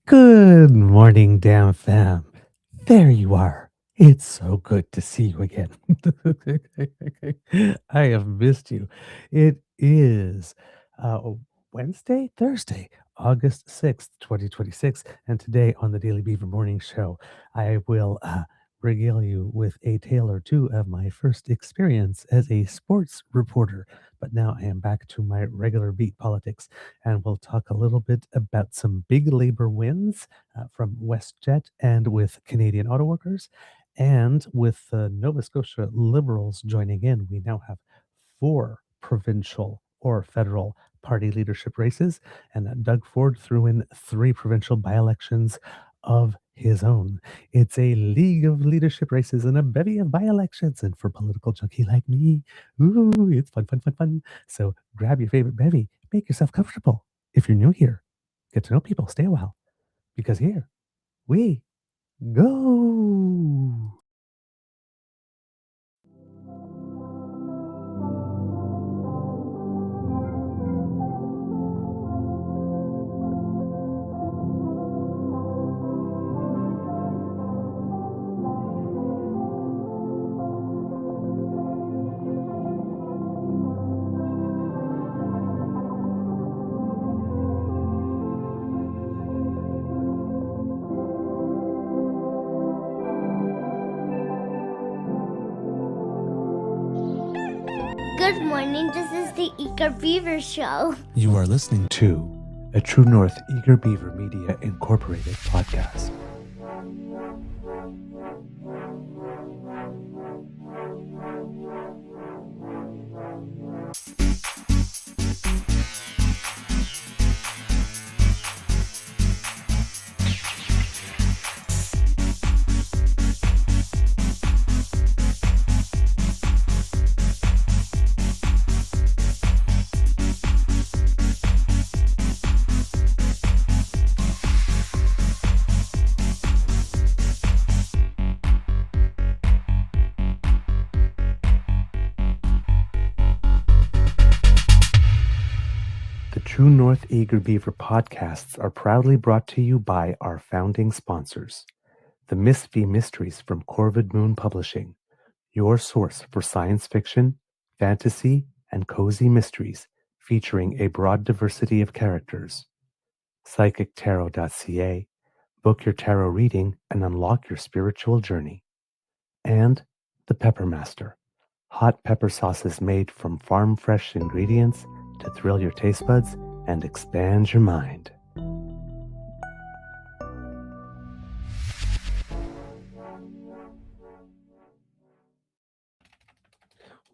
Good morning, damn fam. There you are. It's so good to see you again. I have missed you. It is Thursday, August 6th, 2026. And today on the Daily Beaver Morning Show, I will regale you with a tale or two of my first experience as a sports reporter. But now I am back to my regular beat politics, and we'll talk a little bit about some big labor wins from WestJet and with Canadian autoworkers. And with the Nova Scotia Liberals joining in, we now have four provincial or federal party leadership races, and Doug Ford threw in three provincial by elections of his own. It's a league of leadership races and a bevy of by elections. And for political junkie like me, ooh, it's fun, fun, fun, fun. So grab your favorite bevy, make yourself comfortable. If you're new here, get to know people, stay a while, because here we go. Good morning, this is the Eager Beaver Show. You are listening to a True North Eager Beaver Media Incorporated podcast. The True North Eager Beaver podcasts are proudly brought to you by our founding sponsors, the Misfit Mysteries from Corvid Moon Publishing, your source for science fiction, fantasy, and cozy mysteries featuring a broad diversity of characters. PsychicTarot.ca, book your tarot reading and unlock your spiritual journey. And the Pepper Master, hot pepper sauces made from farm-fresh ingredients to thrill your taste buds and expand your mind.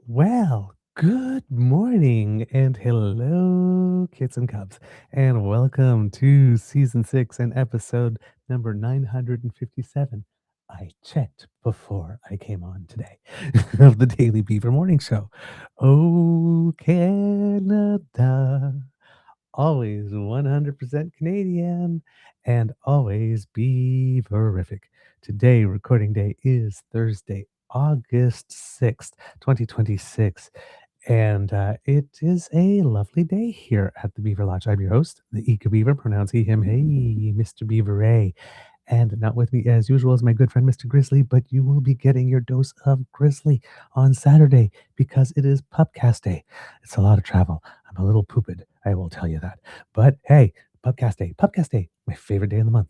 Well, good morning and hello, kids and cubs, and welcome to season 6 and episode number 957. I checked before I came on today of the Daily Beaver Morning Show. Oh, Canada, always 100% Canadian and always beaverific. Today, recording day is Thursday, August 6th, 2026. And it is a lovely day here at the Beaver Lodge. I'm your host, the Eager Beaver, pronounce he, him, hey, Mr. Beaver A. And not with me as usual is my good friend, Mr. Grizzly, but you will be getting your dose of Grizzly on Saturday because it is Pubcast Day. It's a lot of travel. I'm a little pooped, I will tell you that. But hey, Pubcast Day, my favorite day of the month.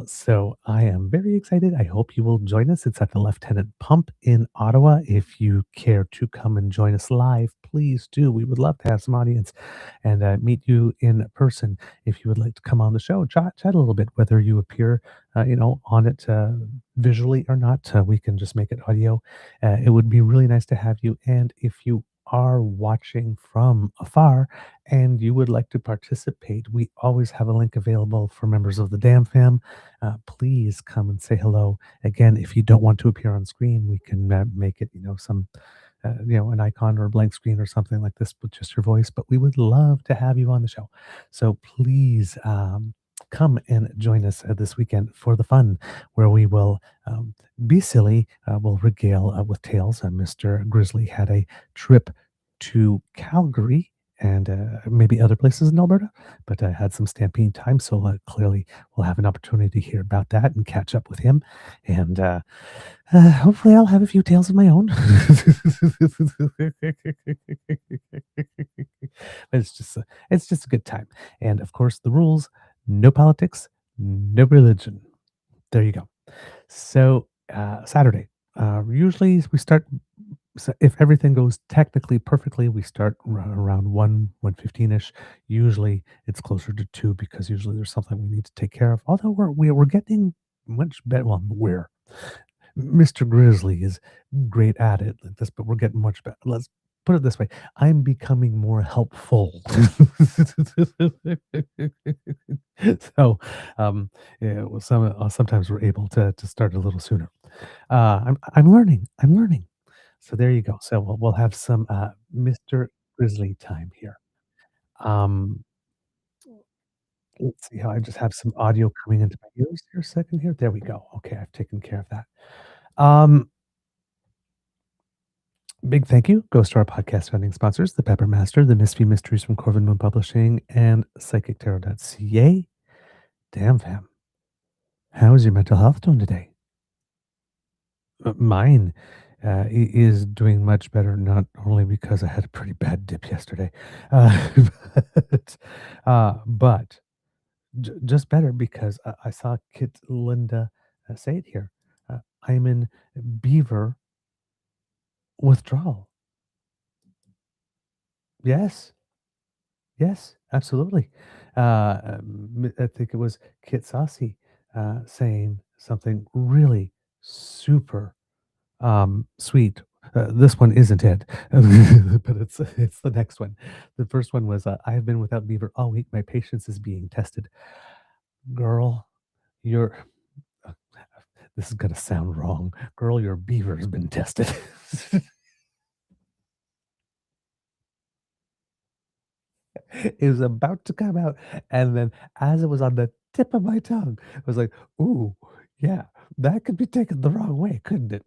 So I am very excited. I hope you will join us. It's at the Lieutenant Pump in Ottawa. If you care to come and join us live, please do. We would love to have some audience and meet you in person. If you would like to come on the show, chat a little bit, whether you appear, on it visually or not, we can just make it audio. It would be really nice to have you. And if you are watching from afar and you would like to participate, we always have a link available for members of the Dam Fam. Please come and say hello. Again, if you don't want to appear on screen, we can make it, an icon or a blank screen or something like this with just your voice. But we would love to have you on the show. So please come and join us this weekend for the fun, where we will be silly. We'll regale with tales. Mr. Grizzly had a trip to Calgary and maybe other places in Alberta. But I had some stampede time, so clearly we'll have an opportunity to hear about that and catch up with him. And hopefully, I'll have a few tales of my own. It's just a good time. And of course, the rules: no politics, no religion. There you go. So Saturday. Usually we start, so if everything goes technically perfectly, we start around 1:15 ish. Usually it's closer to 2 because usually there's something we need to take care of. Although we're getting much better. Well, we're Mr. Grizzly is great at it like this, but we're getting much better. Let's put it this way: I'm becoming more helpful. So, yeah, well, sometimes we're able to start a little sooner. I'm learning. I'm learning. So there you go. So we'll have some Mr. Grizzly time here. Um, let's see how I just have some audio coming into my ears here a second here. There we go. Okay, I've taken care of that. Um, Big thank you goes to our podcast founding sponsors, The Pepper Master, The Misfit Mysteries from Corvin Moon Publishing, and PsychicTarot.ca. Damn, fam. How is your mental health doing today? Mine is doing much better, not only because I had a pretty bad dip yesterday, uh, but, but just better because I saw Kit Linda say it here. I'm in Beaver withdrawal. Yes, yes, absolutely. I think it was Kit Saucy saying something really super sweet. This one isn't it, but it's the next one. The first one was, "I have been without Beaver all week. My patience is being tested." Girl, your this is gonna sound wrong. Girl, your beaver's been tested. It was about to come out, and then as it was on the tip of my tongue, I was like, "Ooh, yeah, that could be taken the wrong way, couldn't it?"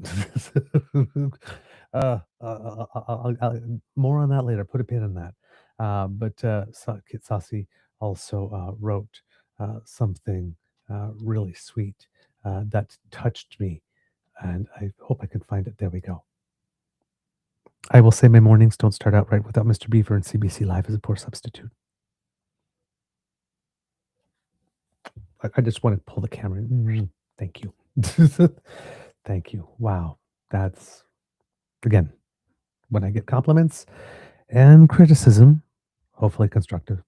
More on that later. Put a pin in that. But Kit Saucy also wrote something really sweet that touched me, and I hope I can find it. There we go. I will say my mornings don't start out right without Mr. Beaver, and CBC Live is a poor substitute. I just want to pull the camera in. Thank you. Thank you. Wow. That's, again, when I get compliments and criticism, hopefully constructive,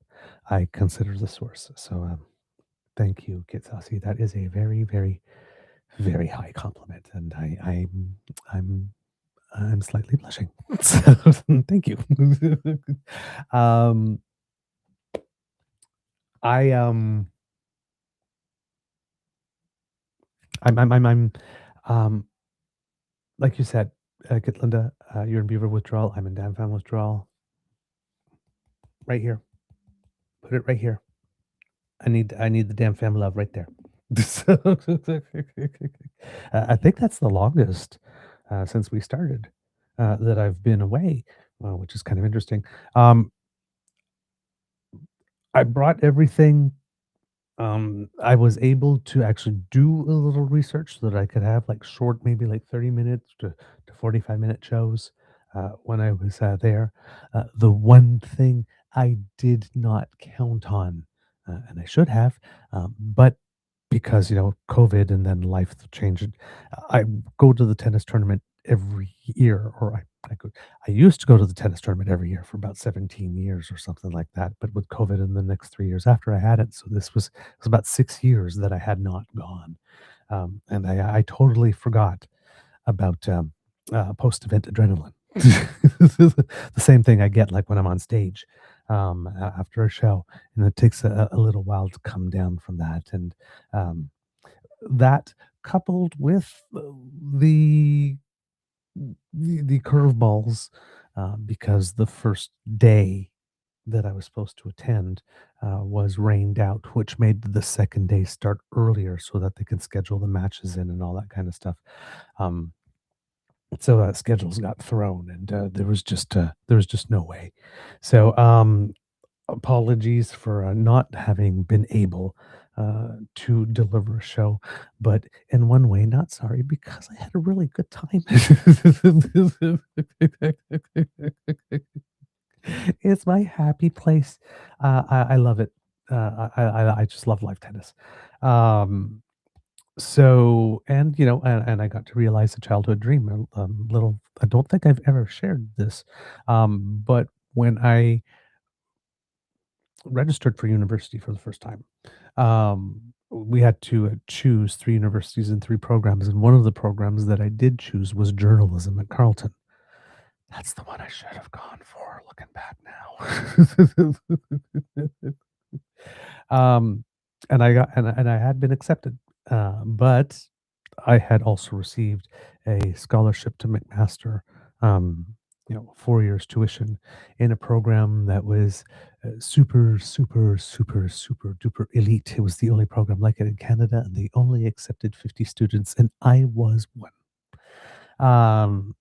I consider the source. So thank you, Kit Saucy. That is a very, very, very high compliment. And I'm I'm slightly blushing. So, thank you. um I I'm um like you said, Kit Linda, you're in Beaver withdrawal. I'm in Dan Fan withdrawal. Right here. Put it right here. I need the damn fam love right there. So, I think that's the longest since we started that I've been away, which is kind of interesting. Um, I brought everything. I was able to actually do a little research so that I could have like short, maybe like 30 minutes to 45-minute shows when I was there. The one thing I did not count on, and I should have, but because, COVID and then life changed, I go to the tennis tournament every year, or I used to go to the tennis tournament every year for about 17 years or something like that. But with COVID in the next 3 years after I had it, so this was about 6 years that I had not gone. And I totally forgot about post-event adrenaline. The same thing I get like when I'm on stage after a show, and it takes a little while to come down from that. And um, that coupled with the the curveballs, because the first day that I was supposed to attend was rained out, which made the second day start earlier so that they can schedule the matches in and all that kind of stuff. Um, So schedules got thrown, and there was just no way. So apologies for not having been able to deliver a show, but in one way, not sorry because I had a really good time. It's my happy place. I love it. I just love live tennis. Um, so, and and I got to realize a childhood dream. Little, I don't think I've ever shared this, but when I registered for university for the first time, we had to choose three universities and three programs, and one of the programs that I did choose was journalism at Carleton. That's the one I should have gone for. Looking back now. And I got and I had been accepted, but I had also received a scholarship to McMaster, 4 years tuition in a program that was super, super, super, super duper elite. It was the only program like it in Canada, and they only accepted 50 students, and I was one. Um,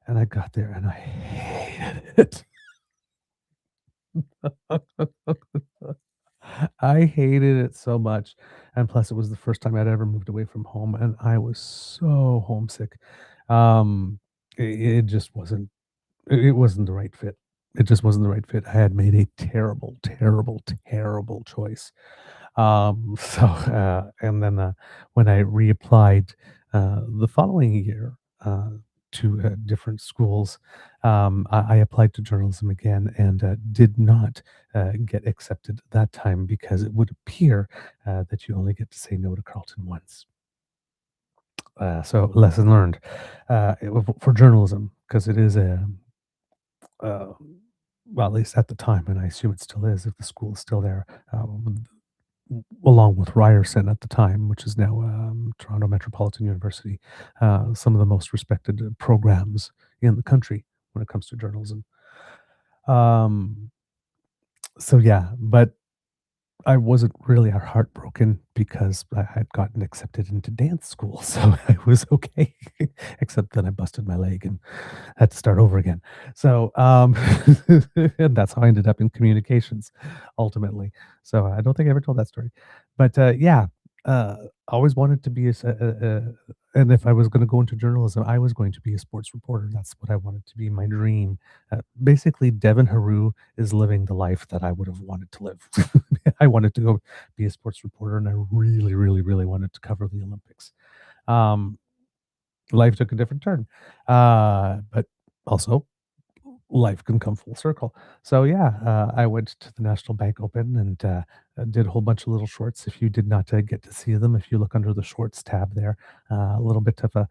and I got there and I hated it. I hated it so much, and plus it was the first time I'd ever moved away from home, and I was so homesick. It just wasn't it wasn't the right fit. It just wasn't the right fit. I had made a terrible, terrible, terrible choice. And then when I reapplied the following year to different schools, I applied to journalism again and did not get accepted that time because it would appear that you only get to say no to Carleton once. So lesson learned for journalism because it is a uh, well, at least at the time, and I assume it still is if the school is still there, along with Ryerson at the time, which is now Toronto Metropolitan University, some of the most respected programs in the country when it comes to journalism. Um, so yeah, but I wasn't really heartbroken because I had gotten accepted into dance school, so I was okay. Except then I busted my leg and had to start over again. So, and that's how I ended up in communications ultimately. So I don't think I ever told that story, but yeah, always wanted to be and if I was going to go into journalism, I was going to be a sports reporter. That's what I wanted to be. My dream. Basically, Devin Haru is living the life that I would have wanted to live. I wanted to go be a sports reporter, and I really, really, really wanted to cover the Olympics. Um, Life took a different turn, but also life can come full circle. So yeah, I went to the National Bank Open and did a whole bunch of little shorts. If you did not get to see them, if you look under the shorts tab there, a little bit of a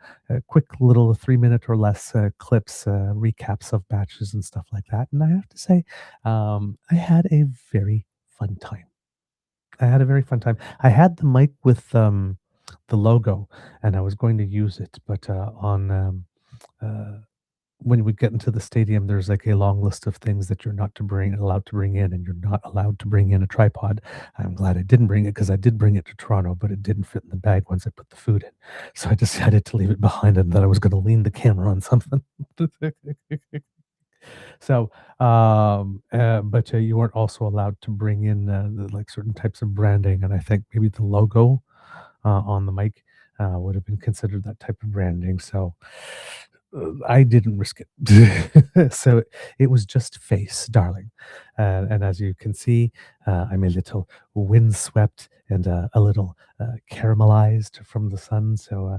quick little 3 minute or less clips, recaps of batches and stuff like that. And I have to say, I had a very fun time. I had a very fun time. I had the mic with the logo, and I was going to use it, but on uh, when we get into the stadium, there's like a long list of things that you're not to bring allowed to bring in, and you're not allowed to bring in a tripod. I'm glad I didn't bring it because I did bring it to Toronto, but it didn't fit in the bag once I put the food in. So I decided to leave it behind and that I was going to lean the camera on something. So, but you weren't also allowed to bring in like certain types of branding, and I think maybe the logo on the mic would have been considered that type of branding. So I didn't risk it. So it was just face, darling. And as you can see, I'm a little windswept and a little caramelized from the sun. So,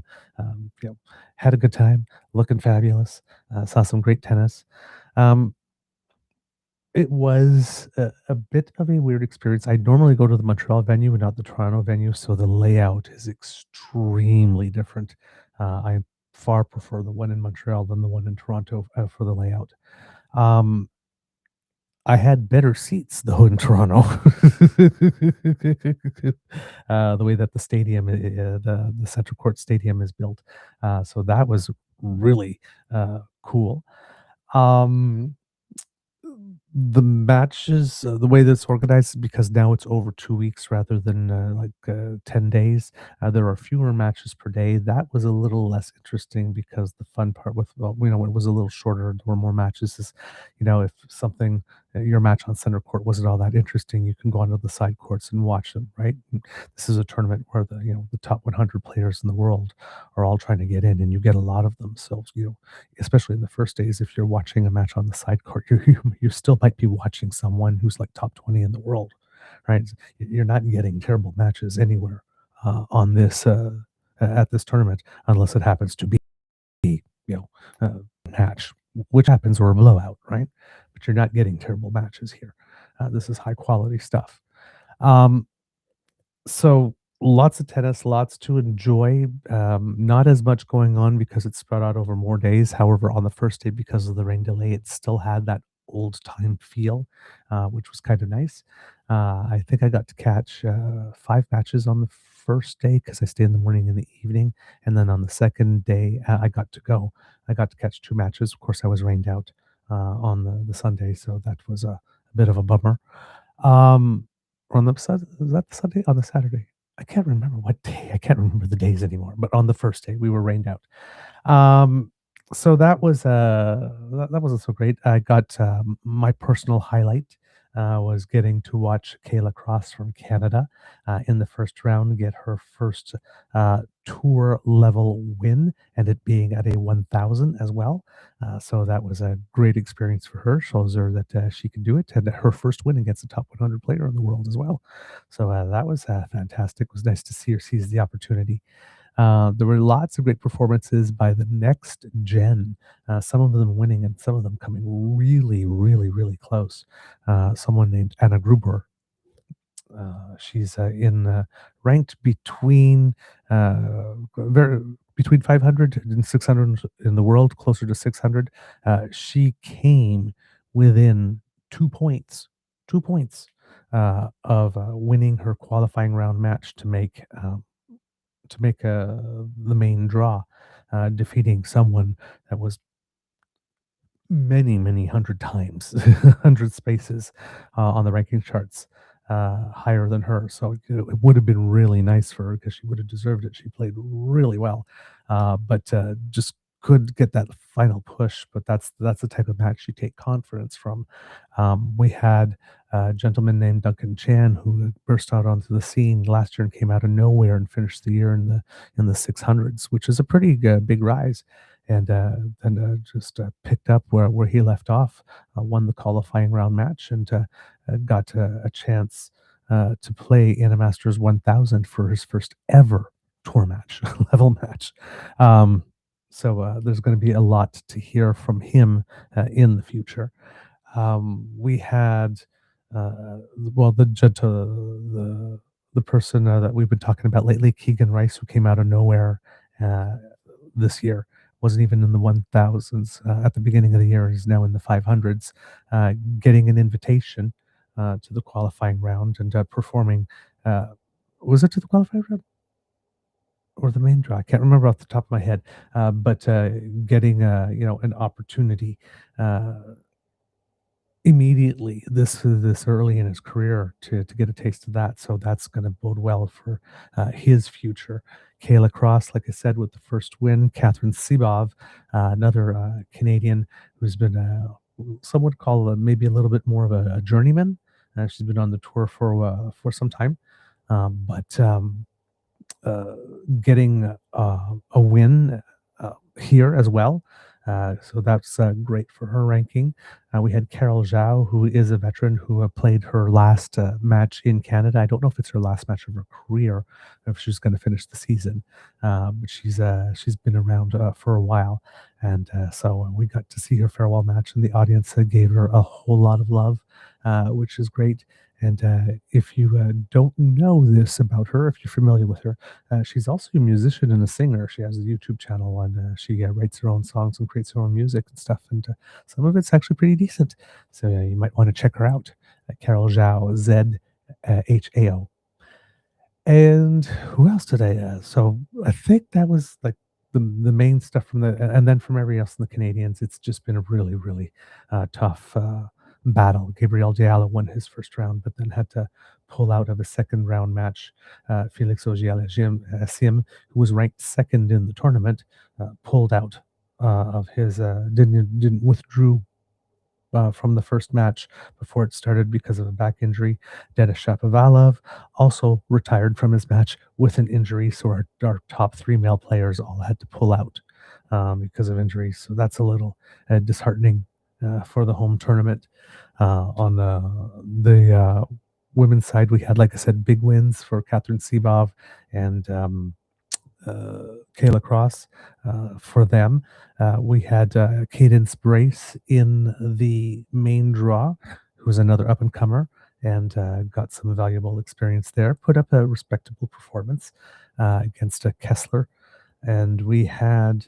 had a good time, looking fabulous, saw some great tennis. Um, it was a bit of a weird experience. I normally go to the Montreal venue and not the Toronto venue, so the layout is extremely different. I far prefer the one in Montreal than the one in Toronto for the layout. Um, I had better seats though in Toronto. The way that the stadium, the Central Court Stadium is built, so that was really cool. Um, The matches, the way that's organized, because now it's over 2 weeks rather than, 10 days, there are fewer matches per day. That was a little less interesting because the fun part with, well, it was a little shorter, there were more matches is, if something your match on center court wasn't all that interesting, you can go onto the side courts and watch them, right? And this is a tournament where the top 100 players in the world are all trying to get in, and you get a lot of them. So, especially in the first days, if you're watching a match on the side court, you still might be watching someone who's like top 20 in the world, right? You're not getting terrible matches anywhere on this at this tournament unless it happens to be you know match, which happens, or a blowout, right? But you're not getting terrible matches here. This is high quality stuff. Um, so lots of tennis, lots to enjoy. Not as much going on because it's spread out over more days. However, on the first day, because of the rain delay, it still had that old time feel, which was kind of nice. I think I got to catch 5 matches on the first day because I stayed in the morning and the evening, and then on the second day, I got to go. I got to catch 2 matches. Of course, I was rained out on the Sunday, so that was a bit of a bummer. Um, on the Sun was that the Sunday? On the Saturday? I can't remember what day. I can't remember the days anymore, but on the first day, we were rained out. Um, so that wasn't so great. I got, my personal highlight, was getting to watch Kayla Cross from Canada, in the first round get her first, tour level win, and it being at a 1,000 as well. So that was a great experience for her. Shows her that, she can do it, and her first win against a top 100 player in the world as well. So, that was, fantastic. It was nice to see her seize the opportunity. There were lots of great performances by the next gen, some of them winning and some of them coming really, really, really close. Someone named Anna Gruber. She's in ranked very, between 500 and 600 in the world, closer to 600. She came within 2 points, 2 points of winning her qualifying round match to make the main draw, defeating someone that was many, many hundred times, 100 spaces on the ranking charts higher than her. So it would have been really nice for her because she would have deserved it. She played really well, but just could get that final push. But that's the type of match you take confidence from. We had a gentleman named Duncan Chan who had burst out onto the scene last year and came out of nowhere and finished the year in the 600s, which is a pretty big rise, and just picked up where he left off, won the qualifying round match, and got a chance to play in a Masters 1000 for his first ever tour match, level match. Um, so there's going to be a lot to hear from him in the future. We had, well, the person that we've been talking about lately, Keegan Rice, who came out of nowhere uh, this year, wasn't even in the 1000s at the beginning of the year, is now in the 500s, getting an invitation to the qualifying round and performing. Uh, was it to the qualifying round or the main draw? I can't remember off the top of my head, but getting an opportunity uh, immediately this early in his career to get a taste of that. So that's going to bode well for his future. Kayla Cross, like I said, with the first win. Catherine Sebov, another Canadian who's been some would call maybe a little bit more of a journeyman. She's been on the tour for some time, but uh, getting a win here as well. So that's great for her ranking. We had Carol Zhao, who is a veteran who played her last match in Canada. I don't know if it's her last match of her career, or if she's going to finish the season, but she's been around for a while, and so we got to see her farewell match, and the audience gave her a whole lot of love, which is great. And if you don't know this about her, if you're familiar with her, she's also a musician and a singer. She has a YouTube channel, and she writes her own songs and creates her own music and stuff. And some of it's actually pretty decent. So you might want to check her out. Carol Zhao, Zhao. And who else did I? So I think that was like the main stuff from and then from everybody else in the Canadians, it's just been a really, really tough battle. Gabriel Diallo won his first round, but then had to pull out of a second round match. Felix Auger-Aliassime, who was ranked second in the tournament, pulled out of his didn't withdrew from the first match before it started because of a back injury. Denis Shapovalov also retired from his match with an injury, so our top three male players all had to pull out because of injuries. So that's a little disheartening for the home tournament. On the women's side, we had, like I said, big wins for Catherine Sebov and Kayla Cross for them. We had Cadence Brace in the main draw, who was another up and comer, and got some valuable experience there. Put up a respectable performance against Kessler. And we had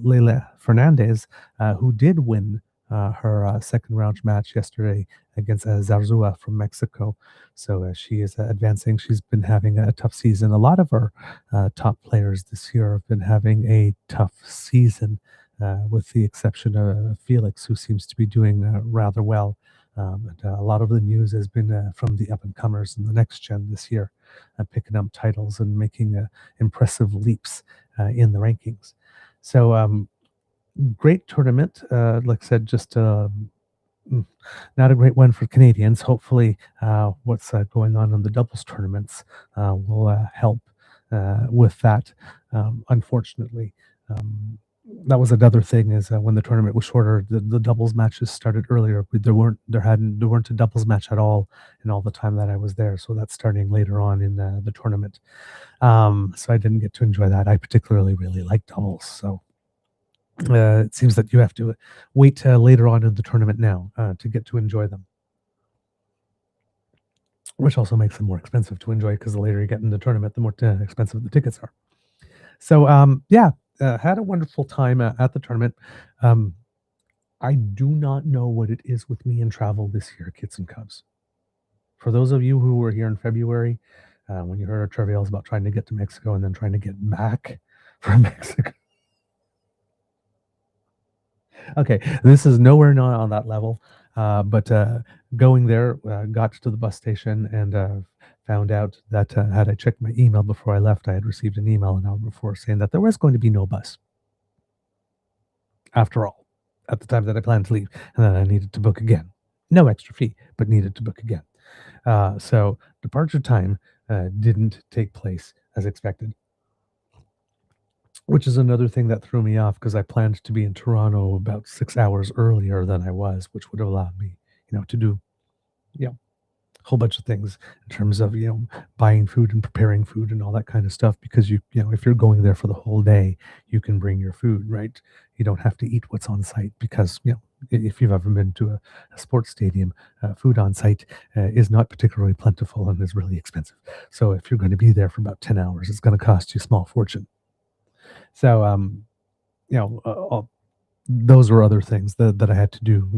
Leila Fernandez, who did win her second round match yesterday against Zarzua from Mexico. So she is advancing. She's been having a tough season. A lot of our top players this year have been having a tough season, with the exception of Felix, who seems to be doing rather well. And a lot of the news has been from the up and comers in the next gen this year, picking up titles and making impressive leaps in the rankings. So great tournament. Like I said, just not a great one for Canadians. Hopefully, what's going on in the doubles tournaments will help with that. Unfortunately, that was another thing, is when the tournament was shorter, the doubles matches started earlier. There weren't a doubles match at all in all the time that I was there. So that's starting later on in the tournament. So I didn't get to enjoy that. I particularly really like doubles. So it seems that you have to wait later on in the tournament now to get to enjoy them, which also makes them more expensive to enjoy, because the later you get in the tournament, the more expensive the tickets are. So had a wonderful time at the tournament. I do not know what it is with me and travel this year, kids and cubs. For those of you who were here in February, when you heard our travails about trying to get to Mexico and then trying to get back from Mexico. Okay, this is nowhere near on that level, but going there, got to the bus station and found out that had I checked my email before I left, I had received an email an hour before saying that there was going to be no bus after all, at the time that I planned to leave, and then I needed to book again. No extra fee, but needed to book again. So departure time didn't take place as expected, which is another thing that threw me off, because I planned to be in Toronto about 6 hours earlier than I was, which would have allowed me, to do, a whole bunch of things in terms of, buying food and preparing food and all that kind of stuff. Because if you're going there for the whole day, you can bring your food, right? You don't have to eat what's on site, because, if you've ever been to a sports stadium, food on site is not particularly plentiful and is really expensive. So if you're going to be there for about 10 hours, it's going to cost you a small fortune. So, those were other things that I had to do.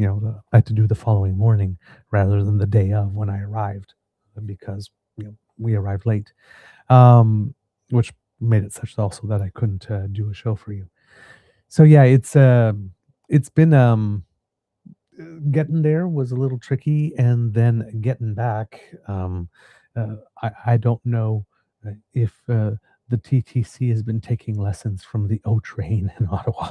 I had to do the following morning rather than the day of when I arrived, because we arrived late, which made it such also that I couldn't do a show for you. So yeah, it's been getting there was a little tricky, and then getting back. I don't know if the TTC has been taking lessons from the O train in Ottawa.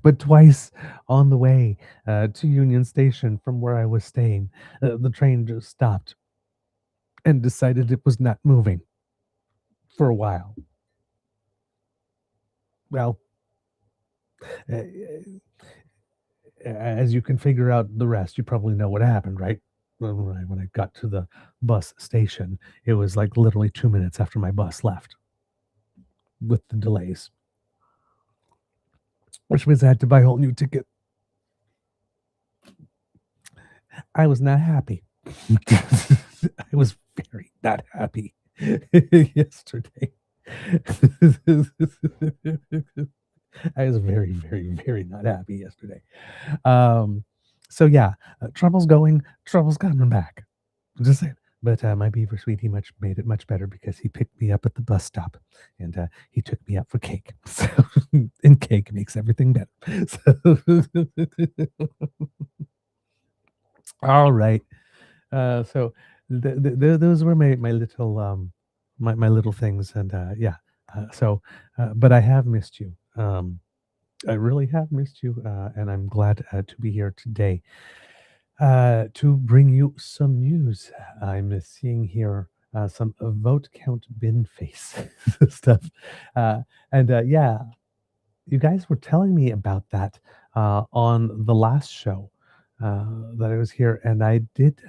But twice on the way to Union Station from where I was staying, the train just stopped and decided it was not moving for a while. Well, uh, as you can figure out the rest, you probably know what happened, right? When I got to the bus station, it was like literally 2 minutes after my bus left with the delays, which means I had to buy a whole new ticket. I was not happy. I was very not happy yesterday. I was very, very, very not happy yesterday. So yeah, trouble's going, trouble's coming back. Just saying, But my Beaver sweetie made it much better because he picked me up at the bus stop and he took me out for cake. So, and cake makes everything better. So, all right. So those were my little my little things, and yeah. But I have missed you. I really have missed you, and I'm glad to be here today to bring you some news. I'm seeing here some vote count bin face stuff, and yeah, you guys were telling me about that on the last show that I was here, and I did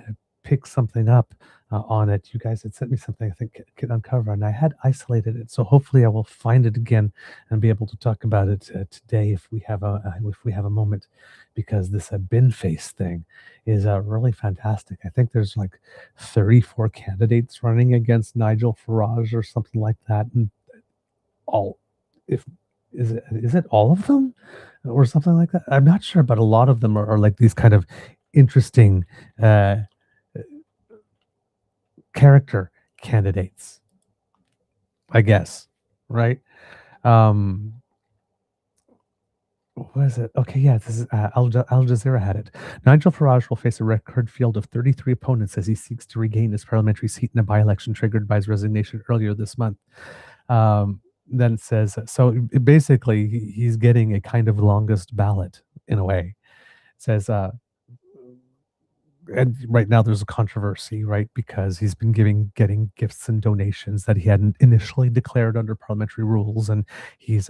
pick something up on it. You guys had sent me something I think could uncover, and I had isolated it. So hopefully, I will find it again and be able to talk about it today if we have a moment, because this bin face thing is really fantastic. I think there's like 34 candidates running against Nigel Farage or something like that, and all if is it all of them or something like that? I'm not sure, but a lot of them are like these kind of interesting uh, character candidates, I guess, right? Um, what is it? Okay, yeah, this is Al Jazeera had it. Nigel Farage will face a record field of 33 opponents as he seeks to regain his parliamentary seat in a by-election triggered by his resignation earlier this month. Um, then it says, so basically he's getting a kind of longest ballot in a way. It says, and right now there's a controversy, right? Because he's been getting gifts and donations that he hadn't initially declared under parliamentary rules, and he's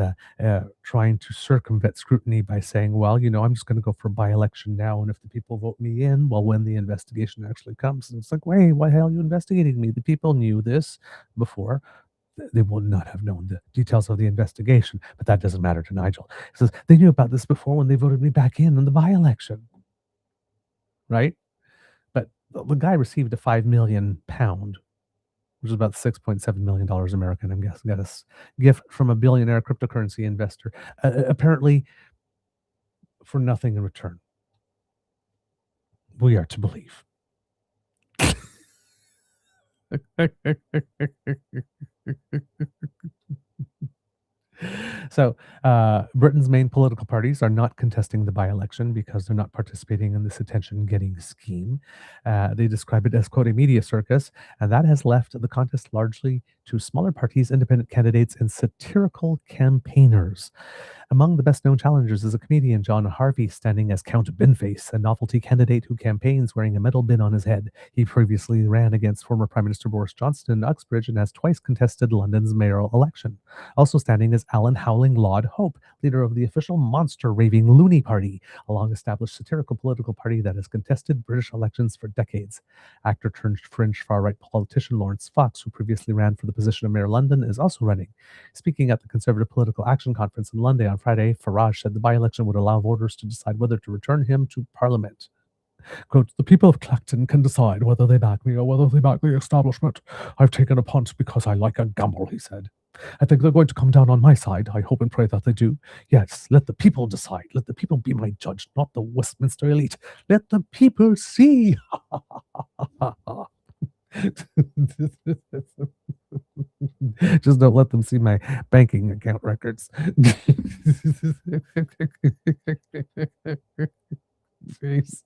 trying to circumvent scrutiny by saying, well, I'm just going to go for a by-election now, and if the people vote me in, well, when the investigation actually comes, and it's like, wait, why the hell are you investigating me? The people knew this before. They would not have known the details of the investigation, but that doesn't matter to Nigel. He says they knew about this before when they voted me back in the by-election, right? But the guy received a £5 million, which is about $6.7 million American, I'm guessing, got a gift from a billionaire cryptocurrency investor, apparently for nothing in return. We are to believe. So, Britain's main political parties are not contesting the by-election because they're not participating in this attention-getting scheme. They describe it as, quote, a media circus, and that has left the contest largely to smaller parties, independent candidates, and satirical campaigners. Among the best known challengers is a comedian, John Harvey, standing as Count Binface, a novelty candidate who campaigns wearing a metal bin on his head. He previously ran against former Prime Minister Boris Johnson in Uxbridge and has twice contested London's mayoral election. Also standing is Alan Howling Laud Hope, leader of the official monster raving Loony Party, a long established satirical political party that has contested British elections for decades. Actor turned fringe far right politician Lawrence Fox, who previously ran for the position of Mayor of London, is also running. Speaking at the Conservative Political Action Conference in London on Friday, Farage said the by-election would allow voters to decide whether to return him to Parliament. Quote, the people of Clacton can decide whether they back me or whether they back the establishment. I've taken a punt because I like a gamble, he said. I think they're going to come down on my side. I hope and pray that they do. Yes, let the people decide. Let the people be my judge, not the Westminster elite. Let the people see. Just don't let them see my banking account records. Jeez.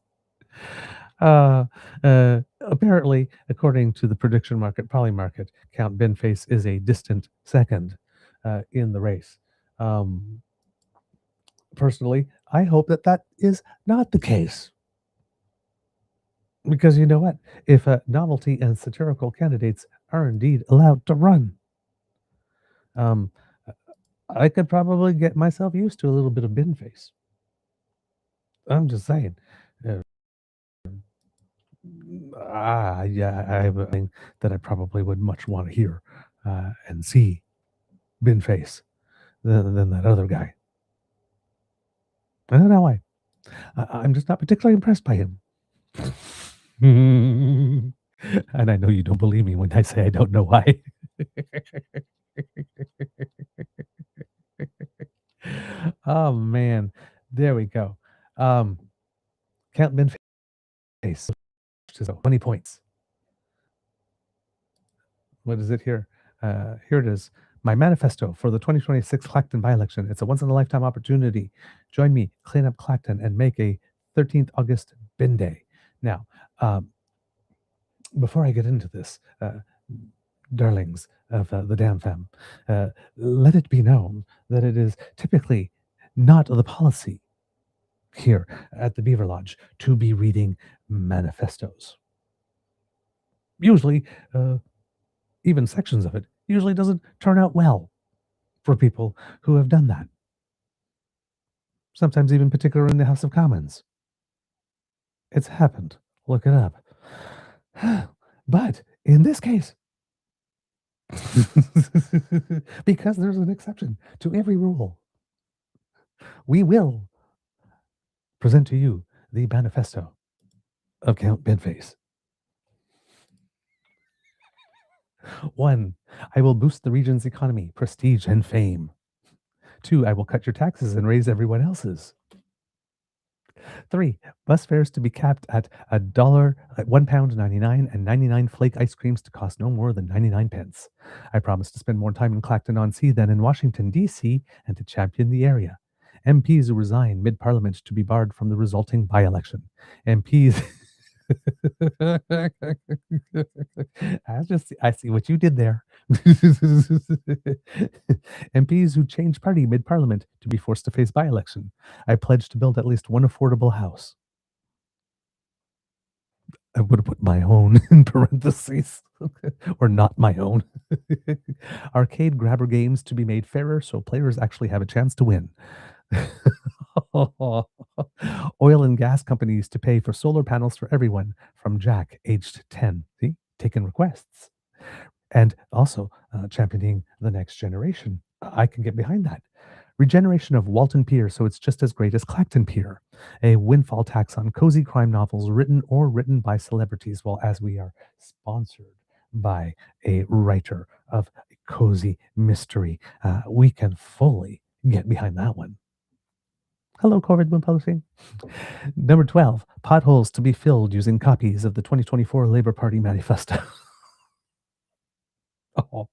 Apparently, according to the prediction market, Polymarket, Count Binface is a distant second in the race. Personally, I hope that is not the case. Because you know what? If novelty and satirical candidates are indeed allowed to run, um, I could probably get myself used to a little bit of bin face. I'm just saying. Uh, yeah, I have a thing that I probably would much want to hear and see bin face than that other guy. I don't know why. I'm just not particularly impressed by him. And I know you don't believe me when I say I don't know why. Oh man, there we go. Count Binface, 20 points. What is it here? Here it is. My manifesto for the 2026 Clacton by-election. It's a once-in-a-lifetime opportunity. Join me, clean up Clacton, and make a 13th August bin day. Now, um, before I get into this, darlings of the Dan fam, let it be known that it is typically not the policy here at the Beaver Lodge to be reading manifestos. Usually, even sections of it, usually doesn't turn out well for people who have done that. Sometimes even particular in the House of Commons. It's happened. Look it up. But in this case, because there's an exception to every rule, we will present to you the manifesto of Count Binface. 1. I will boost the region's economy, prestige, and fame. 2. I will cut your taxes and raise everyone else's. 3. Bus fares to be capped at £1.99 and 99 flake ice creams to cost no more than 99 pence. I promise to spend more time in Clacton-on-Sea than in Washington, D.C., and to champion the area. MPs who resign mid-parliament to be barred from the resulting by-election. MPs... I see what you did there. MPs who change party mid-parliament to be forced to face by-election. I pledge to build at least one affordable house. I would have put my own in parentheses, or not my own. Arcade grabber games to be made fairer so players actually have a chance to win. Oil and gas companies to pay for solar panels for everyone from Jack, aged 10. See, taking requests. And also championing the next generation. I can get behind that. Regeneration of Walton Pier so it's just as great as Clacton Pier. A windfall tax on cozy crime novels written by celebrities, well, as we are sponsored by a writer of cozy mystery, we can fully get behind that one. Hello, COVID Moon Publishing. Number 12, potholes to be filled using copies of the 2024 Labour Party manifesto. Oh,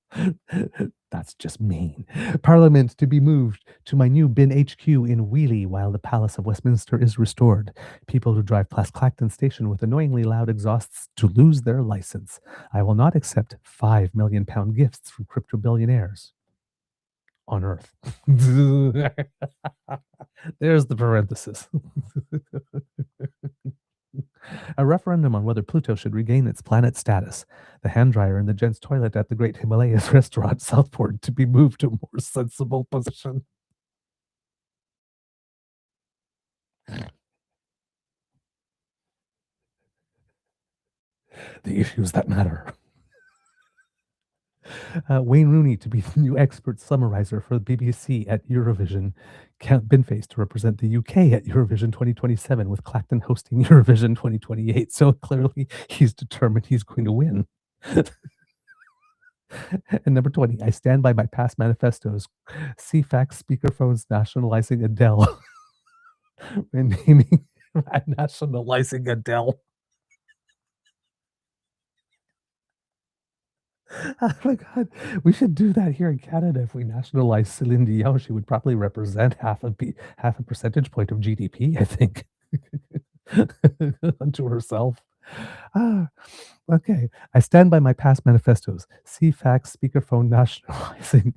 that's just mean. Parliament to be moved to my new bin HQ in Wheelie while the Palace of Westminster is restored. People who drive past Clacton Station with annoyingly loud exhausts to lose their license. I will not accept £5 million gifts from crypto billionaires on Earth. There's the parenthesis. A referendum on whether Pluto should regain its planet status. The hand dryer in the gents' toilet at the Great Himalayas restaurant Southport to be moved to a more sensible position. The issues that matter. Wayne Rooney to be the new expert summarizer for the BBC at Eurovision. Count Binface to represent the UK at Eurovision 2027 with Clacton hosting Eurovision 2028. So clearly he's determined he's going to win. And number 20, I stand by my past manifestos. CFAX speakerphones nationalizing Adele. Renaming nationalizing Adele. Oh my God, we should do that here in Canada. If we nationalize Celine Dion, she would probably represent half a percentage point of GDP, I think, unto herself. Okay. I stand by my past manifestos. CFAX speakerphone nationalizing.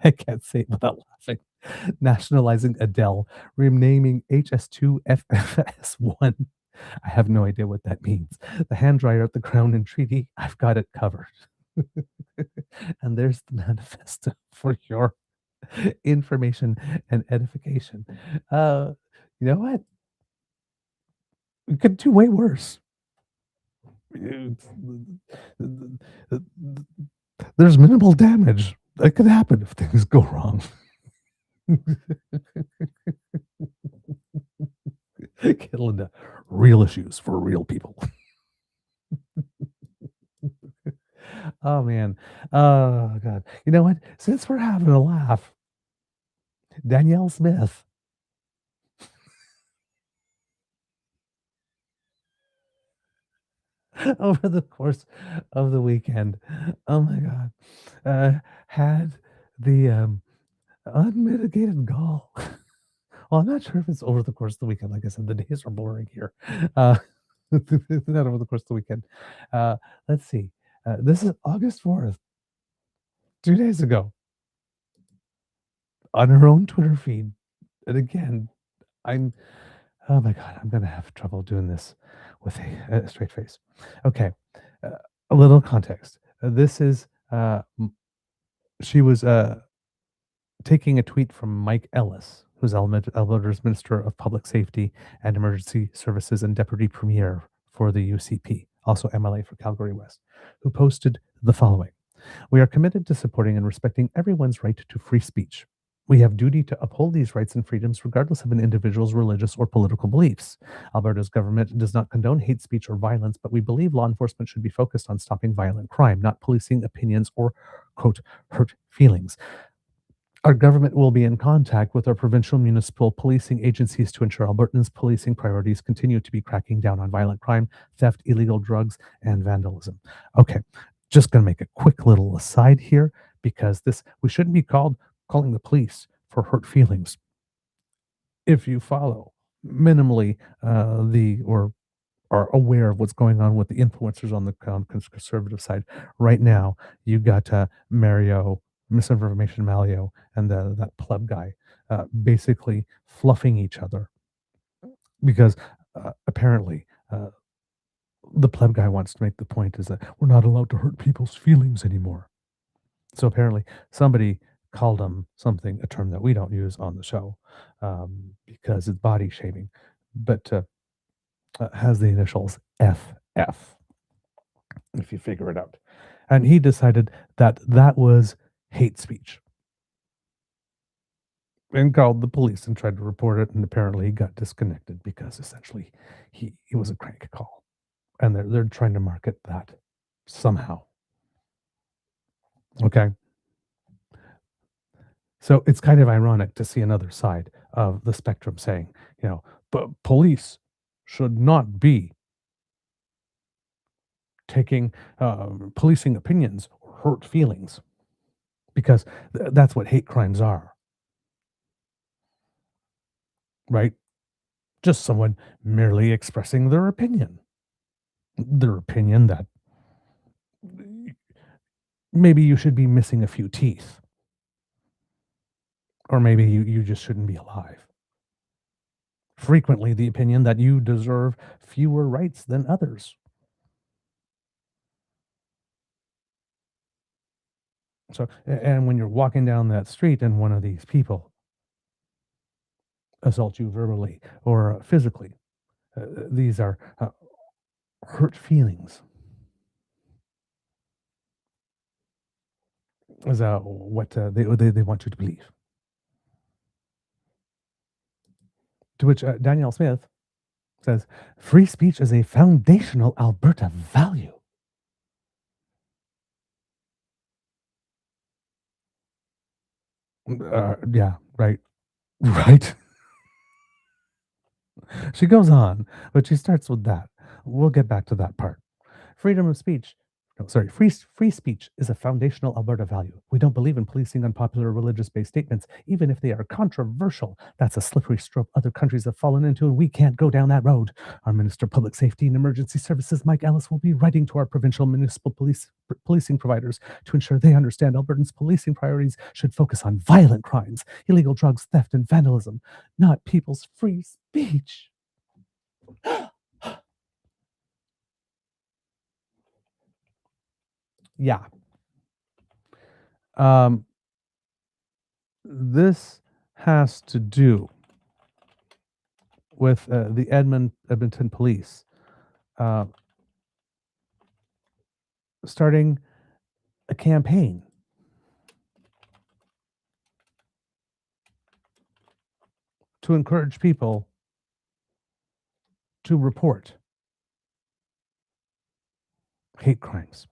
I can't say it without laughing. Nationalizing Adele, renaming HS2 FFS1. I have no idea what that means. The hand dryer at the Crown and Treaty. I've got it covered. And there's the manifesto for your information and edification. You know what? We could do way worse. There's minimal damage that could happen if things go wrong. Get into real issues for real people. Oh man. Oh God. You know what? Since we're having a laugh, Danielle Smith. over the course of the weekend. Oh my God. Had the unmitigated gall. Well, I'm not sure if it's over the course of the weekend. Like I said, the days are blurring here. Uh, not over the course of the weekend. Uh, let's see. This is August 4th, 2 days ago, on her own Twitter feed. And again, I'm, oh my God, I'm going to have trouble doing this with a straight face. Okay. Uh, a little context. This is, she was taking a tweet from Mike Ellis, who's Alberta's Minister of Public Safety and Emergency Services and Deputy Premier for the UCP, also MLA for Calgary West, who posted the following: "We are committed to supporting and respecting everyone's right to free speech. We have duty to uphold these rights and freedoms regardless of an individual's religious or political beliefs. Alberta's government does not condone hate speech or violence, but we believe law enforcement should be focused on stopping violent crime, not policing opinions or, quote, hurt feelings. Our government will be in contact with our provincial municipal policing agencies to ensure Albertans' policing priorities continue to be cracking down on violent crime, theft, illegal drugs, and vandalism." Okay, just going to make a quick little aside here because we shouldn't be calling the police for hurt feelings. If you follow minimally or are aware of what's going on with the influencers on the conservative side right now, you got Mario, misinformation Malio, and that pleb guy basically fluffing each other because apparently the pleb guy wants to make the point is that we're not allowed to hurt people's feelings anymore. So apparently somebody called him something, a term that we don't use on the show because it's body shaming, but has the initials FF, if you figure it out. And he decided that that was hate speech and called the police and tried to report it. And apparently he got disconnected because essentially he was a crank call. And they're trying to market that somehow. Okay. So it's kind of ironic to see another side of the spectrum saying, but police should not be taking policing opinions or hurt feelings because that's what hate crimes are, right? Just someone merely expressing their opinion that maybe you should be missing a few teeth, or maybe you just shouldn't be alive. Frequently, the opinion that you deserve fewer rights than others. So, and when you're walking down that street and one of these people assault you verbally or physically, these are hurt feelings. Is what they want you to believe. To which Danielle Smith says, "Free speech is a foundational Alberta value." Yeah, right. Right. She goes on, but she starts with that. We'll get back to that part. Freedom of speech. No, sorry. Free speech is a foundational Alberta value. We don't believe in policing unpopular religious-based statements, even if they are controversial. That's a slippery slope other countries have fallen into, and we can't go down that road. Our Minister of Public Safety and Emergency Services, Mike Ellis, will be writing to our provincial municipal policing providers to ensure they understand Albertans' policing priorities should focus on violent crimes, illegal drugs, theft, and vandalism, not people's free speech. Yeah. This has to do with the Edmonton Police starting a campaign to encourage people to report hate crimes.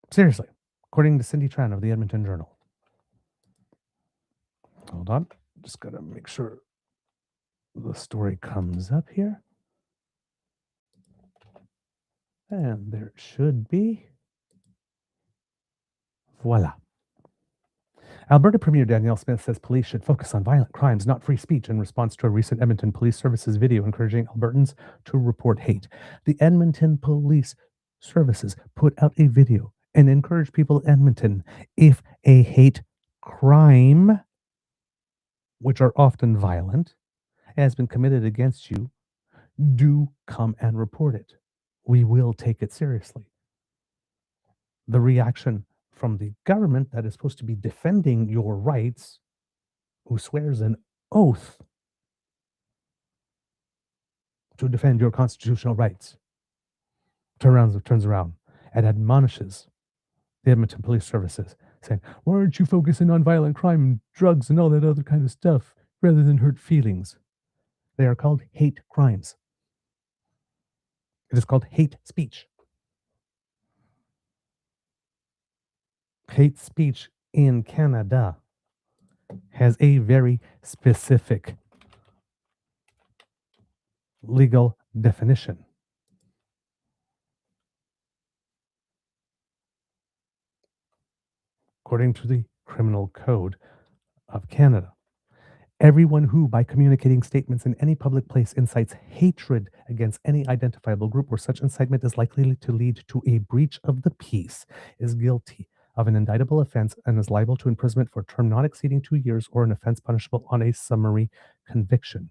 Seriously, according to Cindy Tran of the Edmonton Journal. Hold on, just gotta make sure the story comes up here. And there it should be. Voila. Alberta Premier Danielle Smith says police should focus on violent crimes, not free speech, in response to a recent Edmonton Police Services video encouraging Albertans to report hate. The Edmonton Police Services put out a video and encouraged people in Edmonton, if a hate crime, which are often violent, has been committed against you, do come and report it. We will take it seriously. The reaction from the government that is supposed to be defending your rights, who swears an oath to defend your constitutional rights, turns around and admonishes the Edmonton Police Services, saying, "Why aren't you focusing on violent crime and drugs and all that other kind of stuff rather than hurt feelings?" They are called hate crimes. It is called hate speech. Hate speech in Canada has a very specific legal definition. According to the Criminal Code of Canada, everyone who, by communicating statements in any public place, incites hatred against any identifiable group where such incitement is likely to lead to a breach of the peace is guilty of an indictable offense and is liable to imprisonment for a term not exceeding 2 years or an offense punishable on a summary conviction.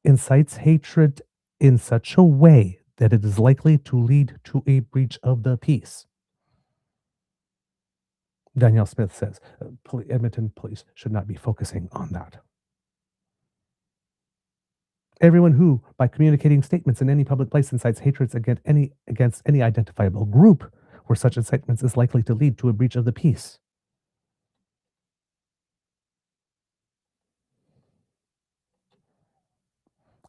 Incites hatred in such a way that it is likely to lead to a breach of the peace. Danielle Smith says Edmonton police should not be focusing on that. Everyone who, by communicating statements in any public place, incites hatred against any identifiable group where such incitement is likely to lead to a breach of the peace.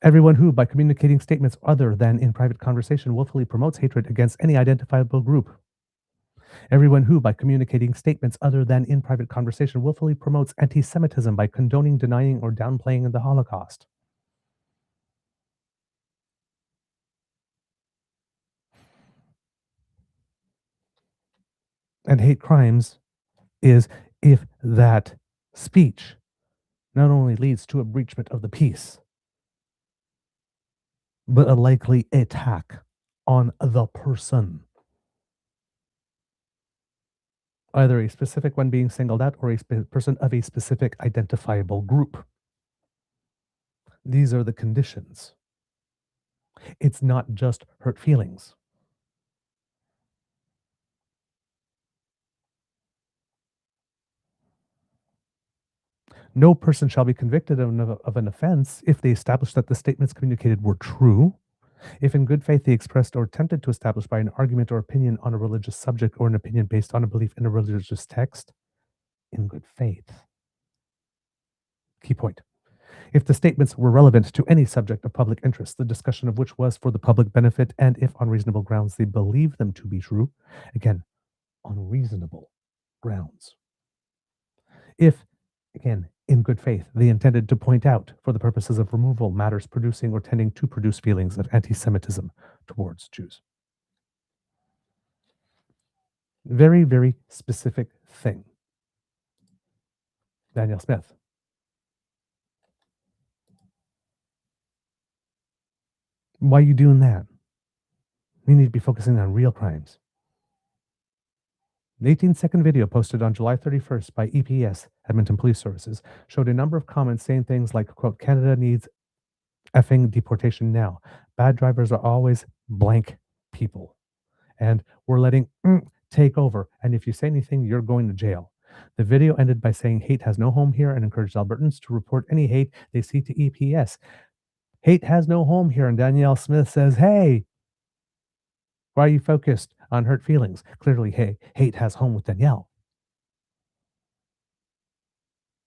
Everyone who, by communicating statements other than in private conversation, willfully promotes hatred against any identifiable group. Everyone who, by communicating statements other than in private conversation, willfully promotes anti-Semitism by condoning, denying, or downplaying the Holocaust. And hate crimes is if that speech not only leads to a breachment of the peace, but a likely attack on the person. Either a specific one being singled out or a person of a specific identifiable group. These are the conditions. It's not just hurt feelings. No person shall be convicted of an offense if they establish that the statements communicated were true, if in good faith they expressed or attempted to establish by an argument or opinion on a religious subject or an opinion based on a belief in a religious text, in good faith. Key point. If the statements were relevant to any subject of public interest, the discussion of which was for the public benefit, and if on reasonable grounds they believe them to be true, again, on reasonable grounds. If, again, in good faith, they intended to point out, for the purposes of removal, matters producing or tending to produce feelings of anti-Semitism towards Jews. Very, very specific thing. Danielle Smith. Why are you doing that? You need to be focusing on real crimes. An 18-second video posted on July 31st by EPS, Edmonton Police Services, showed a number of comments saying things like, quote, "Canada needs effing deportation now. Bad drivers are always blank people. And we're letting take over. And if you say anything, you're going to jail." The video ended by saying hate has no home here and encouraged Albertans to report any hate they see to EPS. Hate has no home here. And Danielle Smith says, hey, why are you focused on hurt feelings? Clearly, hey, hate has home with Danielle.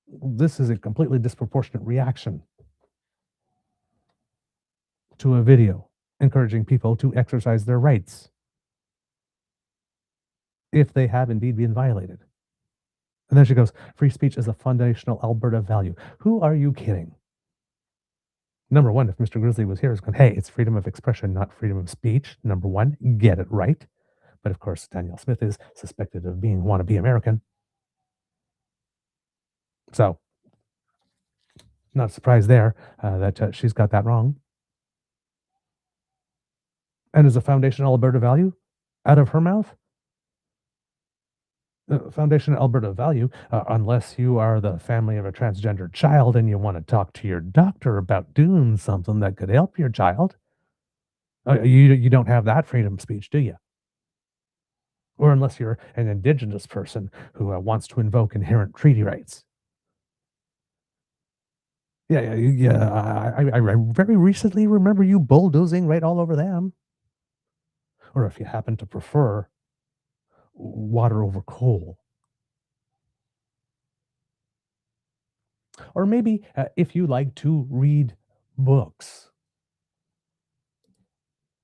This is a completely disproportionate reaction to a video encouraging people to exercise their rights if they have indeed been violated. And then she goes, free speech is a foundational Alberta value. Who are you kidding? Number one, if Mr. Grizzly was here, is going, hey, it's freedom of expression, not freedom of speech. Number one, get it right. But of course, Danielle Smith is suspected of being wannabe American. So, not surprised there that she's got that wrong. And is a foundational Alberta value out of her mouth? Foundation Alberta value, unless you are the family of a transgender child and you want to talk to your doctor about doing something that could help your child. You don't have that freedom of speech, do you? Or unless you're an Indigenous person who wants to invoke inherent treaty rights. Yeah. I very recently remember you bulldozing right all over them. Or if you happen to prefer water over coal. Or maybe if you like to read books,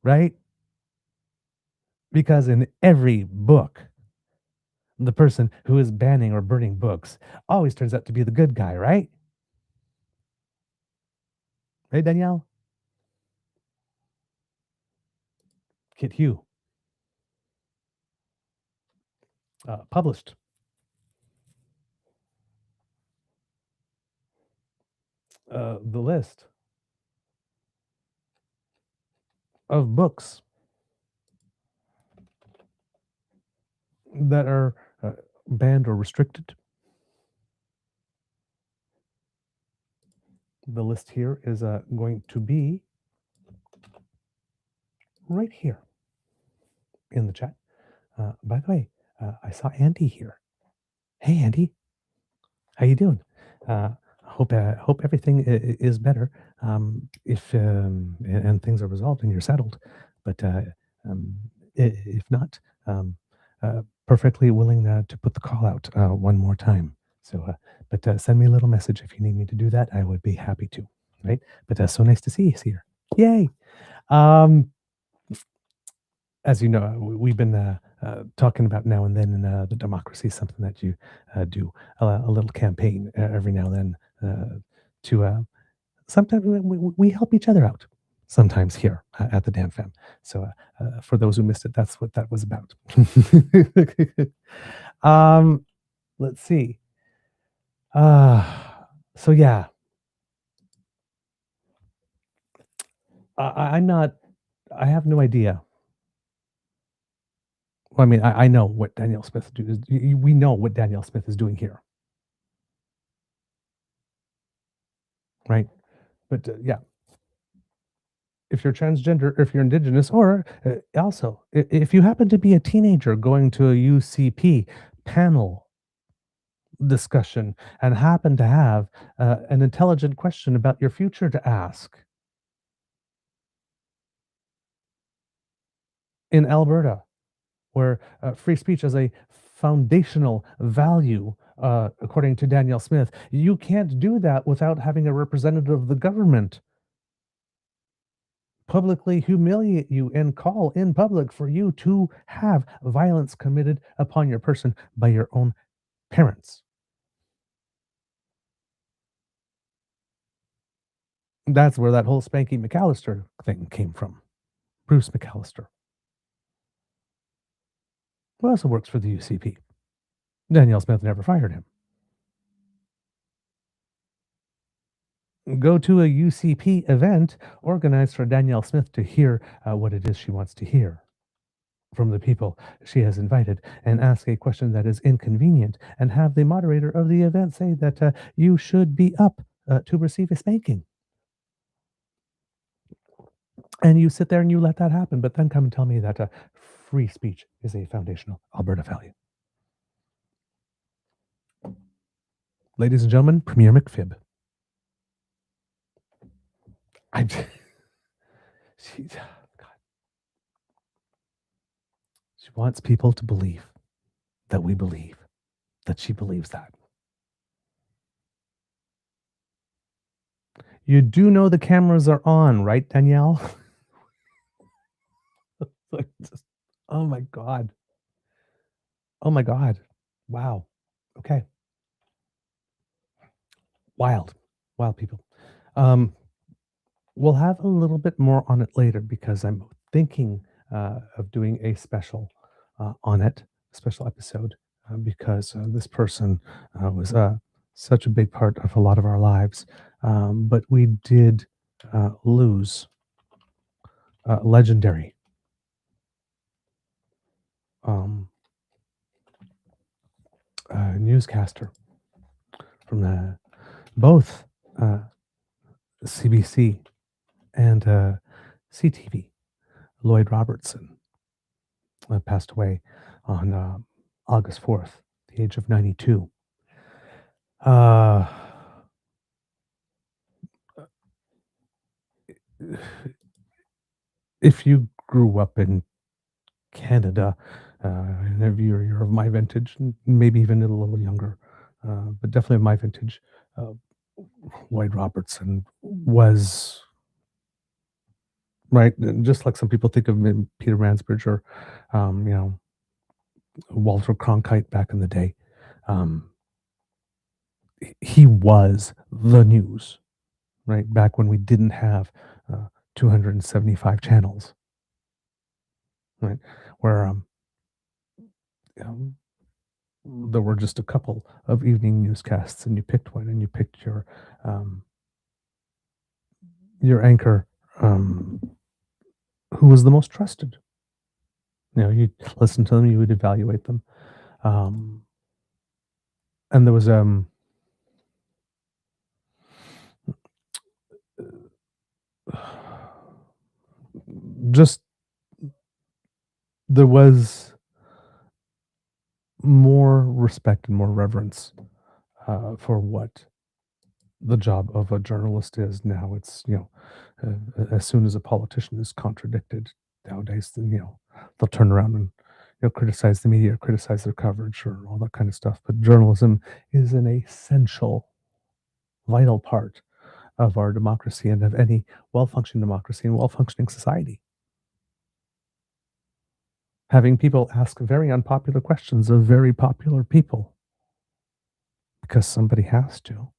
right? Because in every book, the person who is banning or burning books always turns out to be the good guy, right? Right, Danielle? Kit Hugh published the list of books that are banned or restricted. The list here is going to be right here in the chat. By the way, I saw Andy here. Hey, Andy, how you doing? Hope everything is better. If and things are resolved and you're settled, but if not, perfectly willing to put the call out one more time. So, but send me a little message if you need me to do that. I would be happy to. Right? But so nice to see you here. Yay! Um, as you know, we've been talking about now and then, and the democracy is something that you do a little campaign every now and then to sometimes we help each other out. Sometimes here at the Dan Fam. So for those who missed it, that's what that was about. Let's see. So yeah, I'm not. I have no idea. Well, I mean, I know what Danielle Smith do. We know what Danielle Smith is doing here, right? But yeah, if you're transgender, if you're indigenous, or also if you happen to be a teenager going to a UCP panel discussion and happen to have an intelligent question about your future to ask in Alberta, where free speech is a foundational value, according to Danielle Smith, you can't do that without having a representative of the government publicly humiliate you and call in public for you to have violence committed upon your person by your own parents. That's where that whole Spanky McAllister thing came from. Bruce McAllister, who also works for the UCP. Danielle Smith never fired him. Go to a UCP event organized for Danielle Smith to hear what it is she wants to hear from the people she has invited, and ask a question that is inconvenient, and have the moderator of the event say that you should be up to receive a spanking. And you sit there and you let that happen, but then come and tell me that free speech is a foundational Alberta value. Ladies and gentlemen, Premier McFib. I, she, God. She wants people to believe that we believe that she believes that. You do know the cameras are on, right, Danielle? Oh my God. Oh my God. Wow. Okay. Wild. Wild people. we'll have a little bit more on it later because I'm thinking of doing a special on it, special episode, because this person was such a big part of a lot of our lives. But we did lose a legendary um, newscaster from both CBC and CTV. Lloyd Robertson passed away on August 4th, the age of 92. Uh, if you grew up in Canada, and if you're of my vintage, maybe even a little younger, but definitely of my vintage, uh, Lloyd Robertson was right. Just like some people think of Peter Mansbridge or, you know, Walter Cronkite back in the day. Um, he was the news, right? Back when we didn't have 275 channels, right? Where you know, there were just a couple of evening newscasts, and you picked one, and you picked your anchor, who was the most trusted. You know, you'd listen to them, you would evaluate them, um, and there was just there was more respect and more reverence for what the job of a journalist is now. It's as soon as a politician is contradicted nowadays, then they'll turn around and criticize the media, criticize their coverage, or all that kind of stuff. But journalism is an essential, vital part of our democracy and of any well-functioning democracy and well-functioning society. Having people ask very unpopular questions of very popular people because somebody has to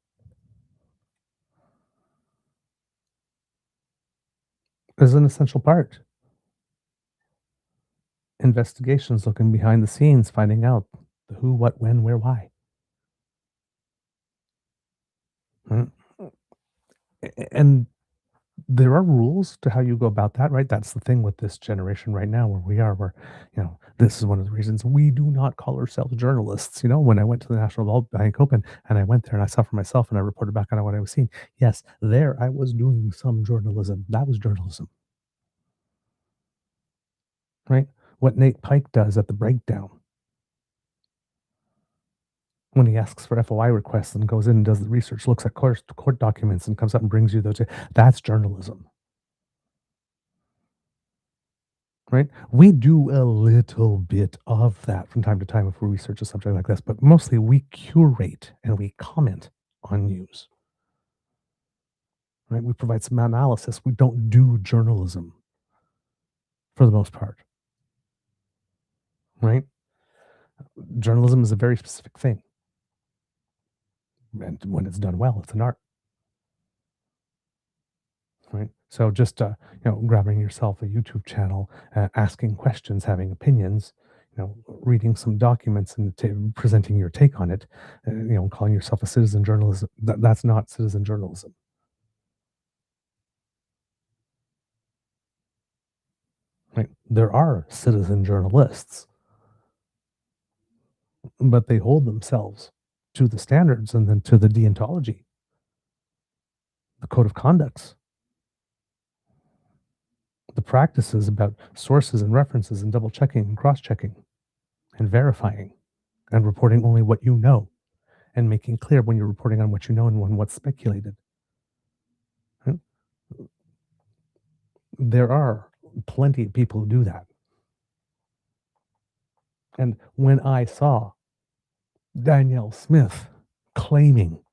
is an essential part. Investigations looking behind the scenes, finding out the who, what, when, where, why. Mm. And there are rules to how you go about that, right? That's the thing with this generation right now, where we are, where, this is one of the reasons we do not call ourselves journalists. When I went to the National Bank Open and I went there and I saw for myself and I reported back on what I was seeing, yes, there I was doing some journalism. That was journalism, right? What Nate Pike does at the breakdown when he asks for FOI requests and goes in and does the research, looks at court documents and comes up and brings you those, that's journalism. Right? We do a little bit of that from time to time if we research a subject like this, but mostly we curate and we comment on news. Right? We provide some analysis. We don't do journalism for the most part. Right? Journalism is a very specific thing. And when it's done well, it's an art. Right? So just grabbing yourself a YouTube channel, asking questions, having opinions, reading some documents and presenting your take on it, calling yourself a citizen journalist. That's not citizen journalism. Right? There are citizen journalists, but they hold themselves to the standards and then to the deontology, the code of conducts, the practices about sources and references and double checking and cross checking and verifying and reporting only what you know and making clear when you're reporting on what you know and on what's speculated. Right? There are plenty of people who do that. And when I saw Danielle Smith claiming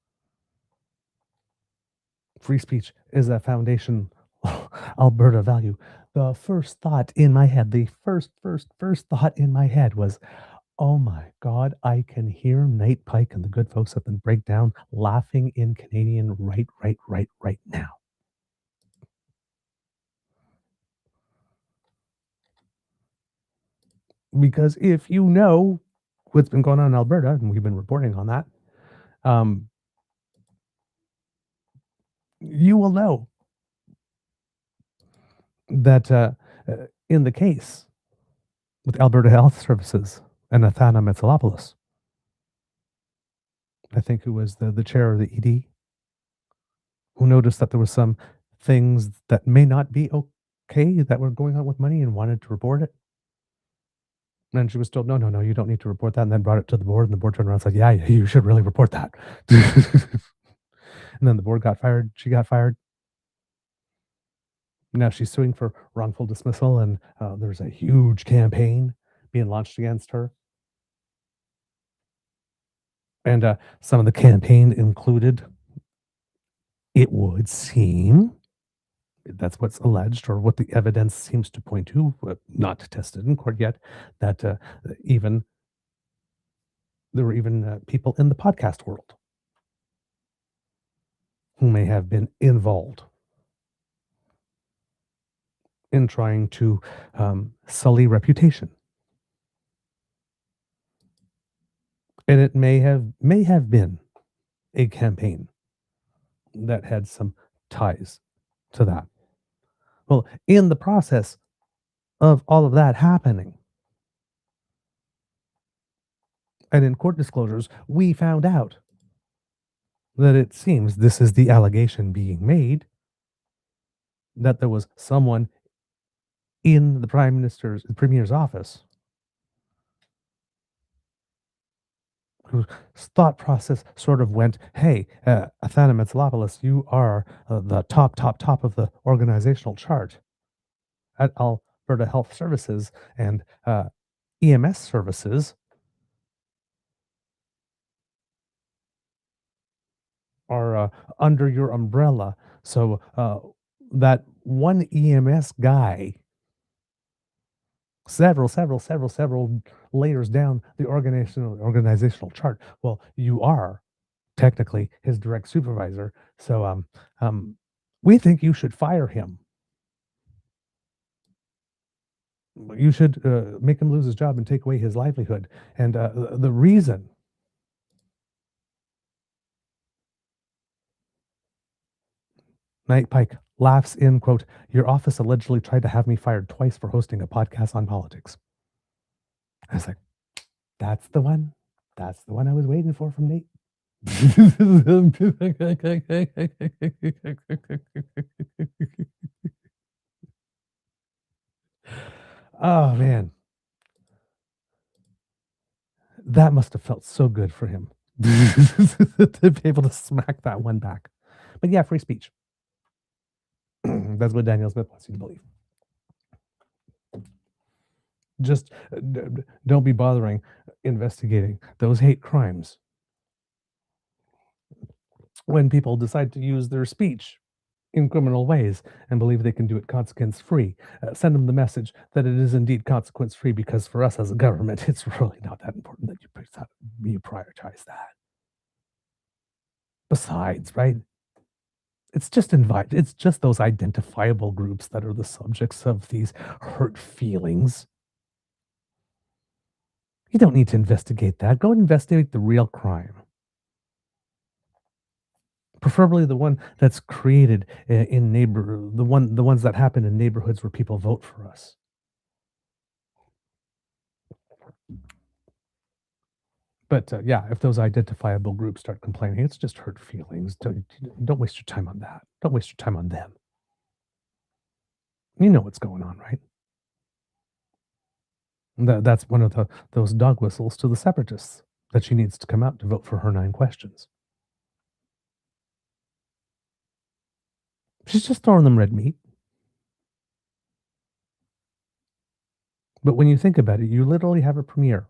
free speech is a foundation Alberta value, the first thought in my head, the first thought in my head was, oh my God, I can hear Nate Pike and the good folks at the breakdown laughing in Canadian right now. Because if you know what's been going on in Alberta, and we've been reporting on that, you will know that in the case with Alberta Health Services and Athana Metsalopoulos, I think who was the chair of the ED, who noticed that there was some things that may not be okay that were going on with money and wanted to report it. And she was told, no, no, no, you don't need to report that. And then brought it to the board, and the board turned around and said, yeah, you should really report that. And then the board got fired. She got fired. Now she's suing for wrongful dismissal, and there's a huge campaign being launched against her. And some of the campaign included, it would seem, that's what's alleged, or what the evidence seems to point to, not tested in court yet, that even there were even people in the podcast world who may have been involved in trying to sully reputation. And it may have been a campaign that had some ties to that. Well, in the process of all of that happening, and in court disclosures, we found out that it seems this is the allegation being made, that there was someone in the Premier's office whose thought process sort of went, hey, Athana Metsalopoulos, you are the top of the organizational chart at Alberta Health Services and EMS services are under your umbrella. So that one EMS guy, several layers down the organizational chart. Well, you are technically his direct supervisor. So we think you should fire him. You should make him lose his job and take away his livelihood. And the reason Knight Pike laughs in, quote, your office allegedly tried to have me fired twice for hosting a podcast on politics. I was like, that's the one. That's the one I was waiting for from Nate. Oh, man. That must have felt so good for him to be able to smack that one back. But yeah, free speech. That's what Danielle Smith wants you to believe. Just don't be bothering investigating those hate crimes when people decide to use their speech in criminal ways and believe they can do it consequence free. Send them the message that it is indeed consequence free, because for us as a government, it's really not that important that you prioritize that. Besides, right? It's just those identifiable groups that are the subjects of these hurt feelings. You don't need to investigate that. Go investigate the real crime. Preferably the one that's created in the ones that happen in neighborhoods where people vote for us. But yeah, if those identifiable groups start complaining, it's just hurt feelings. Don't waste your time on that. Don't waste your time on them. You know what's going on, right? That's one of those dog whistles to the separatists, that she needs to come out to vote for her 9 questions. She's just throwing them red meat. But when you think about it, you literally have a premier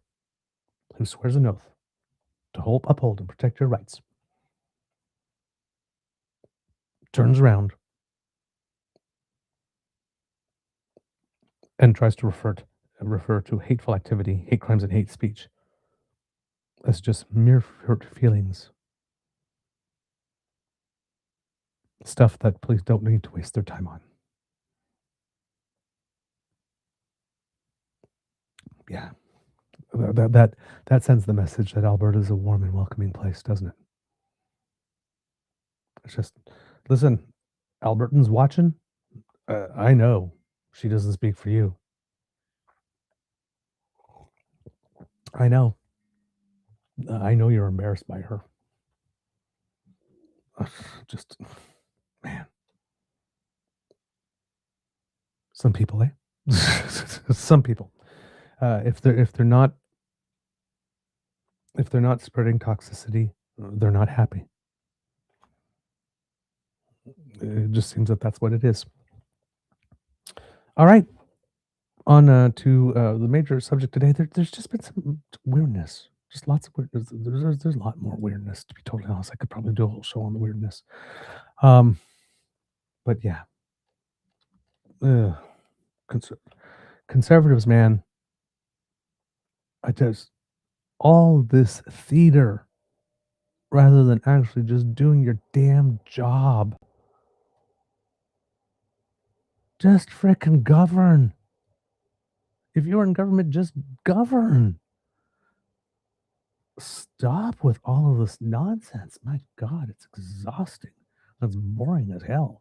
who swears an oath to uphold and protect your rights, turns around and tries to refer to hateful activity, hate crimes, and hate speech as just mere hurt feelings. Stuff that police don't need to waste their time on. Yeah, that sends the message that Alberta is a warm and welcoming place, doesn't it? It's just, listen, Albertans watching. I know she doesn't speak for you. I know. I know you're embarrassed by her. Just, man, some people, eh? Some people, if they're not spreading toxicity, they're not happy. It just seems that that's what it is. All right, on to the major subject today. There's just been some weirdness, just lots of weirdness. There's a lot more weirdness, to be totally honest. I could probably do a whole show on the weirdness. Um, but yeah, ugh, cons- conservatives, man, I just all this theater rather than actually just doing your damn job. Just frickin' govern. If you're in government, just govern. Stop with all of this nonsense. My God, it's exhausting. It's boring as hell.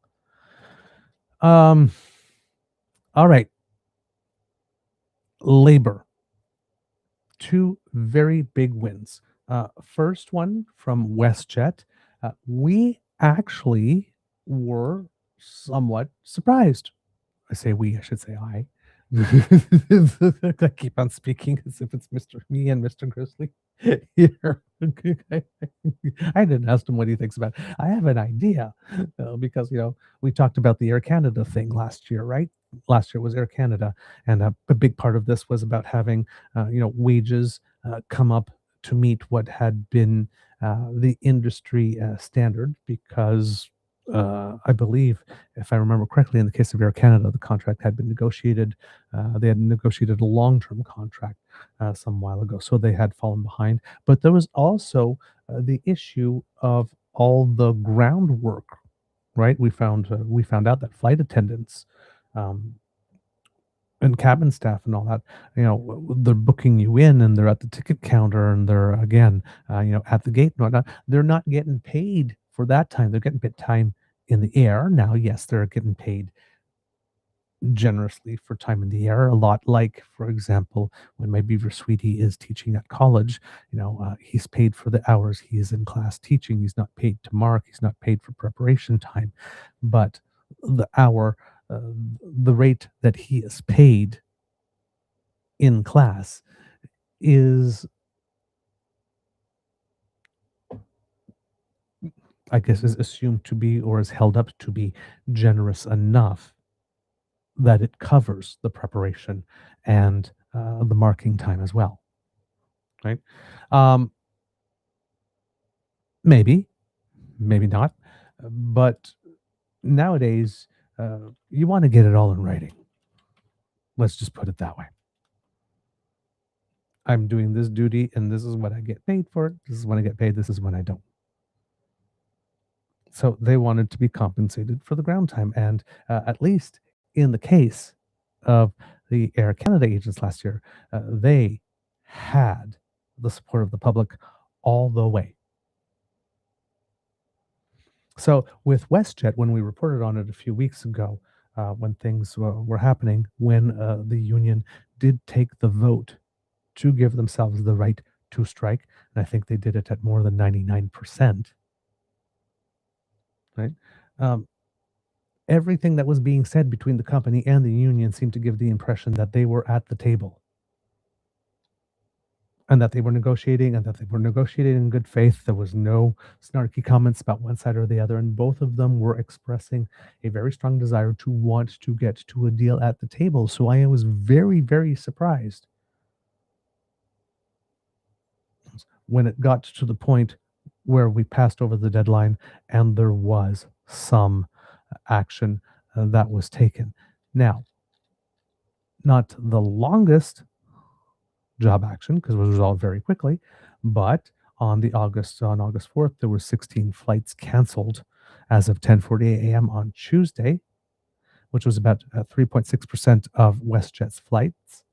Um, all right. Labor. Two very big wins. First one from WestJet. We actually were somewhat surprised. I say we, I should say I. I keep on speaking as if it's me and Mr. Grizzly here. I didn't ask him what he thinks about it. I have an idea because, we talked about the Air Canada thing last year, right? Last year was Air Canada. And a big part of this was about having, wages come up to meet what had been the industry standard because I believe, if I remember correctly, in the case of Air Canada, the contract had been negotiated. They had negotiated a long-term contract some while ago, so they had fallen behind. But there was also the issue of all the groundwork. Right? We found out that flight attendants um, and cabin staff and all that, they're booking you in and they're at the ticket counter and they're again, at the gate and whatnot. They're not getting paid for that time. They're getting paid time in the air. Now, yes, they're getting paid generously for time in the air. A lot like, for example, when my Beaver sweetie is teaching at college, he's paid for the hours he is in class teaching. He's not paid to mark. He's not paid for preparation time, but the hour, uh, the rate that he is paid in class is, I guess, is assumed to be or is held up to be generous enough that it covers the preparation and the marking time as well, right? Um, maybe, maybe not, but nowadays you want to get it all in writing. Let's just put it that way. I'm doing this duty, and this is what I get paid for it. This is when I get paid. This is when I don't. So they wanted to be compensated for the ground time. And at least in the case of the Air Canada agents last year, they had the support of the public all the way. So with WestJet, when we reported on it a few weeks ago, when things were happening, when the union did take the vote to give themselves the right to strike, and I think they did it at more than 99%, right? Um, Everything that was being said between the company and the union seemed to give the impression that they were at the table and that they were negotiating and that they were negotiating in good faith. There was no snarky comments about one side or the other, and both of them were expressing a very strong desire to want to get to a deal at the table. So I was very, very surprised when it got to the point where we passed over the deadline and there was some action that was taken. Now, not the longest job action because it was resolved very quickly, but on August 4th, there were 16 flights canceled as of 10:48 a.m. on Tuesday, which was about 3.6% of WestJet's flights.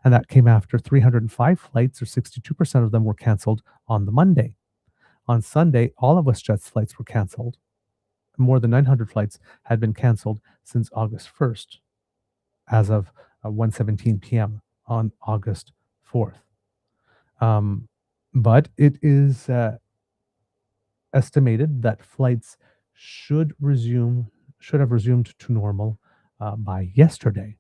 And that came after 305 flights, or 62% of them, were canceled on the Monday. On Sunday, all of WestJet's flights were canceled. More than 900 flights had been canceled since August 1st, as of 1:17 p.m. on August 4th. But it is estimated that flights should have resumed to normal by yesterday.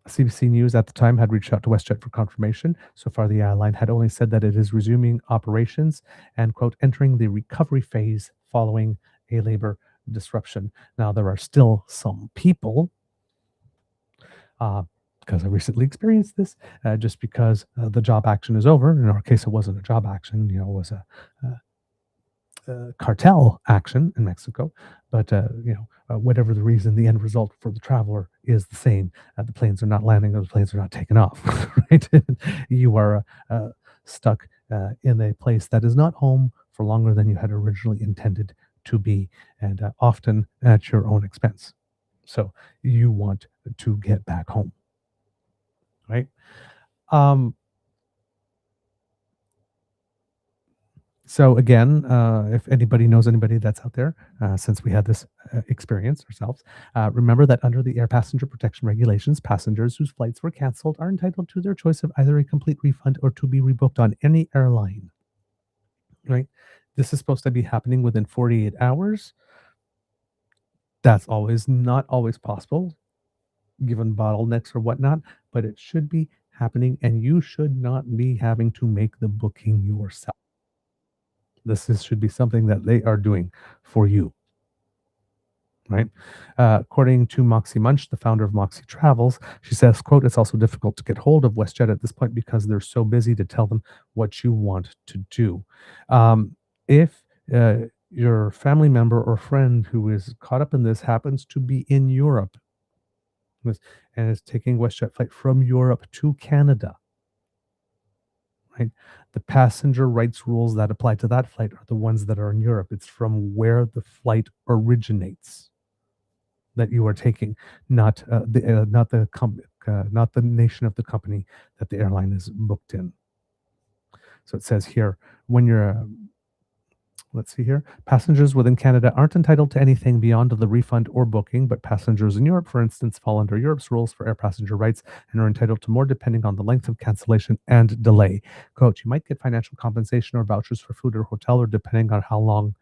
CBC News at the time had reached out to WestJet for confirmation. So far, the airline had only said that it is resuming operations and, quote, entering the recovery phase following a labor disruption. Now, there are still some people, because I recently experienced this, just because the job action is over. In our case, it wasn't a job action, it was a cartel action in Mexico, but whatever the reason, the end result for the traveler is the same. The planes are not landing, or the planes are not taking off. Right? You are stuck in a place that is not home for longer than you had originally intended to be, and often at your own expense. So you want to get back home, right? So again, if anybody knows anybody that's out there, since we had this experience ourselves, remember that under the air passenger protection regulations, passengers whose flights were canceled are entitled to their choice of either a complete refund or to be rebooked on any airline. Right? This is supposed to be happening within 48 hours. That's not always possible, given bottlenecks or whatnot, but it should be happening, and you should not be having to make the booking yourself. Should be something that they are doing for you, right? According to Moxie Munch, the founder of Moxie Travels, she says, quote, "It's also difficult to get hold of WestJet at this point because they're so busy to tell them what you want to do." If your family member or friend who is caught up in this happens to be in Europe and is taking WestJet flight from Europe to Canada, right? The passenger rights rules that apply to that flight are the ones that are in Europe. It's from where the flight originates that you are taking, not the nation of the company that the airline is booked in. So it says here, when you're let's see here. Passengers within Canada aren't entitled to anything beyond the refund or booking, but passengers in Europe, for instance, fall under Europe's rules for air passenger rights and are entitled to more depending on the length of cancellation and delay. Quote, you might get financial compensation or vouchers for food or hotel, or depending on how long.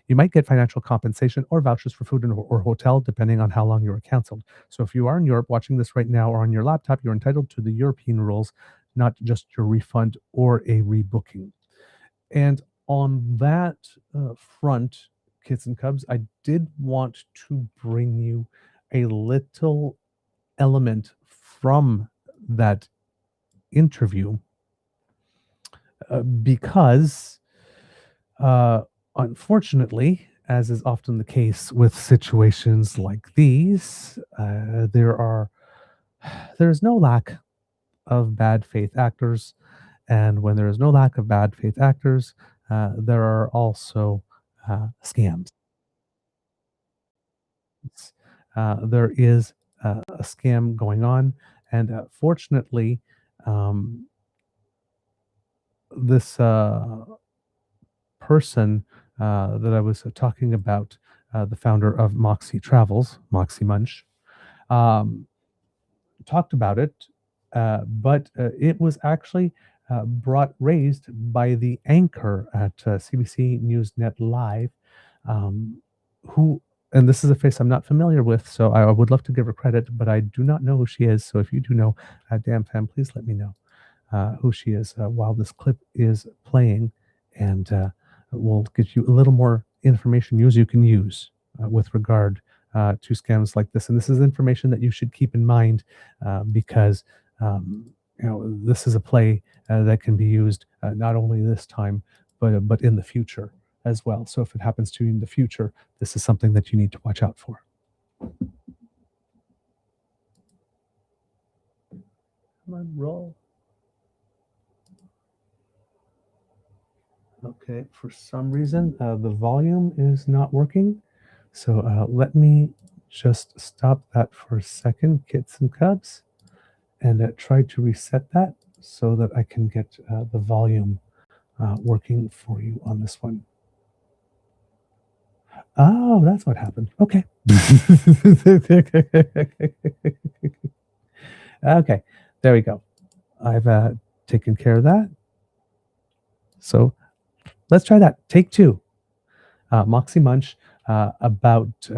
You might get financial compensation or vouchers for food or hotel depending on how long you were canceled. So if you are in Europe watching this right now or on your laptop, you're entitled to the European rules, not just your refund or a rebooking. And on that front, kids and cubs, I did want to bring you a little element from that interview because unfortunately, as is often the case with situations like these, there is no lack of bad faith actors, and when there is no lack of bad faith actors, there are also scams. There is a scam going on, and fortunately, um, this person that I was talking about, the founder of Moxie Travels, Moxie Munch, um, talked about it, but it was actually raised by the anchor at CBC News Net Live, who, and this is a face I'm not familiar with, so I would love to give her credit, but I do not know who she is. So if you do know, damn fam, please let me know who she is while this clip is playing, and we'll give you a little more information you can use with regard to scams like this. And this is information that you should keep in mind because this is a play that can be used not only this time, but in the future as well. So if it happens to you in the future, this is something that you need to watch out for. Come on, roll. Okay, for some reason, the volume is not working. So let me just stop that for a second, kits and cubs, and try to reset that so that I can get the volume working for you on this one. Oh, that's what happened. Okay. Okay, there we go. I've taken care of that. So let's try that. Take two. Moxie Munch about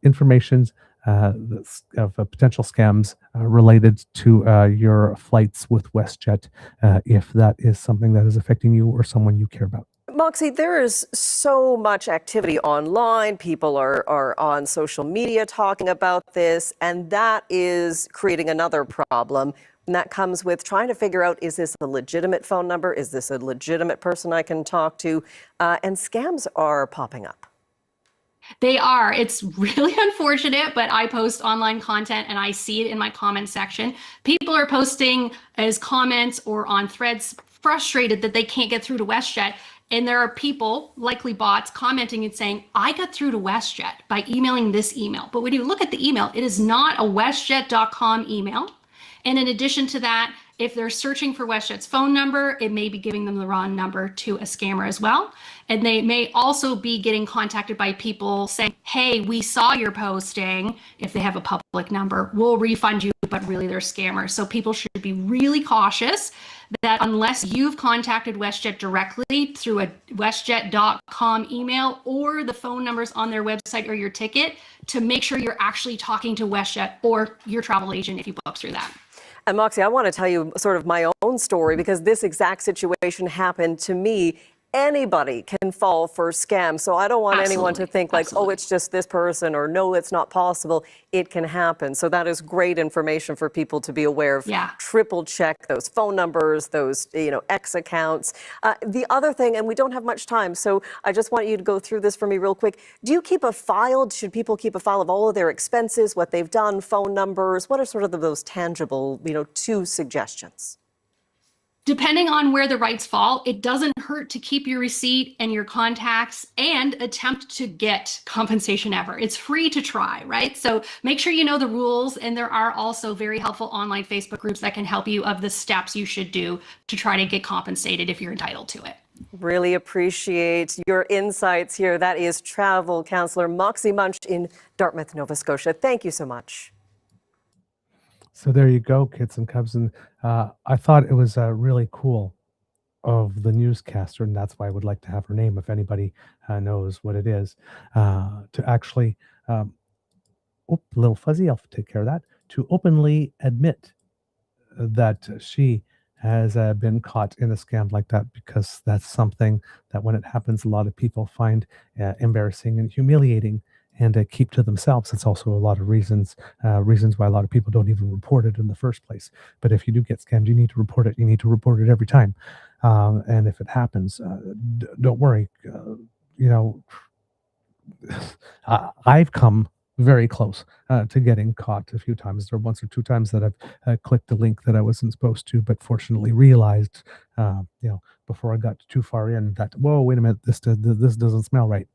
information of potential scams related to your flights with WestJet, if that is something that is affecting you or someone you care about. Moxie, there is so much activity online. People are on social media talking about this, and that is creating another problem. And that comes with trying to figure out, is this a legitimate phone number? Is this a legitimate person I can talk to? And scams are popping up. They are. It's really unfortunate, but I post online content and I see it in my comment section. People are posting as comments or on threads frustrated that they can't get through to WestJet. And there are people, likely bots, commenting and saying, I got through to WestJet by emailing this email. But when you look at the email, it is not a WestJet.com email. And in addition to that, if they're searching for WestJet's phone number, it may be giving them the wrong number to a scammer as well. And they may also be getting contacted by people saying, hey, we saw your posting. If they have a public number, we'll refund you, but really they're scammers. So people should be really cautious that unless you've contacted WestJet directly through a WestJet.com email or the phone numbers on their website or your ticket, to make sure you're actually talking to WestJet or your travel agent if you book through that. And Moxie, I want to tell you sort of my own story, because this exact situation happened to me. Anybody can fall for scams. So I don't want anyone to think like, oh, it's just this person, or no, it's not possible. It can happen. So that is great information for people to be aware of. Yeah. Triple check those phone numbers, those, X accounts. The other thing, and we don't have much time, so I just want you to go through this for me real quick. Do you keep a file? Should people keep a file of all of their expenses, what they've done, phone numbers? What are sort of those tangible, two suggestions? Depending on where the rights fall, it doesn't hurt to keep your receipt and your contacts and attempt to get compensation ever. It's free to try, right? So make sure you know the rules, and there are also very helpful online Facebook groups that can help you of the steps you should do to try to get compensated if you're entitled to it. Really appreciate your insights here. That is travel counselor Moxie Munch in Dartmouth, Nova Scotia. Thank you so much. So there you go, kits and cubs. And I thought it was really cool of the newscaster, and that's why I would like to have her name, if anybody knows what it is, to actually, a little fuzzy, I'll take care of that, to openly admit that she has been caught in a scam like that, because that's something that when it happens, a lot of people find embarrassing and humiliating, and keep to themselves. It's also a lot of reasons why a lot of people don't even report it in the first place. But if you do get scammed, you need to report it. You need to report it every time. And if it happens, don't worry. I've come very close to getting caught a few times. There were once or two times that I've clicked a link that I wasn't supposed to, but fortunately realized, before I got too far in, that, whoa, wait a minute, this doesn't smell right.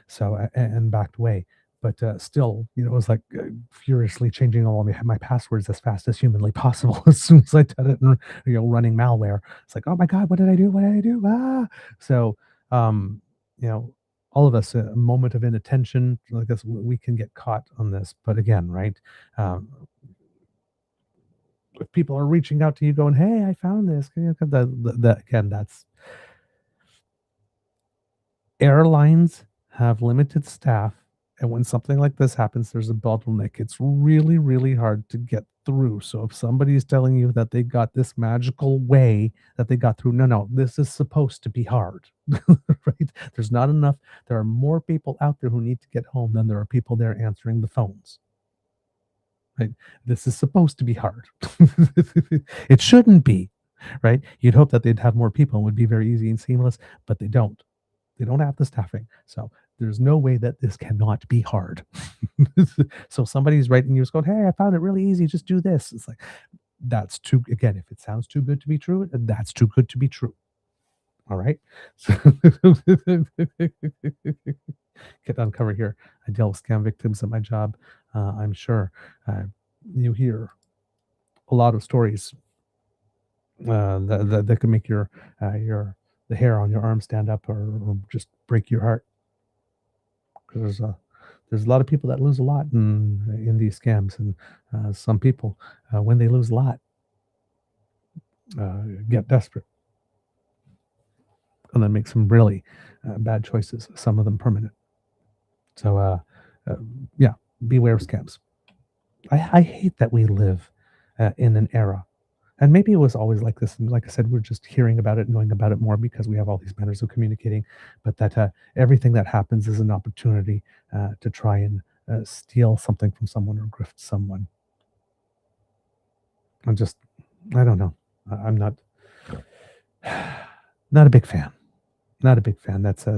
So, and backed away. But still, it was like furiously changing all my passwords as fast as humanly possible as soon as I did it, and running malware. It's like, oh my God, what did I do? What did I do? Ah! So, all of us, a moment of inattention like this, we can get caught on this. But again, right? If people are reaching out to you, going, "Hey, I found this," again, that's airlines have limited staff, and when something like this happens, there's a bottleneck. It's really, really hard to get through. So if somebody is telling you that they got this magical way that they got through, no, this is supposed to be hard, right? There's not enough. There are more people out there who need to get home than there are people there answering the phones. Right? This is supposed to be hard. It shouldn't be, right? You'd hope that they'd have more people and would be very easy and seamless, but they don't. They don't have the staffing. So there's no way that this cannot be hard. So somebody's writing you going, hey, I found it really easy. Just do this. It's like, that's too, again, if it sounds too good to be true, that's too good to be true. All right. Get Uncover here. I deal with scam victims at my job. I'm sure you hear a lot of stories that can make your the hair on your arm stand up or just break your heart. Because there's a lot of people that lose a lot in these scams, and some people when they lose a lot get desperate and then make some really bad choices. Some of them permanent. So yeah, beware of scams. I hate that we live in an era. And maybe it was always like this. And like I said, we're just hearing about it, knowing about it more because we have all these manners of communicating. But that everything that happens is an opportunity to try and steal something from someone or grift someone. I don't know. I'm not a big fan. Not a big fan. That's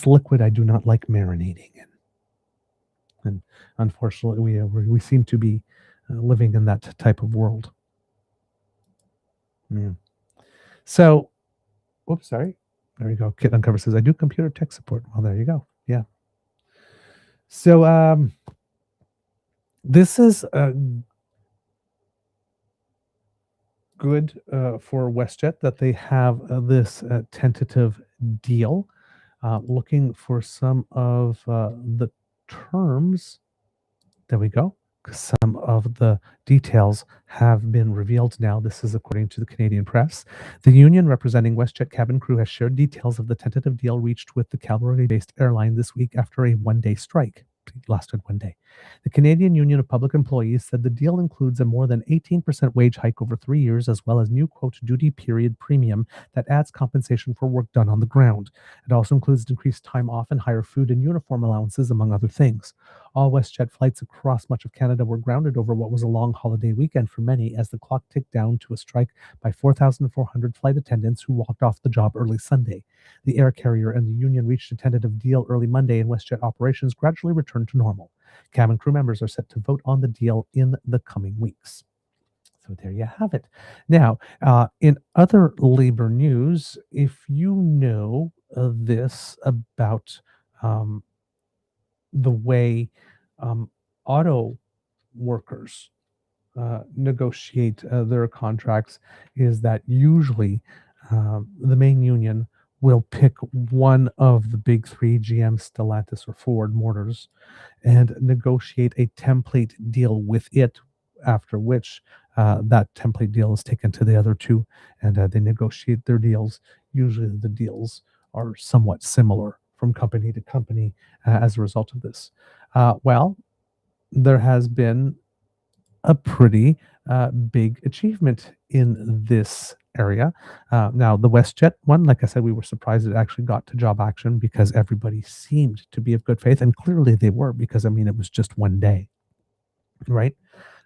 liquid I do not like marinating in. And unfortunately, we seem to be living in that type of world. Yeah. So, whoops, sorry. There you go. Kit Uncover says, I do computer tech support. Well, there you go. Yeah. So, this is good for WestJet that they have this tentative deal. Looking for some of the terms. There we go. Some of the details have been revealed now. This is according to the Canadian press. The union representing WestJet cabin crew has shared details of the tentative deal reached with the Calgary-based airline this week after a one-day strike. It lasted one day. The Canadian Union of Public Employees said the deal includes a more than 18% wage hike over 3 years, as well as new, quote, duty period premium that adds compensation for work done on the ground. It also includes increased time off and higher food and uniform allowances, among other things. All WestJet flights across much of Canada were grounded over what was a long holiday weekend for many as the clock ticked down to a strike by 4,400 flight attendants who walked off the job early Sunday. The air carrier and the union reached a tentative deal early Monday, and WestJet operations gradually returned to normal. Cabin crew members are set to vote on the deal in the coming weeks. So there you have it. Now, in other labor news, if you know this about the way auto workers negotiate their contracts, is that usually the main union will pick one of the big three, GM, Stellantis, or Ford Motors, and negotiate a template deal with it, after which that template deal is taken to the other two, and they negotiate their deals. Usually the deals are somewhat similar from company to company as a result of this. Well, there has been a pretty big achievement in this area. Now, the WestJet one, like I said, we were surprised it actually got to job action because everybody seemed to be of good faith, and clearly they were, because I mean, it was just one day, right?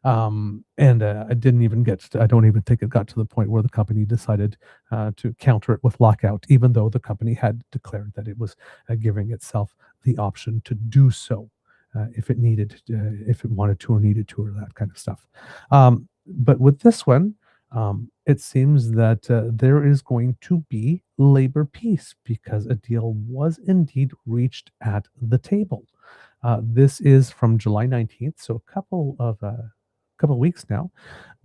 And I didn't even I don't even think it got to the point where the company decided to counter it with lockout, even though the company had declared that it was giving itself the option to do so if it needed, if it wanted to or needed to, or that kind of stuff. But with this one, it seems that there is going to be labor peace because a deal was indeed reached at the table. This is from July 19th, so a couple of weeks now.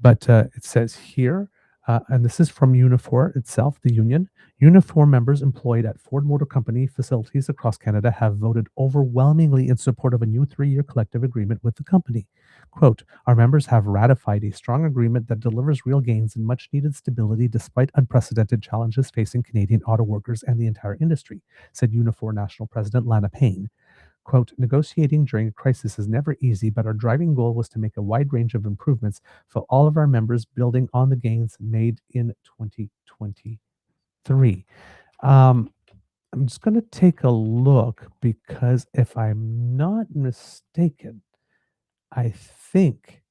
But it says here, and this is from Unifor itself, the union. Unifor members employed at Ford Motor Company facilities across Canada have voted overwhelmingly in support of a new 3-year collective agreement with the company. Quote, our members have ratified a strong agreement that delivers real gains and much needed stability despite unprecedented challenges facing Canadian auto workers and the entire industry, said Unifor National President Lana Payne. Quote, negotiating during a crisis is never easy, but our driving goal was to make a wide range of improvements for all of our members, building on the gains made in 2023. I'm just going to take a look because if I'm not mistaken, I think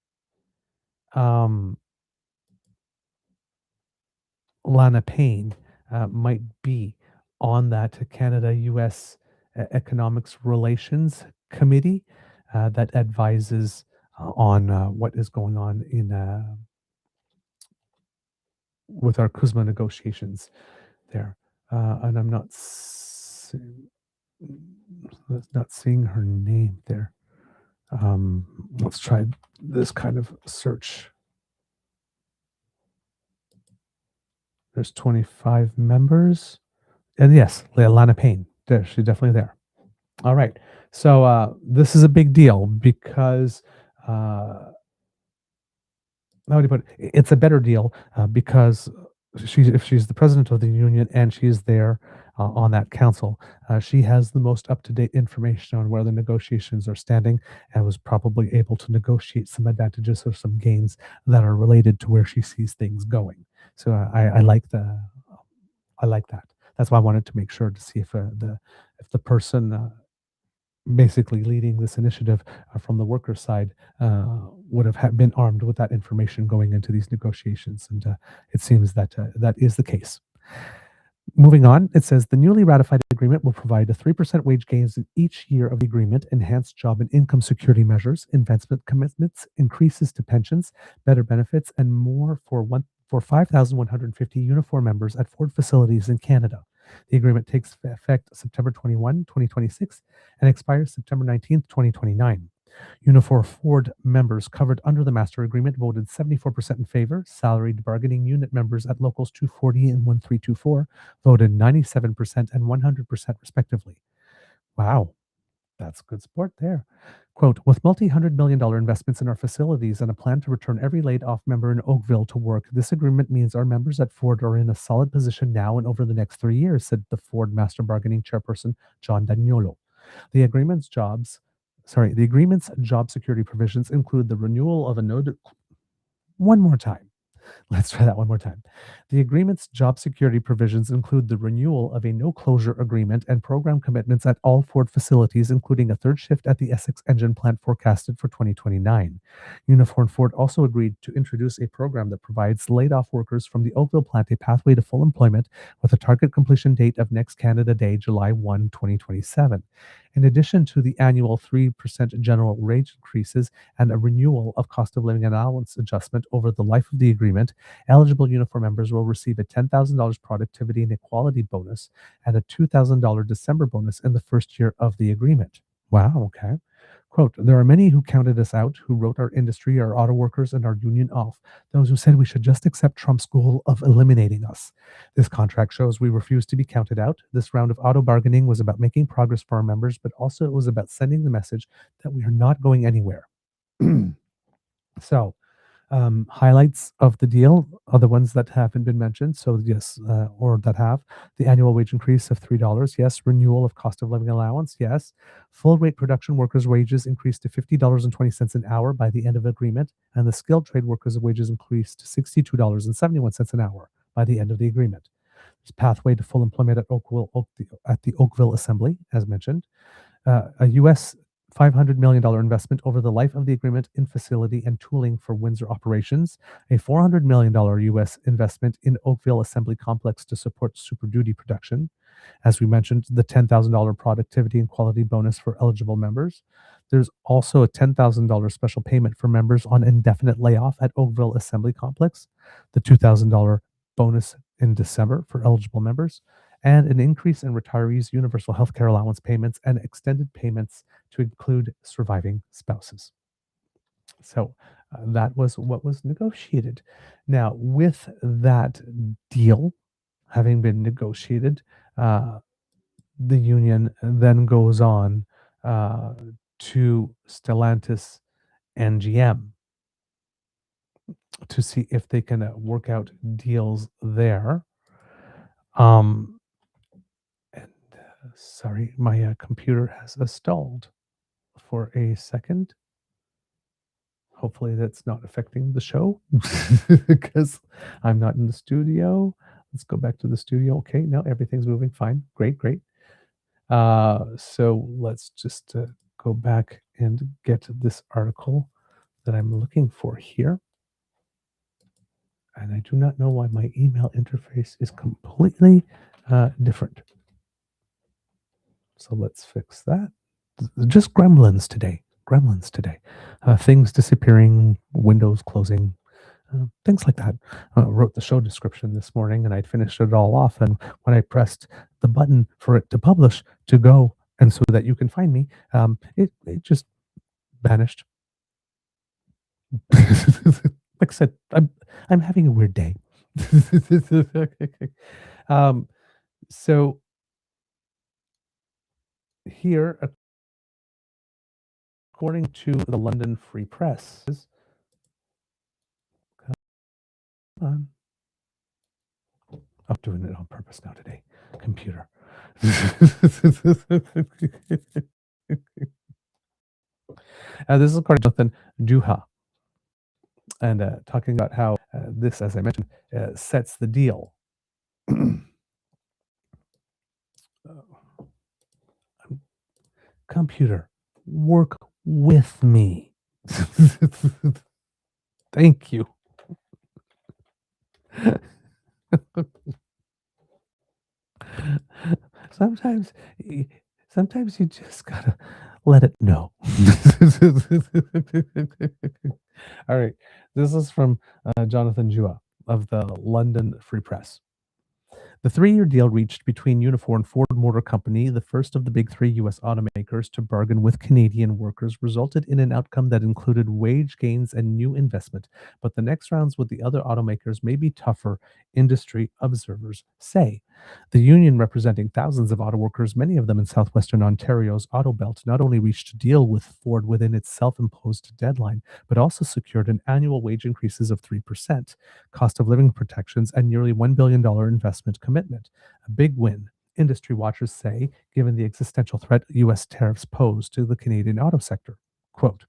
Lana Payne might be on that Canada-US Economics Relations Committee that advises on what is going on in with our CUSMA negotiations there. And I'm not not seeing her name there. Let's try this kind of search. There's 25 members. And yes, Lana Payne. There, she's definitely there. All right. So this is a big deal because how do you put it? It's a better deal because if she's the president of the union and she's there on that council, she has the most up-to-date information on where the negotiations are standing and was probably able to negotiate some advantages or some gains that are related to where she sees things going. So I like that. That's why I wanted to make sure to see if the person basically leading this initiative from the worker side would have been armed with that information going into these negotiations, and it seems that that is the case. Moving on, it says the newly ratified agreement will provide a 3% wage gains in each year of the agreement, enhanced job and income security measures, investment commitments, increases to pensions, better benefits, and more for 5,150 uniform members at Ford facilities in Canada. The agreement takes effect September 21, 2026, and expires September 19, 2029. Unifor Ford members covered under the master agreement voted 74% in favor. Salaried bargaining unit members at locals 240 and 1324 voted 97% and 100% respectively. Wow, that's good sport there. Quote, with multi-$100 million investments in our facilities and a plan to return every laid-off member in Oakville to work, this agreement means our members at Ford are in a solid position now and over the next 3 years, said the Ford Master Bargaining Chairperson, John Daniolo. The agreement's job security provisions include the renewal of one more time. Let's try that one more time. The agreement's job security provisions include the renewal of a no-closure agreement and program commitments at all Ford facilities, including a third shift at the Essex engine plant forecasted for 2029. Unifor Ford also agreed to introduce a program that provides laid-off workers from the Oakville plant a pathway to full employment with a target completion date of next Canada Day, July 1, 2027. In addition to the annual 3% general wage increases and a renewal of cost of living allowance adjustment over the life of the agreement, eligible uniform members will receive a $10,000 productivity and equality bonus and a $2,000 December bonus in the first year of the agreement. Wow, okay. Quote, there are many who counted us out, who wrote our industry, our auto workers, and our union off. Those who said we should just accept Trump's goal of eliminating us. This contract shows we refuse to be counted out. This round of auto bargaining was about making progress for our members, but also it was about sending the message that we are not going anywhere. So, highlights of the deal are the ones that haven't been mentioned. So yes, or that have the annual wage increase of $3. Yes. Renewal of cost of living allowance. Yes. Full rate production workers' wages increased to $50.20 an hour by the end of agreement, and the skilled trade workers' wages increased to $62.71 an hour by the end of the agreement. There's pathway to full employment at the Oakville Assembly, as mentioned. A U.S. $500 million investment over the life of the agreement in facility and tooling for Windsor operations, a $400 million U.S. investment in Oakville Assembly Complex to support Super Duty production. As we mentioned, the $10,000 productivity and quality bonus for eligible members. There's also a $10,000 special payment for members on indefinite layoff at Oakville Assembly Complex, the $2,000 bonus in December for eligible members, and an increase in retirees' universal health care allowance payments and extended payments to include surviving spouses. So that was what was negotiated. Now, with that deal having been negotiated, the union then goes on to Stellantis and GM to see if they can work out deals there. Sorry, my computer has stalled for a second. Hopefully that's not affecting the show because I'm not in the studio. Let's go back to the studio. Okay, now everything's moving fine. Great. So let's just go back and get this article that I'm looking for here. And I do not know why my email interface is completely different. So let's fix that. Just gremlins today. Things disappearing, windows closing, things like that. Wrote the show description this morning and I'd finished it all off. And when I pressed the button for it to publish to go and so that you can find me, it just vanished. Like I said, I'm having a weird day. um, so here, according to the London Free Press, come on. I'm doing it on purpose now today. Computer. This is according to Jonathan Duha, and talking about how this, as I mentioned, sets the deal. Computer, work with me. Thank you. sometimes sometimes you just gotta let it know. All right, this is from Jonathan Jua of the London Free Press. The 3-year deal reached between Unifor and Ford Motor Company, the first of the big 3 U.S. automakers to bargain with Canadian workers, resulted in an outcome that included wage gains and new investment. But the next rounds with the other automakers may be tougher, industry observers say. The union, representing thousands of auto workers, many of them in southwestern Ontario's auto belt, not only reached a deal with Ford within its self-imposed deadline, but also secured an annual wage increases of 3%, cost of living protections, and nearly $1 billion investment commitment. A big win, industry watchers say, given the existential threat U.S. tariffs pose to the Canadian auto sector. Quote,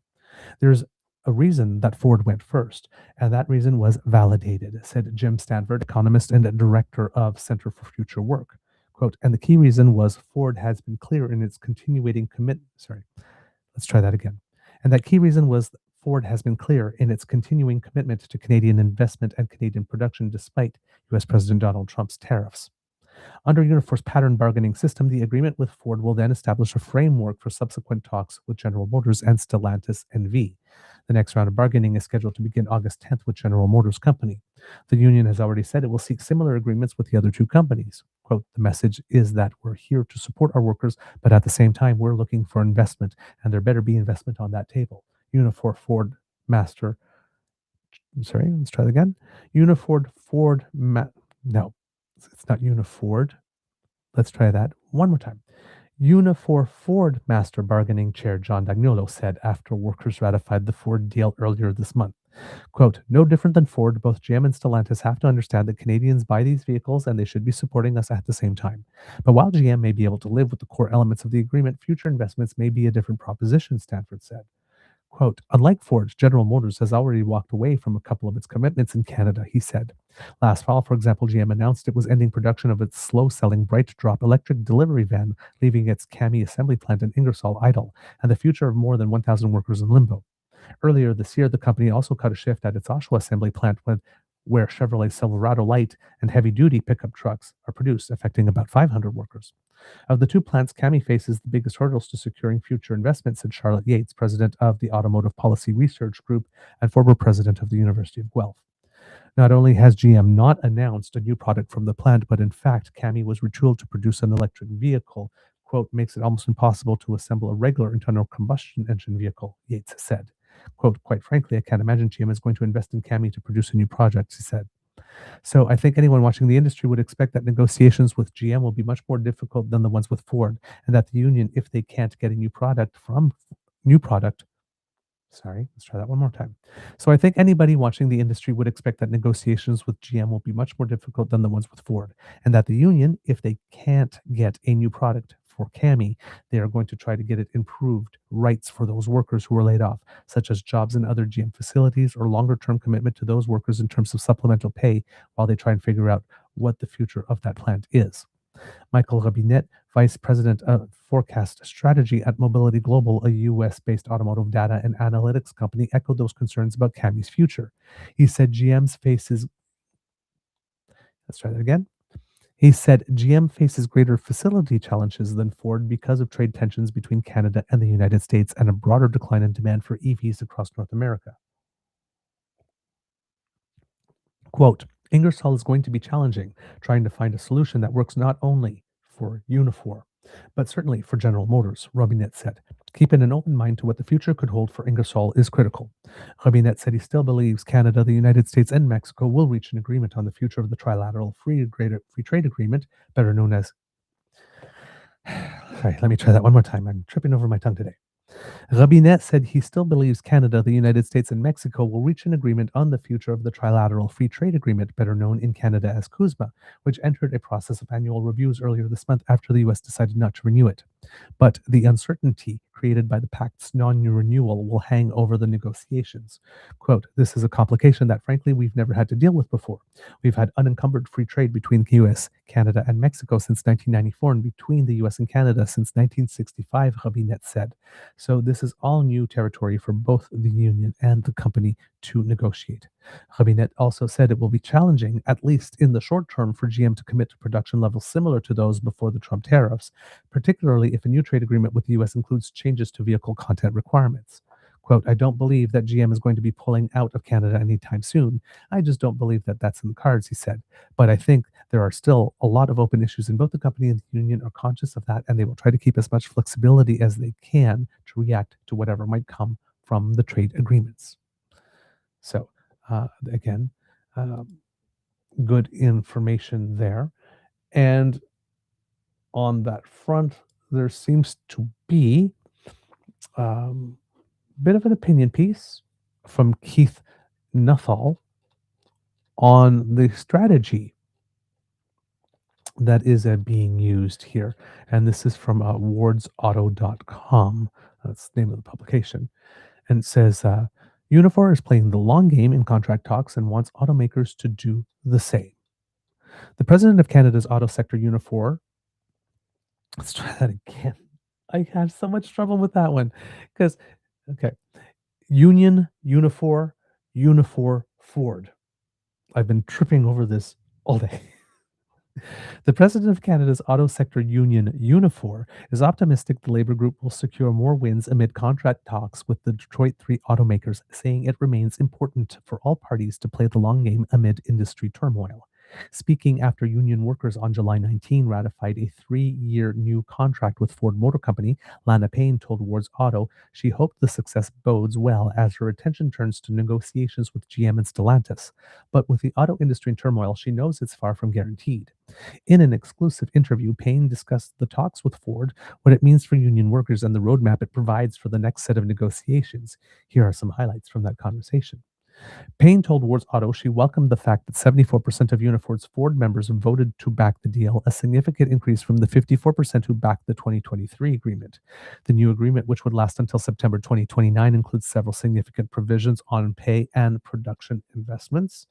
there's a reason that Ford went first, and that reason was validated, said Jim Stanford, economist and director of Center for Future Work. Quote, and the key reason was Ford has been clear in its continuing commitment. Let's try that again. And that key reason was Ford has been clear in its continuing commitment to Canadian investment and Canadian production despite U.S. President Donald Trump's tariffs. Under Unifor's pattern bargaining system, the agreement with Ford will then establish a framework for subsequent talks with General Motors and Stellantis NV. The next round of bargaining is scheduled to begin August 10th with General Motors Company. The union has already said it will seek similar agreements with the other two companies. Quote, the message is that we're here to support our workers, but at the same time, we're looking for investment, and there better be investment on that table. Unifor Ford Master. Sorry, let's try that again. Unifor Ford. No, it's not Uniford. Let's try that one more time. Unifor Ford Master Bargaining Chair John Dagnolo said after workers ratified the Ford deal earlier this month. Quote, no different than Ford, both GM and Stellantis have to understand that Canadians buy these vehicles and they should be supporting us at the same time. But while GM may be able to live with the core elements of the agreement, future investments may be a different proposition, Stanford said. Quote, unlike Ford, General Motors has already walked away from a couple of its commitments in Canada, he said. Last fall, for example, GM announced it was ending production of its slow-selling Bright Drop electric delivery van, leaving its Cami assembly plant in Ingersoll idle, and the future of more than 1,000 workers in limbo. Earlier this year, the company also cut a shift at its Oshawa assembly plant where Chevrolet Silverado light and heavy-duty pickup trucks are produced, affecting about 500 workers. Of the two plants, Cami faces the biggest hurdles to securing future investment, said Charlotte Yates, president of the Automotive Policy Research Group and former president of the University of Guelph. Not only has GM not announced a new product from the plant, but in fact, Cami was retooled to produce an electric vehicle, quote, makes it almost impossible to assemble a regular internal combustion engine vehicle, Yates said. Quote, quite frankly, I can't imagine GM is going to invest in Cami to produce a new project, he said. So I think anyone watching the industry would expect that negotiations with GM will be much more difficult than the ones with Ford, and that the union, if they can't get a new product, let's try that one more time. So I think anybody watching the industry would expect that negotiations with GM will be much more difficult than the ones with Ford, and that the union, if they can't get a new product for Cami, they are going to try to get it improved rights for those workers who are laid off, such as jobs in other GM facilities or longer-term commitment to those workers in terms of supplemental pay while they try and figure out what the future of that plant is. Michael Robinet, Vice President of Forecast Strategy at Mobility Global, a US-based automotive data and analytics company, echoed those concerns about Cami's future. He said He said GM faces greater facility challenges than Ford because of trade tensions between Canada and the United States and a broader decline in demand for EVs across North America. Quote, Ingersoll is going to be challenging, trying to find a solution that works not only for Unifor, but certainly for General Motors, Robinette said. Keeping an open mind to what the future could hold for Ingersoll is critical. Robinette said he still believes Canada, the United States, and Mexico will reach an agreement on the future of the trilateral free trade agreement, better known as... Sorry, let me try that one more time. I'm tripping over my tongue today. Robinette said he still believes Canada, the United States, and Mexico will reach an agreement on the future of the trilateral free trade agreement, better known in Canada as CUSMA, which entered a process of annual reviews earlier this month after the U.S. decided not to renew it. But the uncertainty created by the pact's non-renewal will hang over the negotiations. Quote, this is a complication that, frankly, we've never had to deal with before. We've had unencumbered free trade between the U.S., Canada, and Mexico since 1994 and between the U.S. and Canada since 1965, Robinette said. So this is all new territory for both the union and the company to negotiate. Robinette also said it will be challenging, at least in the short term, for GM to commit to production levels similar to those before the Trump tariffs, particularly if a new trade agreement with the U.S. includes changes to vehicle content requirements. Quote, I don't believe that GM is going to be pulling out of Canada anytime soon. I just don't believe that that's in the cards, he said. But I think there are still a lot of open issues, and both the company and the union are conscious of that, and they will try to keep as much flexibility as they can to react to whatever might come from the trade agreements. So, again, good information there. And on that front, there seems to be a bit of an opinion piece from Keith Nuthall on the strategy that is being used here. And this is from wardsauto.com. That's the name of the publication. And it says, Unifor is playing the long game in contract talks and wants automakers to do the same. The president of Canada's auto sector, Unifor, let's try that again. I had so much trouble with that one because, okay, Union, Unifor, Ford. I've been tripping over this all day. The president of Canada's auto sector union, Unifor, is optimistic the labor group will secure more wins amid contract talks with the Detroit 3 automakers, saying it remains important for all parties to play the long game amid industry turmoil. Speaking after union workers on July 19 ratified a 3-year new contract with Ford Motor Company, Lana Payne told Wards Auto she hoped the success bodes well as her attention turns to negotiations with GM and Stellantis. But with the auto industry in turmoil, she knows it's far from guaranteed. In an exclusive interview, Payne discussed the talks with Ford, what it means for union workers, and the roadmap it provides for the next set of negotiations. Here are some highlights from that conversation. Payne told Wards Auto she welcomed the fact that 74% of Unifor's Ford members voted to back the deal, a significant increase from the 54% who backed the 2023 agreement. The new agreement, which would last until September 2029, includes several significant provisions on pay and production investments.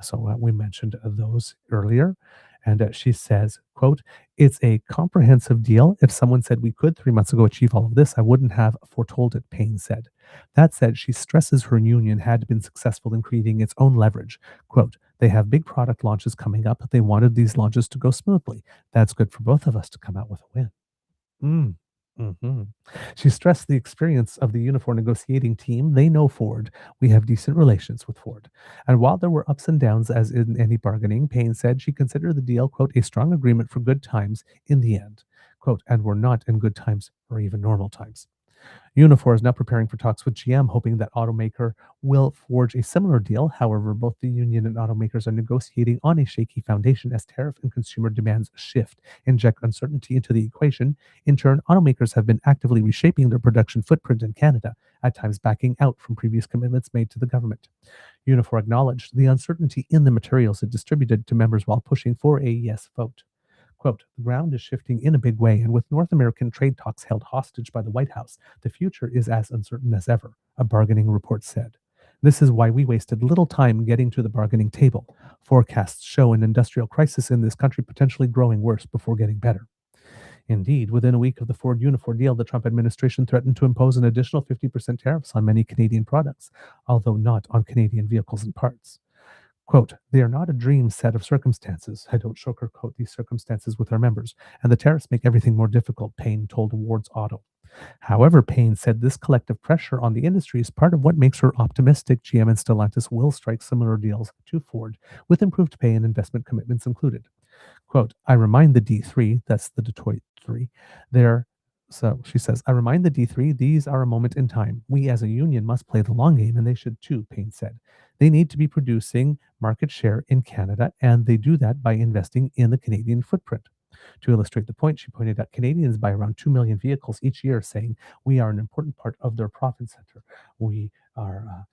So we mentioned those earlier. And she says, quote, it's a comprehensive deal. If someone said we could 3 months ago achieve all of this, I wouldn't have foretold it, Payne said. That said, she stresses her union had been successful in creating its own leverage. Quote, they have big product launches coming up. They wanted these launches to go smoothly. That's good for both of us to come out with a win. She stressed the experience of the Unifor negotiating team. They know Ford. We have decent relations with Ford. And while there were ups and downs as in any bargaining, Payne said she considered the deal, quote, a strong agreement for good times in the end. Quote, and we're not in good times or even normal times. Unifor is now preparing for talks with GM, hoping that automaker will forge a similar deal. However, both the union and automakers are negotiating on a shaky foundation as tariff and consumer demands shift, inject uncertainty into the equation. In turn, automakers have been actively reshaping their production footprint in Canada, at times backing out from previous commitments made to the government. Unifor acknowledged the uncertainty in the materials it distributed to members while pushing for a yes vote. Quote, the ground is shifting in a big way, and with North American trade talks held hostage by the White House, the future is as uncertain as ever, a bargaining report said. This is why we wasted little time getting to the bargaining table. Forecasts show an industrial crisis in this country potentially growing worse before getting better. Indeed, within a week of the Ford Unifor deal, the Trump administration threatened to impose an additional 50% tariffs on many Canadian products, although not on Canadian vehicles and parts. Quote, they are not a dream set of circumstances. I don't sugarcoat these circumstances with our members, and the tariffs make everything more difficult, Payne told Wards Auto. However, Payne said this collective pressure on the industry is part of what makes her optimistic GM and Stellantis will strike similar deals to Ford, with improved pay and investment commitments included. Quote, I remind the D3, that's the Detroit 3, there. So she says, I remind the D3, these are a moment in time. We as a union must play the long game, and they should too, Payne said. They need to be producing market share in Canada, and they do that by investing in the Canadian footprint. To illustrate the point, she pointed out Canadians buy around 2 million vehicles each year, saying we are an important part of their profit center. We are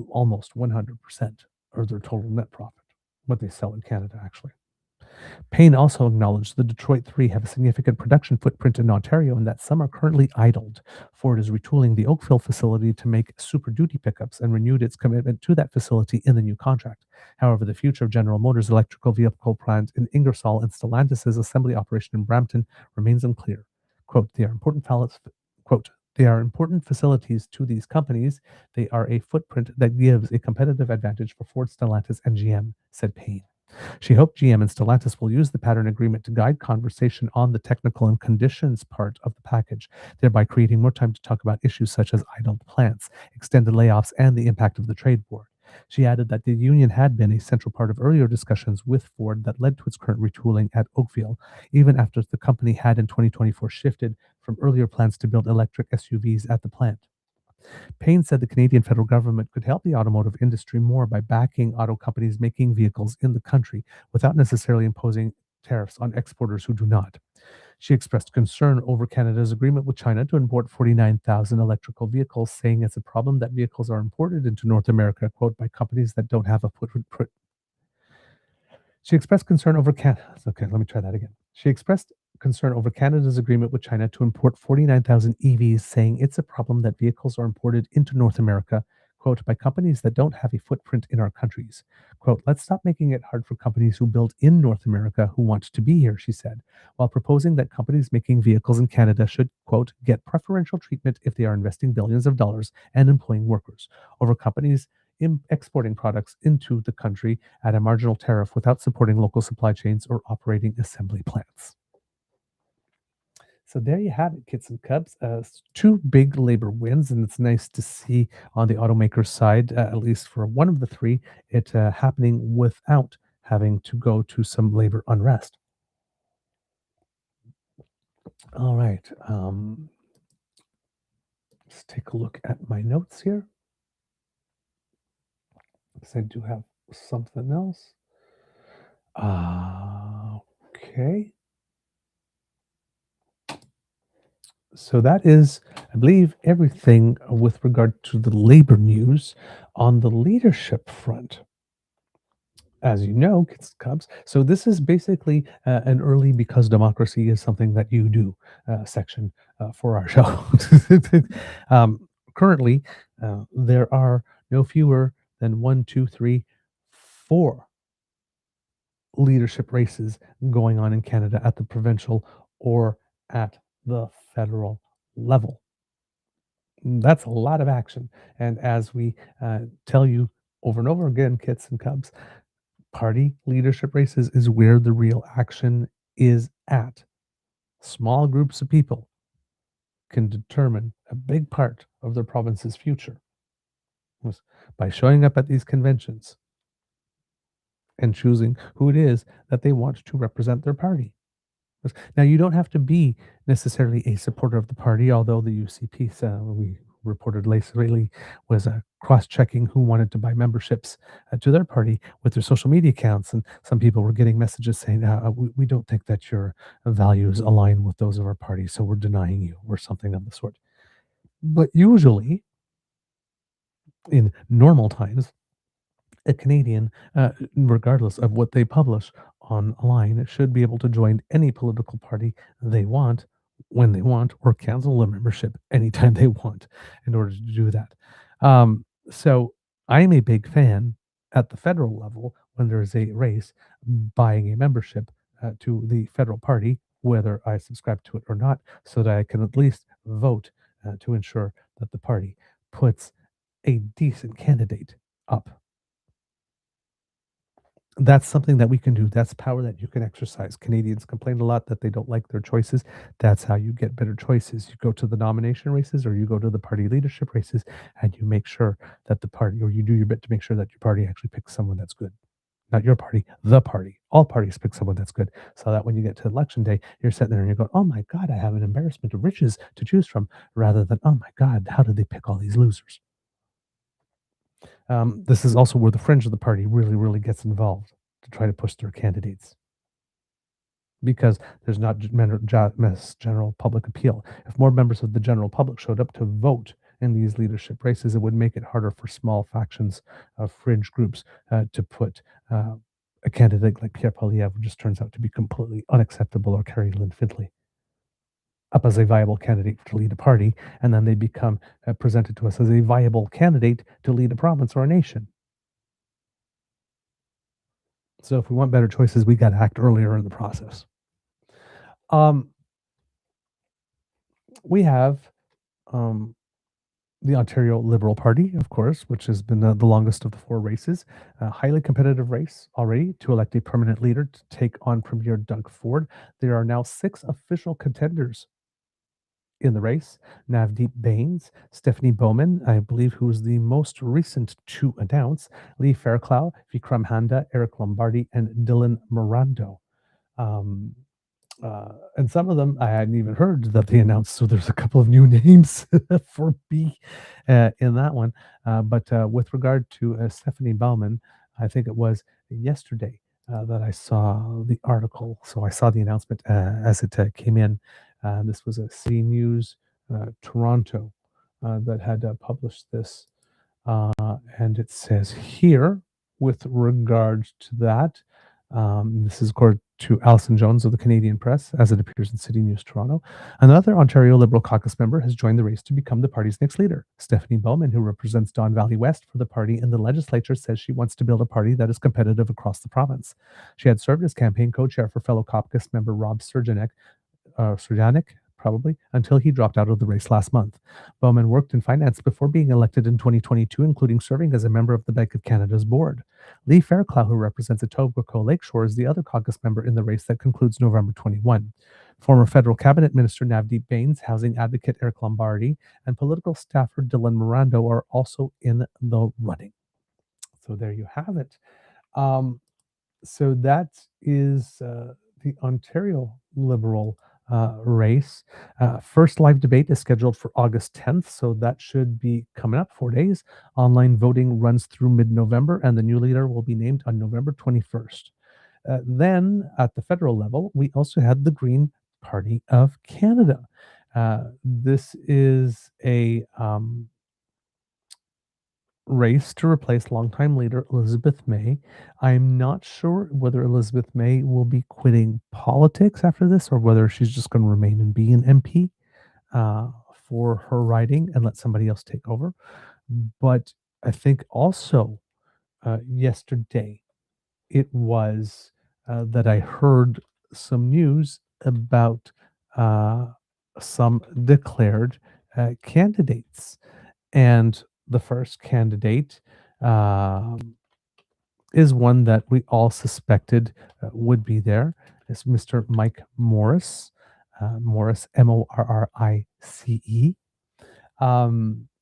almost 100% of their total net profit, what they sell in Canada, actually. Payne also acknowledged the Detroit Three have a significant production footprint in Ontario and that some are currently idled. Ford is retooling the Oakville facility to make Super Duty pickups and renewed its commitment to that facility in the new contract. However, the future of General Motors' electrical vehicle plant in Ingersoll and Stellantis' assembly operation in Brampton remains unclear. Quote, they are important facilities to these companies. They are a footprint that gives a competitive advantage for Ford, Stellantis, and GM, said Payne. She hoped GM and Stellantis will use the pattern agreement to guide conversation on the technical and conditions part of the package, thereby creating more time to talk about issues such as idled plants, extended layoffs, and the impact of the trade war. She added that the union had been a central part of earlier discussions with Ford that led to its current retooling at Oakville, even after the company had in 2024 shifted from earlier plans to build electric SUVs at the plant. Payne said the Canadian federal government could help the automotive industry more by backing auto companies making vehicles in the country without necessarily imposing tariffs on exporters who do not. She expressed concern over Canada's agreement with China to import 49,000 electrical vehicles, saying it's a problem that vehicles are imported into North America, quote, by companies that don't have a footprint. She expressed concern over Okay, let me try that again. She expressed concern over Canada's agreement with China to import 49,000 EVs, saying it's a problem that vehicles are imported into North America, quote, by companies that don't have a footprint in our countries. Quote, let's stop making it hard for companies who build in North America who want to be here, she said, while proposing that companies making vehicles in Canada should, quote, get preferential treatment if they are investing billions of dollars and employing workers, over companies exporting products into the country at a marginal tariff without supporting local supply chains or operating assembly plants. So there you have it, kids and cubs. Two big labor wins, and it's nice to see on the automaker side, at least for one of the three, it happening without having to go to some labor unrest. All right. Let's take a look at my notes here, because I do have something else. Okay. So that is, I believe, everything with regard to the labor news. On the leadership front, as you know, kids and cubs, so this is basically an early because democracy is something that you do section for our show. Currently, there are no fewer than 4 leadership races going on in Canada at the provincial or at the federal level. That's a lot of action. And as we tell you over and over again, kits and cubs, party leadership races is where the real action is at. Small groups of people can determine a big part of their province's future by showing up at these conventions and choosing who it is that they want to represent their party. Now, you don't have to be necessarily a supporter of the party, although the UCP, we reported lately, was cross-checking who wanted to buy memberships to their party with their social media accounts. And some people were getting messages saying, we don't think that your values align with those of our party, so we're denying you, or something of the sort. But usually, in normal times, a Canadian, regardless of what they publish online, should be able to join any political party they want, when they want, or cancel their membership anytime they want in order to do that. So I'm a big fan at the federal level when there is a race buying a membership to the federal party, whether I subscribe to it or not, so that I can at least vote to ensure that the party puts a decent candidate up. That's something that we can do. That's power that you can exercise. Canadians complain a lot that they don't like their choices. That's how you get better choices. You go to the nomination races or you go to the party leadership races and you make sure that the party, or you do your bit to make sure that your party actually picks someone that's good. Not your party, the party. All parties pick someone that's good. So that when you get to election day, you're sitting there and you're going, oh my God, I have an embarrassment of riches to choose from, rather than, oh my God, how did they pick all these losers? This is also where the fringe of the party really, really gets involved to try to push their candidates, because there's not mass general public appeal. If more members of the general public showed up to vote in these leadership races, it would make it harder for small factions of fringe groups to put a candidate like Pierre Poilievre, who just turns out to be completely unacceptable, or Carrie Lynn Findlay, up as a viable candidate to lead a party, and then they become presented to us as a viable candidate to lead a province or a nation. So if we want better choices, we got to act earlier in the process. We have the Ontario Liberal Party, of course, which has been the longest of the four races. A highly competitive race already to elect a permanent leader to take on Premier Doug Ford. There are now 6 official contenders in the race: Navdeep Bains, Stephanie Bowman, I believe, who was the most recent to announce, Lee Fairclough, Vikram Handa, Eric Lombardi, and Dylan Morando. Um, and some of them I hadn't even heard that they announced. So there's a couple of new names for me in that one. But with regard to Stephanie Bauman, I think it was yesterday that I saw the article. So I saw the announcement as it came in. This was a City News Toronto that had published this. And it says here, with regards to that, this is according to Alison Jones of the Canadian Press, as it appears in City News Toronto. Another Ontario Liberal caucus member has joined the race to become the party's next leader. Stephanie Bowman, who represents Don Valley West for the party in the legislature, says she wants to build a party that is competitive across the province. She had served as campaign co-chair for fellow caucus member Rob Surjanek, probably, until he dropped out of the race last month. Bowman worked in finance before being elected in 2022, including serving as a member of the Bank of Canada's board. Lee Fairclough, who represents Etobicoke Lakeshore, is the other caucus member in the race that concludes November 21. Former federal cabinet minister Navdeep Bains, housing advocate Eric Lombardi, and political staffer Dylan Morando are also in the running. So there you have it. So that is the Ontario Liberal race. First live debate is scheduled for August 10th, so that should be coming up 4 days. Online voting runs through mid-November, and the new leader will be named on November 21st. Then, at the federal level, we also had the Green Party of Canada. This is a race to replace longtime leader Elizabeth May. I'm not sure whether Elizabeth May will be quitting politics after this, or whether she's just going to remain and be an MP for her riding and let somebody else take over. But I think also yesterday it was that I heard some news about some declared candidates. And the first candidate is one that we all suspected would be there. It's Mr. Mike Morrice, Morrice, Morrice.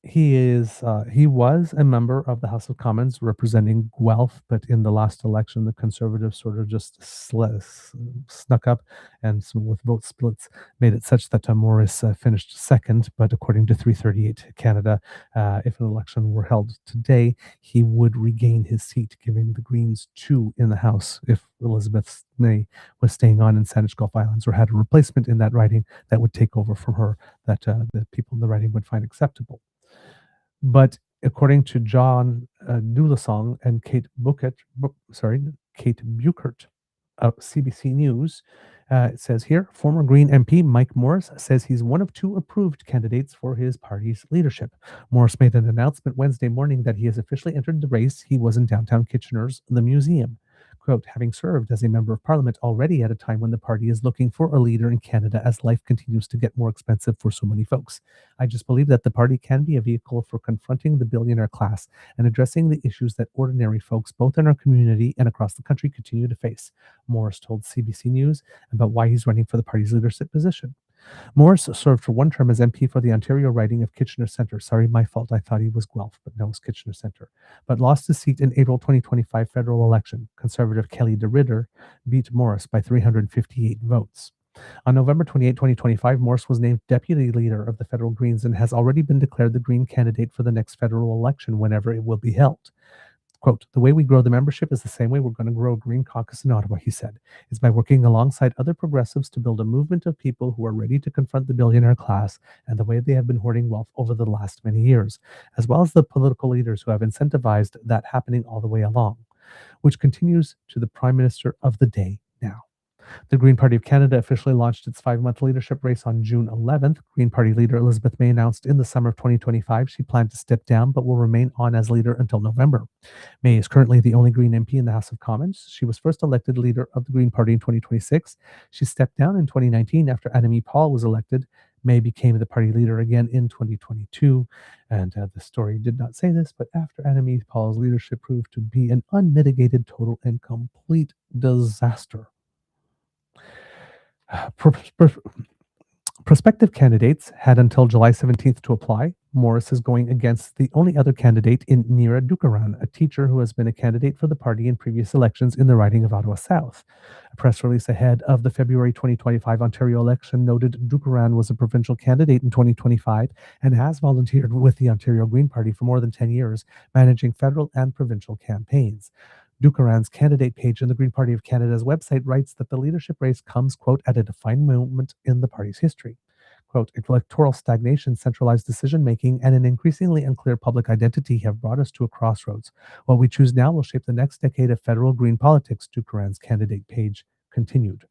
He was a member of the House of Commons representing Guelph, but in the last election, the Conservatives sort of just snuck up, and with vote splits, made it such that Morris finished second. But according to 338 Canada, if an election were held today, he would regain his seat, giving the Greens 2 in the House if Elizabeth May was staying on in Saanich Gulf Islands, or had a replacement in that riding that would take over from her, that the people in the riding would find acceptable. But according to John Dulasong and Kate Buchert of CBC News, it says here, former Green MP Mike Morris says he's one of 2 approved candidates for his party's leadership. Morris made an announcement Wednesday morning that he has officially entered the race. He was in downtown Kitchener's The Museum. Quote, having served as a member of parliament already at a time when the party is looking for a leader in Canada as life continues to get more expensive for so many folks. I just believe that the party can be a vehicle for confronting the billionaire class and addressing the issues that ordinary folks, both in our community and across the country, continue to face. Morris told CBC News about why he's running for the party's leadership position. Morris served for one term as MP for the Ontario riding of Kitchener Centre. Sorry, my fault. I thought he was Guelph, but no, it's Kitchener Centre. But lost his seat in April 2025 federal election. Conservative Kelly DeRitter beat Morris by 358 votes. On November 28, 2025, Morris was named deputy leader of the federal Greens and has already been declared the Green candidate for the next federal election whenever it will be held. Quote, the way we grow the membership is the same way we're going to grow a Green caucus in Ottawa, he said, is by working alongside other progressives to build a movement of people who are ready to confront the billionaire class and the way they have been hoarding wealth over the last many years, as well as the political leaders who have incentivized that happening all the way along, which continues to the Prime Minister of the day now. The Green Party of Canada officially launched its 5-month leadership race on June 11th. Green Party leader Elizabeth May announced in the summer of 2025 she planned to step down but will remain on as leader until November. May is currently the only Green MP in the House of Commons. She was first elected leader of the Green Party in 2026. She stepped down in 2019 after Annemie Paul was elected. May became the party leader again in 2022. And the story did not say this, but after Annemie Paul's leadership proved to be an unmitigated, total, and complete disaster. Prospective candidates had until July 17th to apply. Morris is going against the only other candidate in Neera Dukaran, a teacher who has been a candidate for the party in previous elections in the riding of Ottawa South. A press release ahead of the February 2025 Ontario election noted Dukaran was a provincial candidate in 2025 and has volunteered with the Ontario Green Party for more than 10 years, managing federal and provincial campaigns. Dukaran's candidate page in the Green Party of Canada's website writes that the leadership race comes, quote, at a defining moment in the party's history. Quote, electoral stagnation, centralized decision-making, and an increasingly unclear public identity have brought us to a crossroads. What we choose now will shape the next decade of federal Green politics, Dukaran's candidate page continued.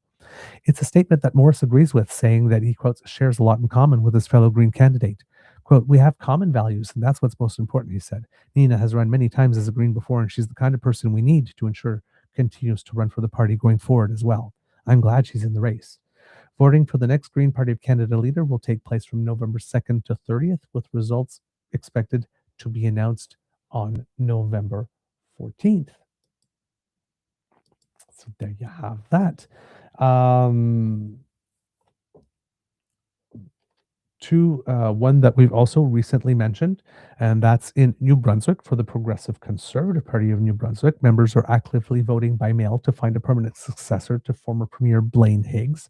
It's a statement that Morris agrees with, saying that he, quote, shares a lot in common with his fellow Green candidate. Quote, we have common values, and that's what's most important, he said. Nina has run many times as a Green before, and she's the kind of person we need to ensure continues to run for the party going forward as well. I'm glad she's in the race. Voting for the next Green Party of Canada leader will take place from November 2nd to 30th, with results expected to be announced on November 14th. So there you have that. One that we've also recently mentioned, and that's in New Brunswick for the Progressive Conservative Party of New Brunswick. Members are actively voting by mail to find a permanent successor to former Premier Blaine Higgs.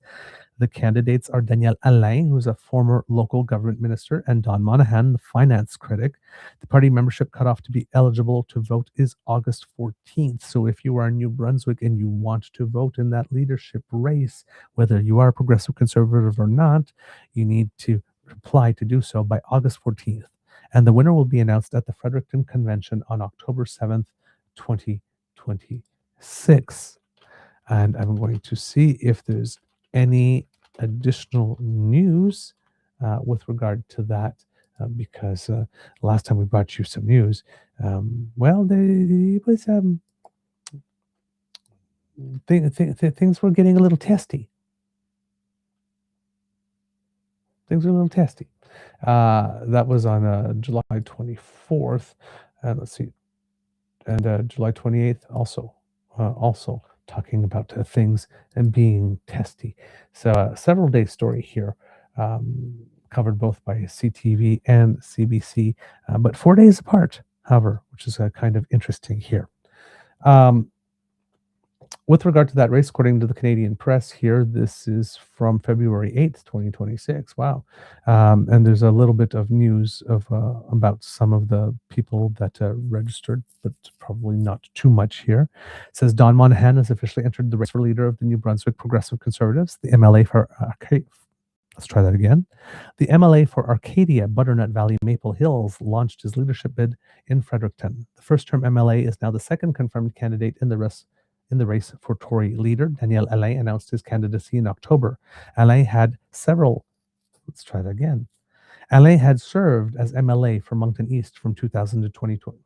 The candidates are Danielle Alain, who's a former local government minister, and Don Monahan, the finance critic. The party membership cutoff to be eligible to vote is August 14th. So if you are in New Brunswick and you want to vote in that leadership race, whether you are a progressive conservative or not, you need to apply to do so by August 14th. And the winner will be announced at the Fredericton Convention on October 7th, 2026. And I'm going to see if there's any additional news with regard to that, because last time we brought you some news, things were getting a little testy. Things are a little testy. That was on July 24th, and let's see, and July 28th also talking about things and being testy. So several day story here, covered both by CTV and CBC, but 4 days apart, however, which is kind of interesting here. With regard to that race, according to the Canadian Press here, this is from February 8th, 2026. Wow. And there's a little bit of news about some of the people that registered, but probably not too much here. It says Don Monahan has officially entered the race for leader of the New Brunswick Progressive Conservatives, the MLA for let's try that again. The MLA for Arcadia, Butternut Valley, Maple Hills launched his leadership bid in Fredericton. The first-term MLA is now the second confirmed candidate in the race for Tory leader. Danielle Alain announced his candidacy in October. Alain had Alain had served as MLA for Moncton East from 2000 to 2020.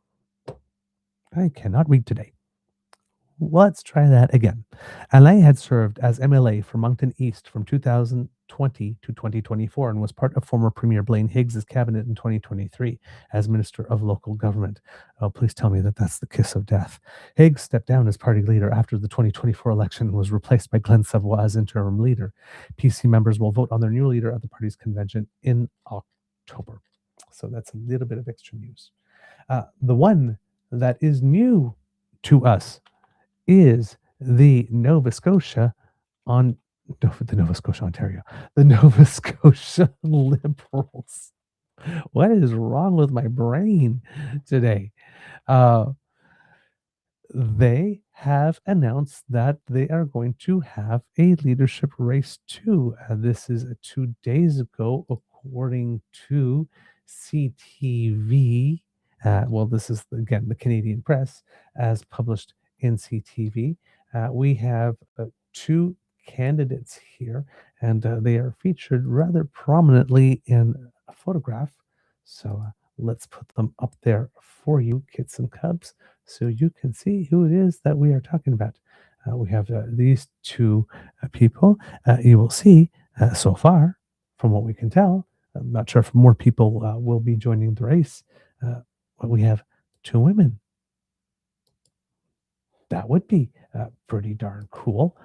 I cannot read today. Let's try that again. Alain had served as MLA for Moncton East from 2020 to 2024 and was part of former Premier Blaine Higgs's cabinet in 2023 as Minister of Local Government. Oh, please tell me that that's the kiss of death. Higgs stepped down as party leader after the 2024 election and was replaced by Glenn Savoy as interim leader. PC members will vote on their new leader at the party's convention in October. So that's a little bit of extra news. The one that is new to us is the Nova Scotia Ontario, the Nova Scotia Liberals. What is wrong with my brain today? They have announced that they are going to have a leadership race too. This is 2 days ago, according to CTV. Well, this is again the Canadian press, as published in CTV. We have 2 candidates here, and they are featured rather prominently in a photograph. So let's put them up there for you, kits and cubs, so you can see who it is that we are talking about. We have these 2 people. You will see so far, from what we can tell, I'm not sure if more people will be joining the race, but we have 2 women. That would be pretty darn cool.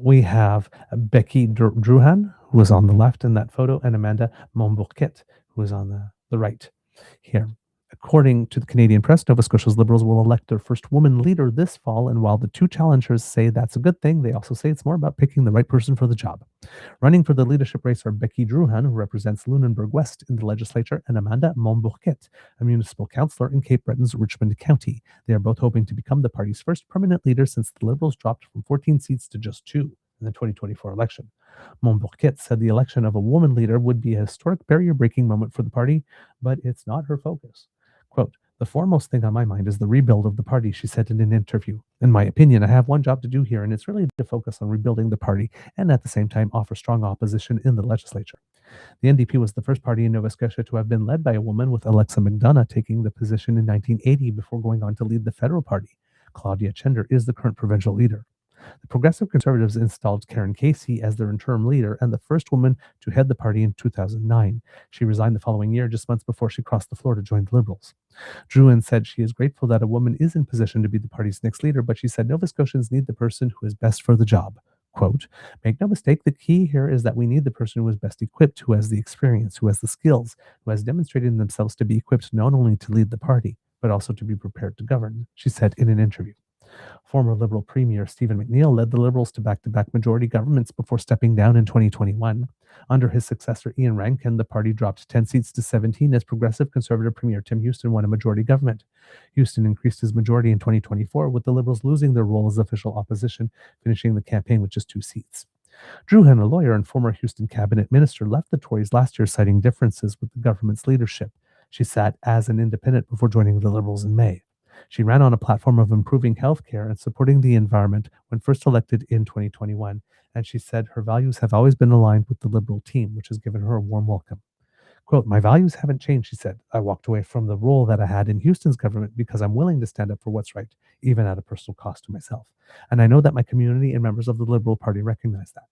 We have Becky Druhan, who is on the left in that photo, and Amanda Montbourquet, who is on the right here. According to the Canadian press, Nova Scotia's Liberals will elect their first woman leader this fall, and while the 2 challengers say that's a good thing, they also say it's more about picking the right person for the job. Running for the leadership race are Becky Druhan, who represents Lunenburg West in the legislature, and Amanda Montbourquet, a municipal councillor in Cape Breton's Richmond County. They are both hoping to become the party's first permanent leader since the Liberals dropped from 14 seats to just 2 in the 2024 election. Montbourquet said the election of a woman leader would be a historic barrier-breaking moment for the party, but it's not her focus. Quote, "The foremost thing on my mind is the rebuild of the party," she said in an interview. "In my opinion, I have one job to do here, and it's really to focus on rebuilding the party and at the same time offer strong opposition in the legislature." The NDP was the first party in Nova Scotia to have been led by a woman, with Alexa McDonough taking the position in 1980 before going on to lead the federal party. Claudia Chender is the current provincial leader. The Progressive Conservatives installed Karen Casey as their interim leader and the first woman to head the party in 2009. She resigned the following year, just months before she crossed the floor to join the Liberals. Druin said she is grateful that a woman is in position to be the party's next leader, but she said Nova Scotians need the person who is best for the job. Quote, "Make no mistake, the key here is that we need the person who is best equipped, who has the experience, who has the skills, who has demonstrated themselves to be equipped not only to lead the party, but also to be prepared to govern," she said in an interview. Former Liberal Premier Stephen McNeil led the Liberals to back-to-back majority governments before stepping down in 2021. Under his successor Ian Rankin, the party dropped 10 seats to 17 as Progressive Conservative Premier Tim Houston won a majority government. Houston increased his majority in 2024, with the Liberals losing their role as official opposition, finishing the campaign with just 2 seats. Druhan, a lawyer and former Houston cabinet minister, left the Tories last year citing differences with the government's leadership. She sat as an independent before joining the Liberals in May. She ran on a platform of improving healthcare and supporting the environment when first elected in 2021, and she said her values have always been aligned with the Liberal team, which has given her a warm welcome. Quote, "My values haven't changed," she said. "I walked away from the role that I had in Houston's government because I'm willing to stand up for what's right, even at a personal cost to myself. And I know that my community and members of the Liberal Party recognize that."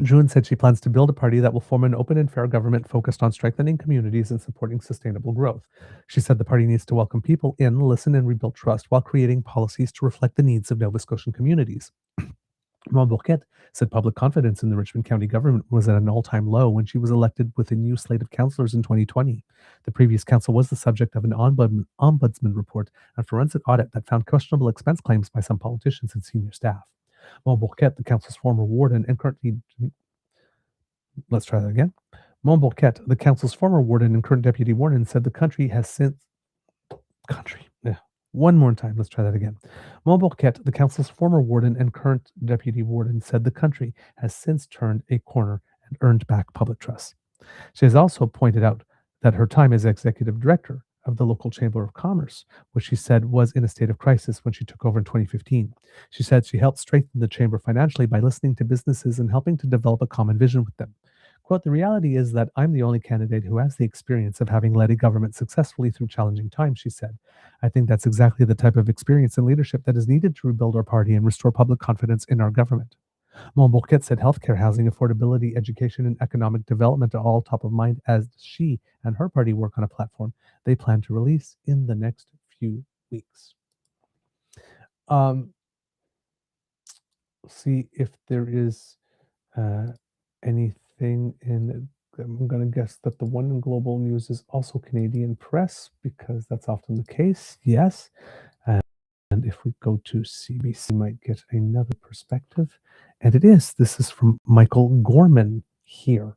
June said she plans to build a party that will form an open and fair government focused on strengthening communities and supporting sustainable growth. She said the party needs to welcome people in, listen, and rebuild trust while creating policies to reflect the needs of Nova Scotian communities. Montbourquet said public confidence in the Richmond County government was at an all-time low when she was elected with a new slate of councillors in 2020. The previous council was the subject of an ombudsman report and forensic audit that found questionable expense claims by some politicians and senior staff. Montbourquet, the council's former warden and currently... Let's try that again. Montbourquet, the council's former warden and current deputy warden, said the country has since... One more time, let's try that again. Montbourquet, the council's former warden and current deputy warden, said the country has since turned a corner and earned back public trust. She has also pointed out that her time as executive director of the local Chamber of Commerce, which she said was in a state of crisis when she took over in 2015. She said she helped strengthen the chamber financially by listening to businesses and helping to develop a common vision with them. Quote, the reality is that I'm the only candidate who has the experience of having led a government successfully through challenging times, she said. I think that's exactly the type of experience and leadership that is needed to rebuild our party and restore public confidence in our government. Montbourquette said healthcare, housing, affordability, education, and economic development are all top of mind as she and her party work on a platform they plan to release in the next few weeks. See if there is anything in. I'm going to guess that the one in global news is also Canadian press because that's often the case. Yes. And if we go to CBC, might get another perspective. And it is. This is from Michael Gorman here.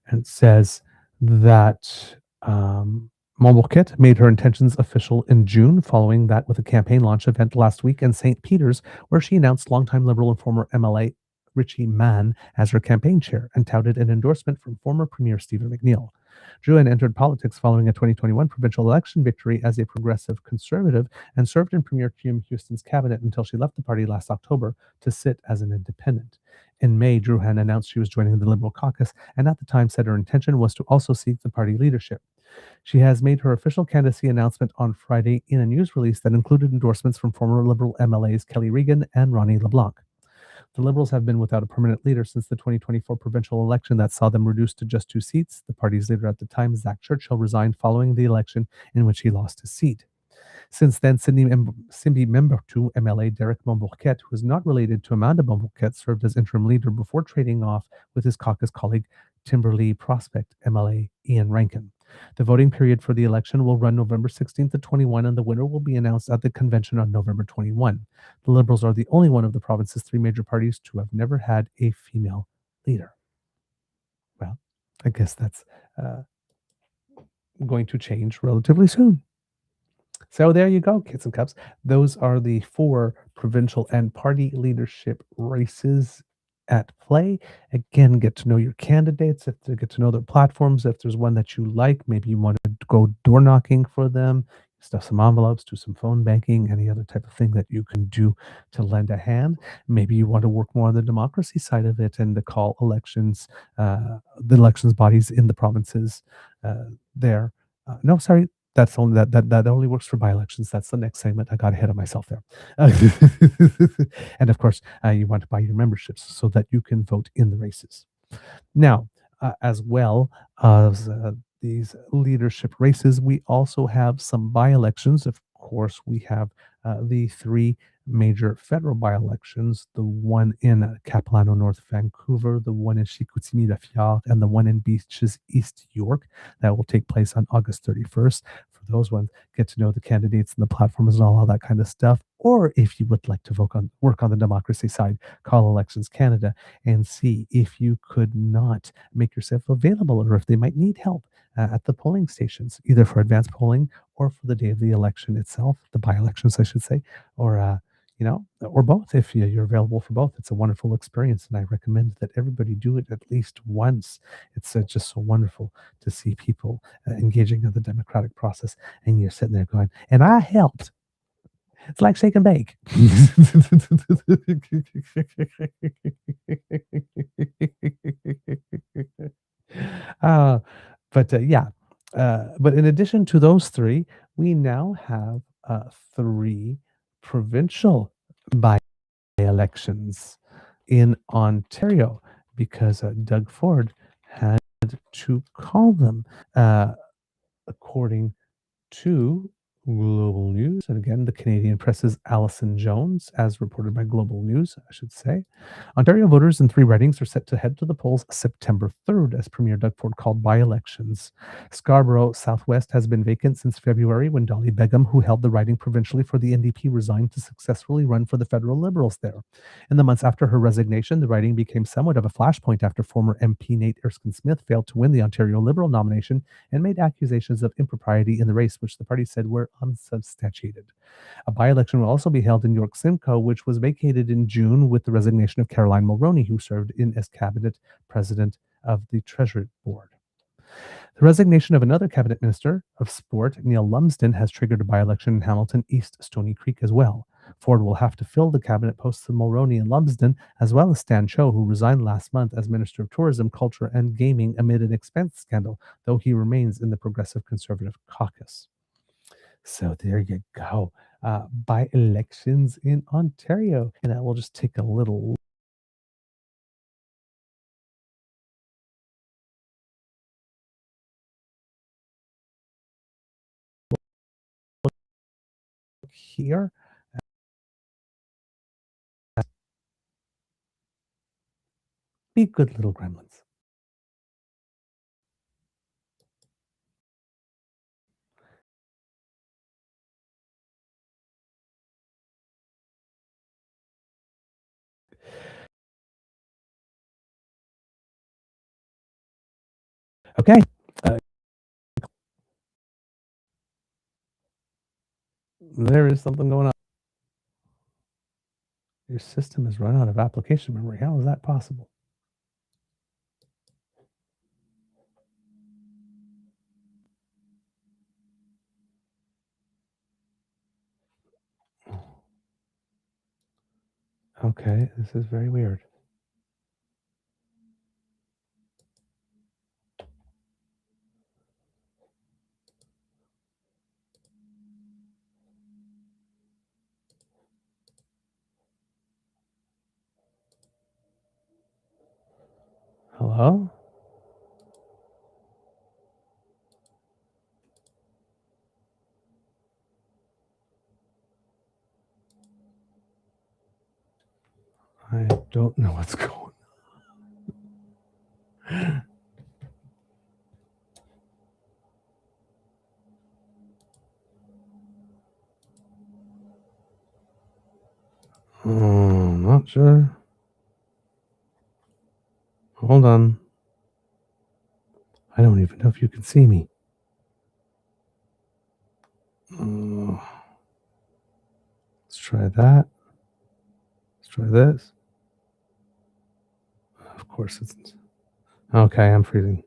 And it says that Montbourquette made her intentions official in June, following that with a campaign launch event last week in St. Peter's, where she announced longtime Liberal and former MLA Richie Mann as her campaign chair and touted an endorsement from former Premier Stephen McNeil. Drouin entered politics following a 2021 provincial election victory as a progressive conservative and served in Premier Hume Houston's cabinet until she left the party last October to sit as an independent. In May, Drouin announced she was joining the Liberal caucus and at the time said her intention was to also seek the party leadership. She has made her official candidacy announcement on Friday in a news release that included endorsements from former Liberal MLAs Kelly Regan and Ronnie LeBlanc. The Liberals have been without a permanent leader since the 2024 provincial election that saw them reduced to just 2 seats. The party's leader at the time, Zach Churchill, resigned following the election in which he lost his seat. Since then, Simbi Membertou MLA Derek Montbourquette, who is not related to Amanda Montbourquette, served as interim leader before trading off with his caucus colleague Timberlea Prospect MLA Ian Rankin. The voting period for the election will run November 16th to 21, and the winner will be announced at the convention on November 21. The Liberals are the only one of the province's 3 major parties to have never had a female leader. Well, I guess that's going to change relatively soon. So there you go, kids and cubs. Those are the 4 provincial and party leadership races at play. Again, get to know your candidates, if to get to know their platforms. If there's one that you like, maybe you want to go door knocking for them, stuff some envelopes, do some phone banking, any other type of thing that you can do to lend a hand. Maybe you want to work more on the democracy side of it and to call elections, the elections bodies in the provinces there. No, sorry. That's only that only works for by-elections. That's the next segment. I got ahead of myself there. And of course, you want to buy your memberships so that you can vote in the races. Now, as well as these leadership races, we also have some by-elections. Of course, we have the 3 major federal by-elections, the one in Capilano, North Vancouver, the one in Chicoutimi-La-Fiard, and the one in Beaches, East York. That will take place on August 31st. For those ones, get to know the candidates and the platforms and all that kind of stuff. Or if you would like to work on the democracy side, call Elections Canada and see if you could not make yourself available or if they might need help at the polling stations, either for advanced polling or for the day of the election itself, the by-elections, I should say, or or both. If you're available for both, it's a wonderful experience, and I recommend that everybody do it at least once. It's just so wonderful to see people engaging in the democratic process, and you're sitting there going, and I helped. It's like shake and bake. But in addition to those 3, we now have 3 provincial by-elections in Ontario because Doug Ford had to call them according to Global News. And again, the Canadian Press's Alison Jones, as reported by Global News, I should say. Ontario voters in 3 ridings are set to head to the polls September 3rd, as Premier Doug Ford called by-elections. Scarborough Southwest has been vacant since February when Dolly Begum, who held the riding provincially for the NDP, resigned to successfully run for the federal Liberals there. In the months after her resignation, the riding became somewhat of a flashpoint after former MP Nate Erskine-Smith failed to win the Ontario Liberal nomination and made accusations of impropriety in the race, which the party said were unsubstantiated. A by-election will also be held in York Simcoe, which was vacated in June with the resignation of Caroline Mulroney, who served as cabinet president of the Treasury Board. The resignation of another cabinet minister of sport, Neil Lumsden, has triggered a by-election in Hamilton East Stony Creek as well. Ford will have to fill the cabinet posts of Mulroney and Lumsden, as well as Stan Cho, who resigned last month as Minister of Tourism, Culture and Gaming amid an expense scandal, though he remains in the Progressive Conservative caucus. So there you go. By elections in Ontario. And we'll just take a little look here. Be good little gremlins. Okay. There is something going on. Your system has run out of application memory. How is that possible? Okay, this is very weird. Hello? I don't know what's going on. Not sure. Hold on. I don't even know if you can see me. Let's try that. Let's try this. Of course it's... Okay, I'm freezing.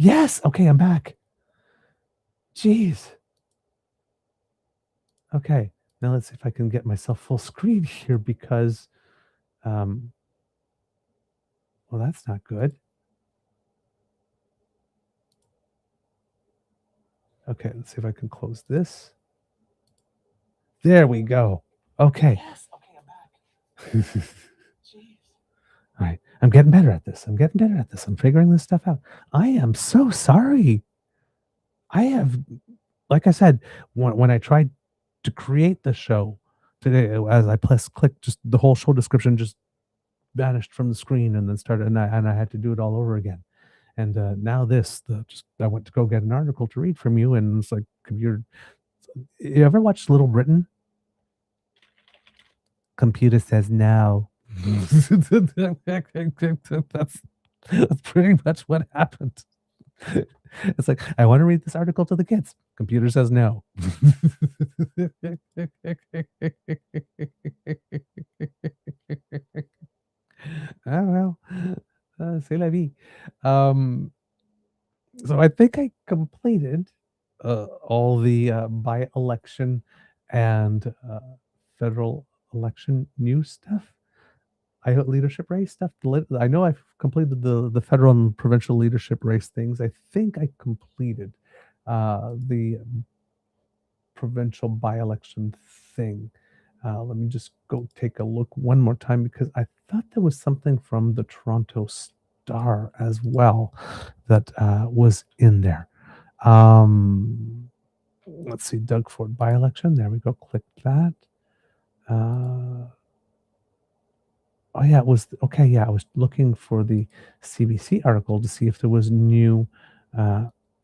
Yes. Okay, I'm back. Jeez. Okay. Now let's see if I can get myself full screen here because, well, that's not good. Okay, let's see if I can close this. There we go. Okay. Yes. Okay, I'm back. Jeez. All right. I'm getting better at this. I'm figuring this stuff out. I am so sorry. I have, like I said, when I tried to create the show today, as I clicked, just the whole show description just vanished from the screen and then started, and I had to do it all over again. And now I went to go get an article to read from you, and it's like computer. You ever watched Little Britain? Computer says no. That's pretty much what happened. It's like, I want to read this article to the kids. Computer says no. Oh well, c'est la vie. So I think I completed all the by-election and federal election news stuff. Leadership race stuff. I know I've completed the federal and provincial leadership race things. I think I completed the provincial by-election thing. Let me just go take a look one more time because I thought there was something from the Toronto Star as well that was in there. Let's see, Doug Ford by-election. There we go. Click that. Oh yeah, it was okay. Yeah, I was looking for the CBC article to see if there was new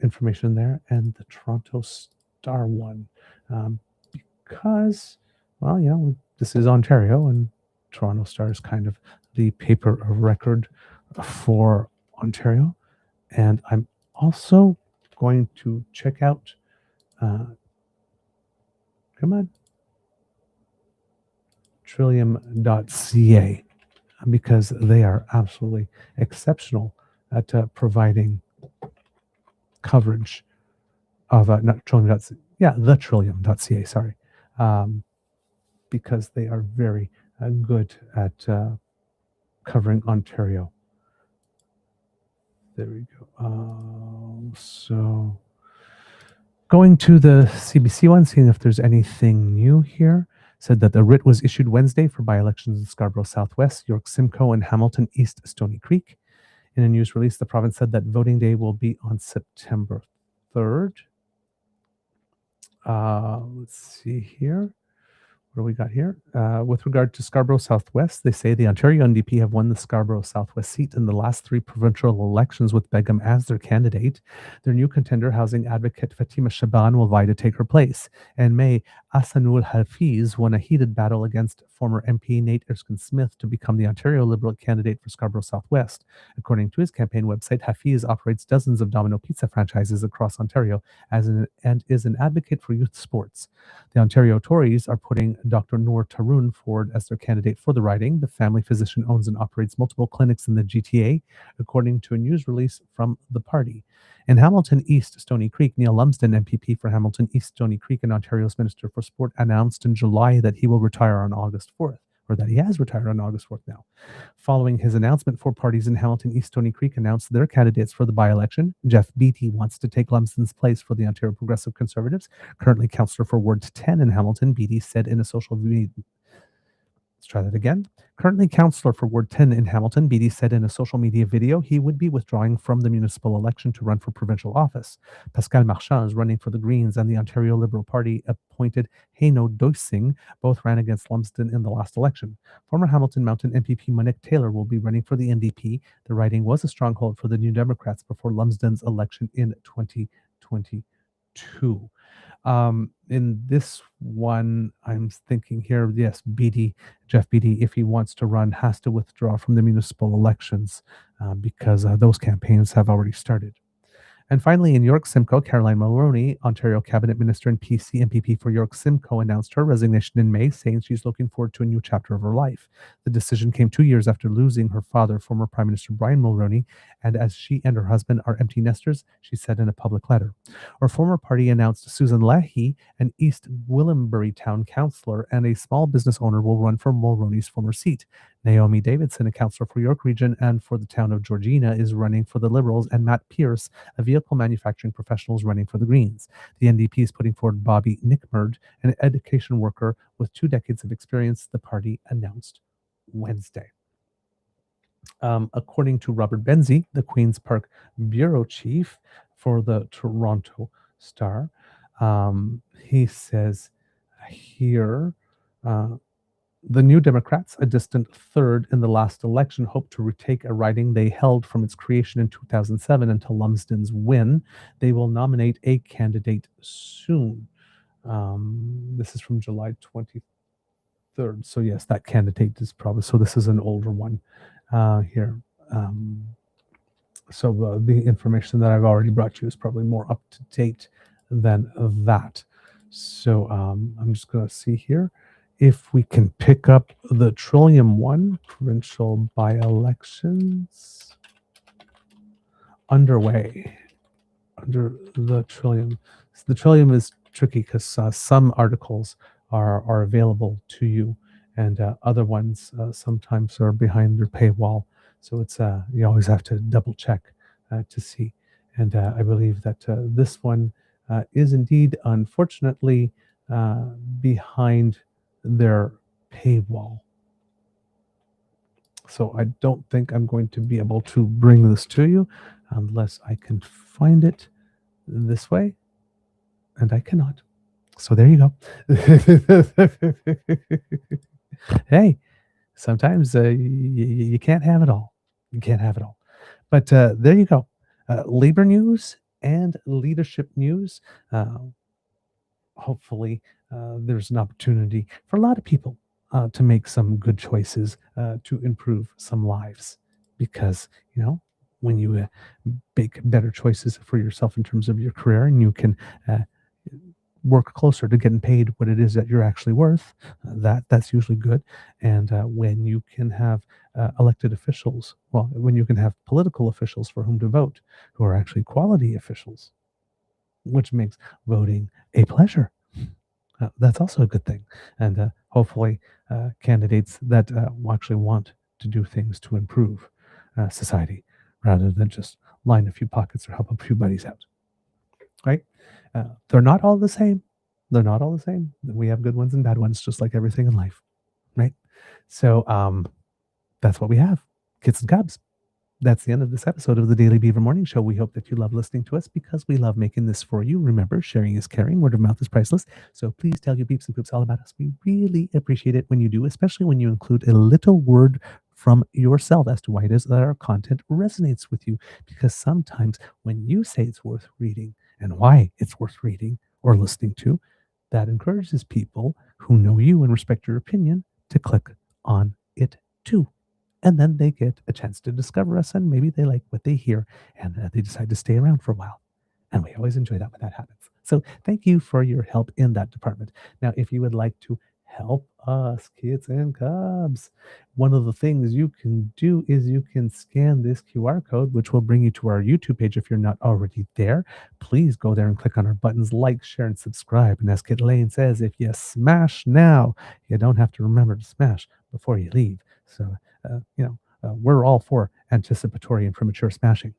information there, and the Toronto Star one, because, well, you know, this is Ontario, and Toronto Star is kind of the paper of record for Ontario, and I'm also going to check out. Come on, trillium.ca. Because they are absolutely exceptional at providing coverage of not Trillium. The Trillium.ca. Sorry, because they are very good at covering Ontario. There we go. So going to the CBC one, seeing if there's anything new here. Said that the writ was issued Wednesday for by-elections in Scarborough Southwest, York Simcoe, and Hamilton East Stony Creek. In a news release, the province said that voting day will be on September 3rd. Let's see here. What do we got here? With regard to Scarborough Southwest, they say the Ontario NDP have won the Scarborough Southwest seat in the last 3 provincial elections with Begum as their candidate. Their new contender, housing advocate Fatima Shaban, will vie to take her place. In May, Ahsanul Hafiz won a heated battle against former MP Nate Erskine-Smith to become the Ontario Liberal candidate for Scarborough Southwest. According to his campaign website, Hafiz operates dozens of Domino Pizza franchises across Ontario and is an advocate for youth sports. The Ontario Tories are putting Dr. Noor Tarun forward as their candidate for the riding. The family physician owns and operates multiple clinics in the GTA, according to a news release from the party. In Hamilton East Stony Creek, Neil Lumsden, MPP for Hamilton East Stony Creek and Ontario's Minister for Sport, announced in July that he will retire on August 4th, or that he has retired on August 4th now. Following his announcement, 4 parties in Hamilton East Stony Creek announced their candidates for the by-election. Jeff Beattie wants to take Lumsden's place for the Ontario Progressive Conservatives. Currently councillor for Ward 10 in Hamilton, Beattie said in a social media... Let's try that again. Currently councillor for Ward 10 in Hamilton, Beattie said in a social media video he would be withdrawing from the municipal election to run for provincial office. Pascal Marchand is running for the Greens, and the Ontario Liberal Party appointed Haino Doising both ran against Lumsden in the last election. Former Hamilton Mountain MPP Monique Taylor will be running for the NDP. The riding was a stronghold for the New Democrats before Lumsden's election in 2022. In this one, I'm thinking here, yes, Jeff Beattie, if he wants to run, has to withdraw from the municipal elections because those campaigns have already started. And finally, in York Simcoe, Caroline Mulroney, Ontario Cabinet Minister and PC MPP for York Simcoe, announced her resignation in May, saying she's looking forward to a new chapter of her life. The decision came 2 years after losing her father, former Prime Minister Brian Mulroney, and as she and her husband are empty nesters, she said in a public letter. Our former party announced Susan Leahy, an East Gwillimbury town councillor and a small business owner, will run for Mulroney's former seat. Naomi Davidson, a councillor for York Region and for the town of Georgina, is running for the Liberals, and Matt Pierce, a vehicle manufacturing professional, is running for the Greens. The NDP is putting forward Bobby Nickmerd, an education worker with 2 decades of experience, the party announced Wednesday. According to Robert Benzie, the Queen's Park bureau chief for the Toronto Star, he says here, the New Democrats, a distant third in the last election, hope to retake a riding they held from its creation in 2007 until Lumsden's win. They will nominate a candidate soon. This is from July 23rd. So yes, that candidate is probably, so this is an older one here. So the information that I've already brought you is probably more up to date than that. So I'm just going to see here if we can pick up the Trillium one, provincial by-elections underway under the Trillium. So the Trillium is tricky because some articles are available to you, and other ones sometimes are behind their paywall. So it's you always have to double check to see. And I believe that this one is indeed, unfortunately, behind their paywall. So I don't think I'm going to be able to bring this to you unless I can find it this way, and I cannot. So there you go. Hey, sometimes you can't have it all. You can't have it all. But there you go. Labor news and leadership news. Hopefully, there's an opportunity for a lot of people to make some good choices to improve some lives. Because, you know, when you make better choices for yourself in terms of your career, and you can work closer to getting paid what it is that you're actually worth, that's usually good. And when you can have elected officials, well, when you can have political officials for whom to vote, who are actually quality officials, which makes voting a pleasure. That's also a good thing. And hopefully candidates that actually want to do things to improve society rather than just line a few pockets or help a few buddies out. Right? They're not all the same. They're not all the same. We have good ones and bad ones, just like everything in life. Right? So that's what we have. Kids and Cubs. That's the end of this episode of the Daily Beaver Morning Show. We hope that you love listening to us because we love making this for you. Remember, sharing is caring. Word of mouth is priceless. So please tell your peeps and poops all about us. We really appreciate it when you do, especially when you include a little word from yourself as to why it is that our content resonates with you. Because sometimes when you say it's worth reading and why it's worth reading or listening to, that encourages people who know you and respect your opinion to click on it too. And then they get a chance to discover us, and maybe they like what they hear, and they decide to stay around for a while. And we always enjoy that when that happens. So thank you for your help in that department. Now, if you would like to help us, kids and cubs, one of the things you can do is you can scan this QR code, which will bring you to our YouTube page if you're not already there. Please go there and click on our buttons like, share, and subscribe. And as Kit Lane says, if you smash now, you don't have to remember to smash before you leave. So we're all for anticipatory and premature smashing.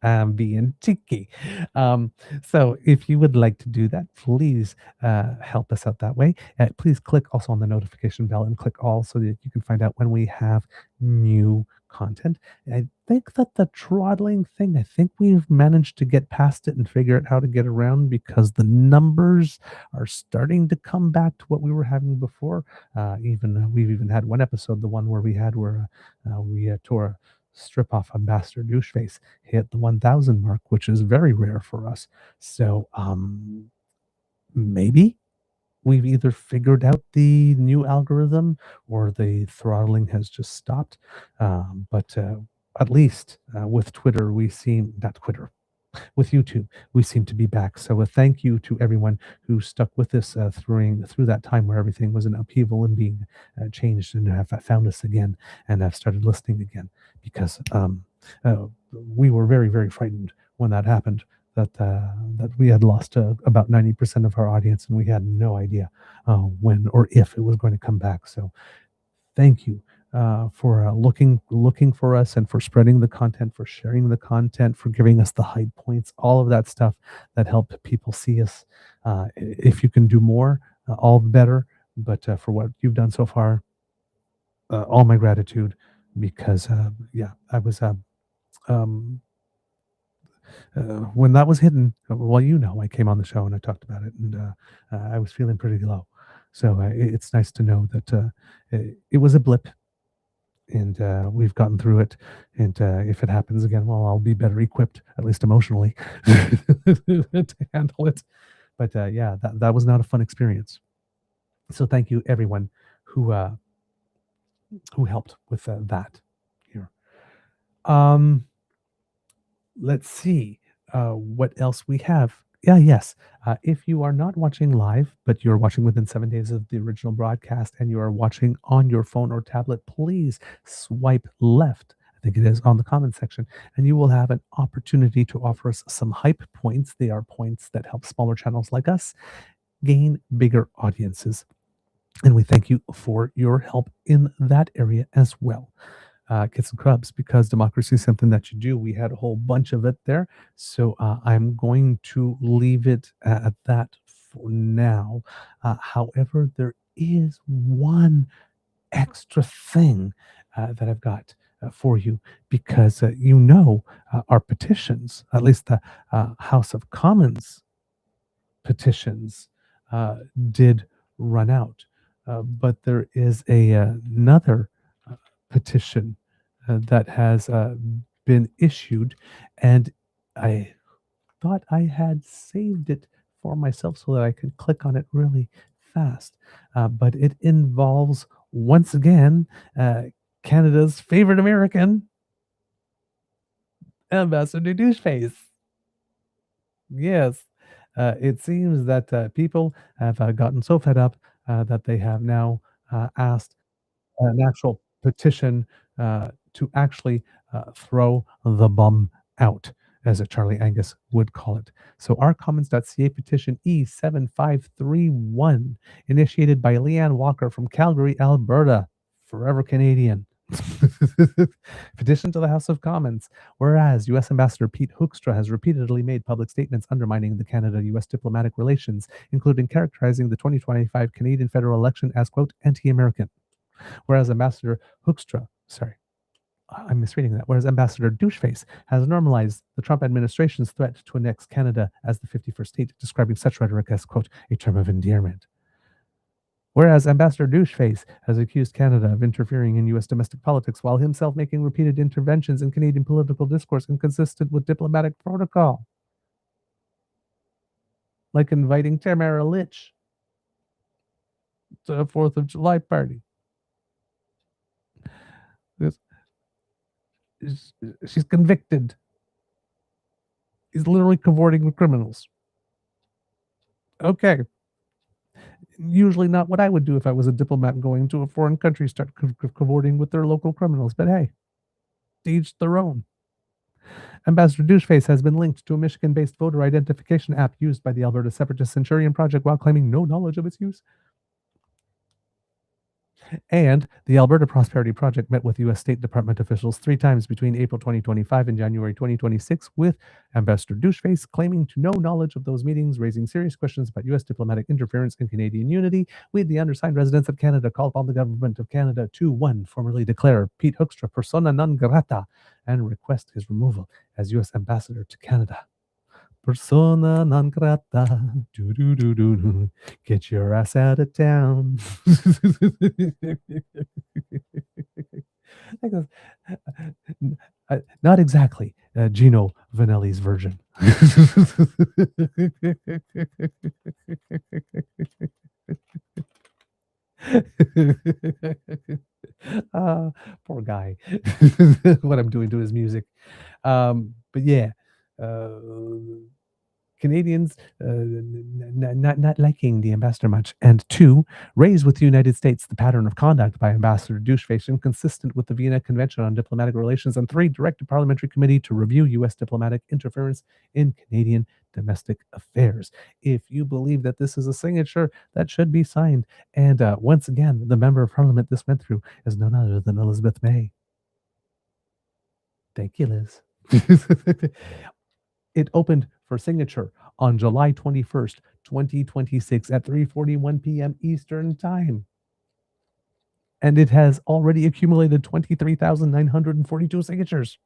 I'm being cheeky. So if you would like to do that, please help us out that way. Please click also on the notification bell and click all so that you can find out when we have new content. I think that the throttling thing, I think we've managed to get past it and figure out how to get around, because the numbers are starting to come back to what we were having before. We've even had one episode, the one where we tore a strip off Ambassador Doucheface, hit the 1,000 mark, which is very rare for us. So maybe we've either figured out the new algorithm or the throttling has just stopped. But at least with Twitter, we seem, not Twitter, with YouTube, we seem to be back. So a thank you to everyone who stuck with us through that time where everything was in upheaval and being changed, and have found us again and have started listening again, because we were very, very frightened when that happened, that we had lost about 90% of our audience, and we had no idea when or if it was going to come back. So thank you for looking for us, and for spreading the content, for sharing the content, for giving us the high points, all of that stuff that helped people see us. If you can do more, all the better. But for what you've done so far, all my gratitude, because yeah, I was um, when that was hidden. Well, I came on the show and I talked about it, and I was feeling pretty low. So it's nice to know that it was a blip, and we've gotten through it. And if it happens again, well, I'll be better equipped, at least emotionally, to handle it. But yeah, that was not a fun experience. So thank you, everyone who helped with that here. Let's see what else we have. Yes. If you are not watching live, but you're watching within 7 days of the original broadcast, and you are watching on your phone or tablet, please swipe left. I think it is on the comment section, and you will have an opportunity to offer us some hype points. They are points that help smaller channels like us gain bigger audiences. And we thank you for your help in that area as well. Kits and Crubs, because democracy is something that you do. We had a whole bunch of it there. So I'm going to leave it at that for now. However, there is one extra thing that I've got for you, because our petitions, at least the House of Commons petitions, did run out. But there is another petition that has been issued, and I thought I had saved it for myself so that I could click on it really fast. But it involves, once again, Canada's favorite American, Ambassador Doucheface. Yes. It seems that people have gotten so fed up that they have now asked an actual petition to actually throw the bum out, as a Charlie Angus would call it. So ourcommons.ca petition E7531, initiated by Leanne Walker from Calgary, Alberta, forever Canadian. Petition to the House of Commons. Whereas U.S. Ambassador Pete Hoekstra has repeatedly made public statements undermining the Canada-U.S. diplomatic relations, including characterizing the 2025 Canadian federal election as, quote, anti-American. Whereas Ambassador Hoekstra, I'm misreading that. Whereas Ambassador Doucheface has normalized the Trump administration's threat to annex Canada as the 51st state, describing such rhetoric as, quote, a term of endearment. Whereas Ambassador Doucheface has accused Canada of interfering in U.S. domestic politics, while himself making repeated interventions in Canadian political discourse inconsistent with diplomatic protocol, like inviting Tamara Litch to a 4th of July party. She's convicted. He's literally cavorting with criminals. Okay. Usually not what I would do if I was a diplomat going to a foreign country, start cavorting with their local criminals. But hey, to each their own. Ambassador Doucheface has been linked to a Michigan-based voter identification app used by the Alberta Separatist Centurion Project while claiming no knowledge of its use. And the Alberta Prosperity Project met with U.S. State Department officials 3 times between April 2025 and January 2026, with Ambassador Doucheface claiming to no knowledge of those meetings, raising serious questions about U.S. diplomatic interference in Canadian unity. We, the undersigned residents of Canada, call upon the government of Canada to, 1, formally declare Pete Hoekstra persona non grata and request his removal as U.S. Ambassador to Canada. Persona non grata. Do, do, do, do, do. Get your ass out of town. Not exactly Gino Vanelli's version. Poor guy. What I'm doing to his music. But yeah, uh, Canadians not liking the ambassador much. And two, raised with the United States the pattern of conduct by Ambassador Doucheface inconsistent with the Vienna Convention on Diplomatic Relations. And three, directed Parliamentary Committee to review U.S. diplomatic interference in Canadian domestic affairs. If you believe that this is a signature that should be signed, and once again, the member of Parliament this went through is none other than Elizabeth May. Thank you, Liz. It opened for signature on July 21st, 2026 at 3:41 p.m. Eastern Time. And it has already accumulated 23,942 signatures.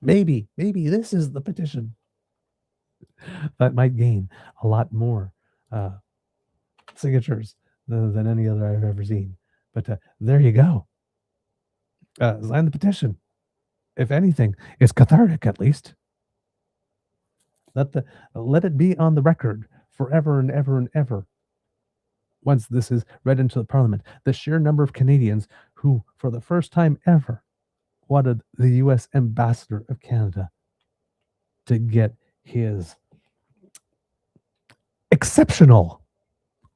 Maybe this is the petition that might gain a lot more signatures than any other I've ever seen. But there you go. Sign the petition. If anything, it's cathartic at least. Let it be on the record forever and ever and ever. Once this is read into the Parliament, the sheer number of Canadians who, for the first time ever, wanted the U.S. Ambassador of Canada to get his exceptional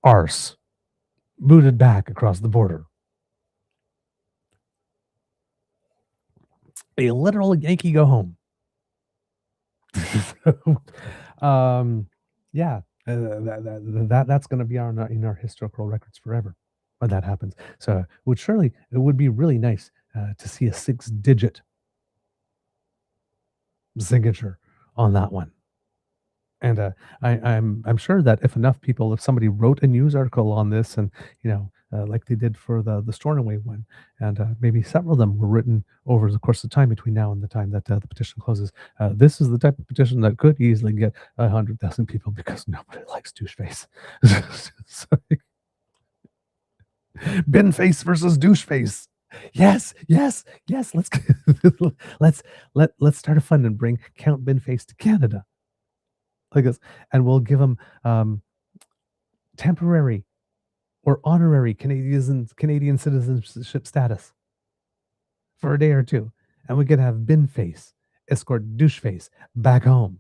arse booted back across the border. A literal Yankee go home. Yeah, that's going to be in our historical records forever when that happens. So it would be really nice to see a 6-digit signature on that one. And I'm sure that if somebody wrote a news article on this, and like they did for the Stornoway one, and maybe several of them were written over the course of time between now and the time that the petition closes. This is the type of petition that could easily get 100,000 people because nobody likes Doucheface. So, Binface versus Doucheface. Yes. Let's start a fund and bring Count Binface to Canada. Like this, and we'll give him temporary or honorary Canadian citizenship status for a day or two, and we could have Binface escort Doucheface back home.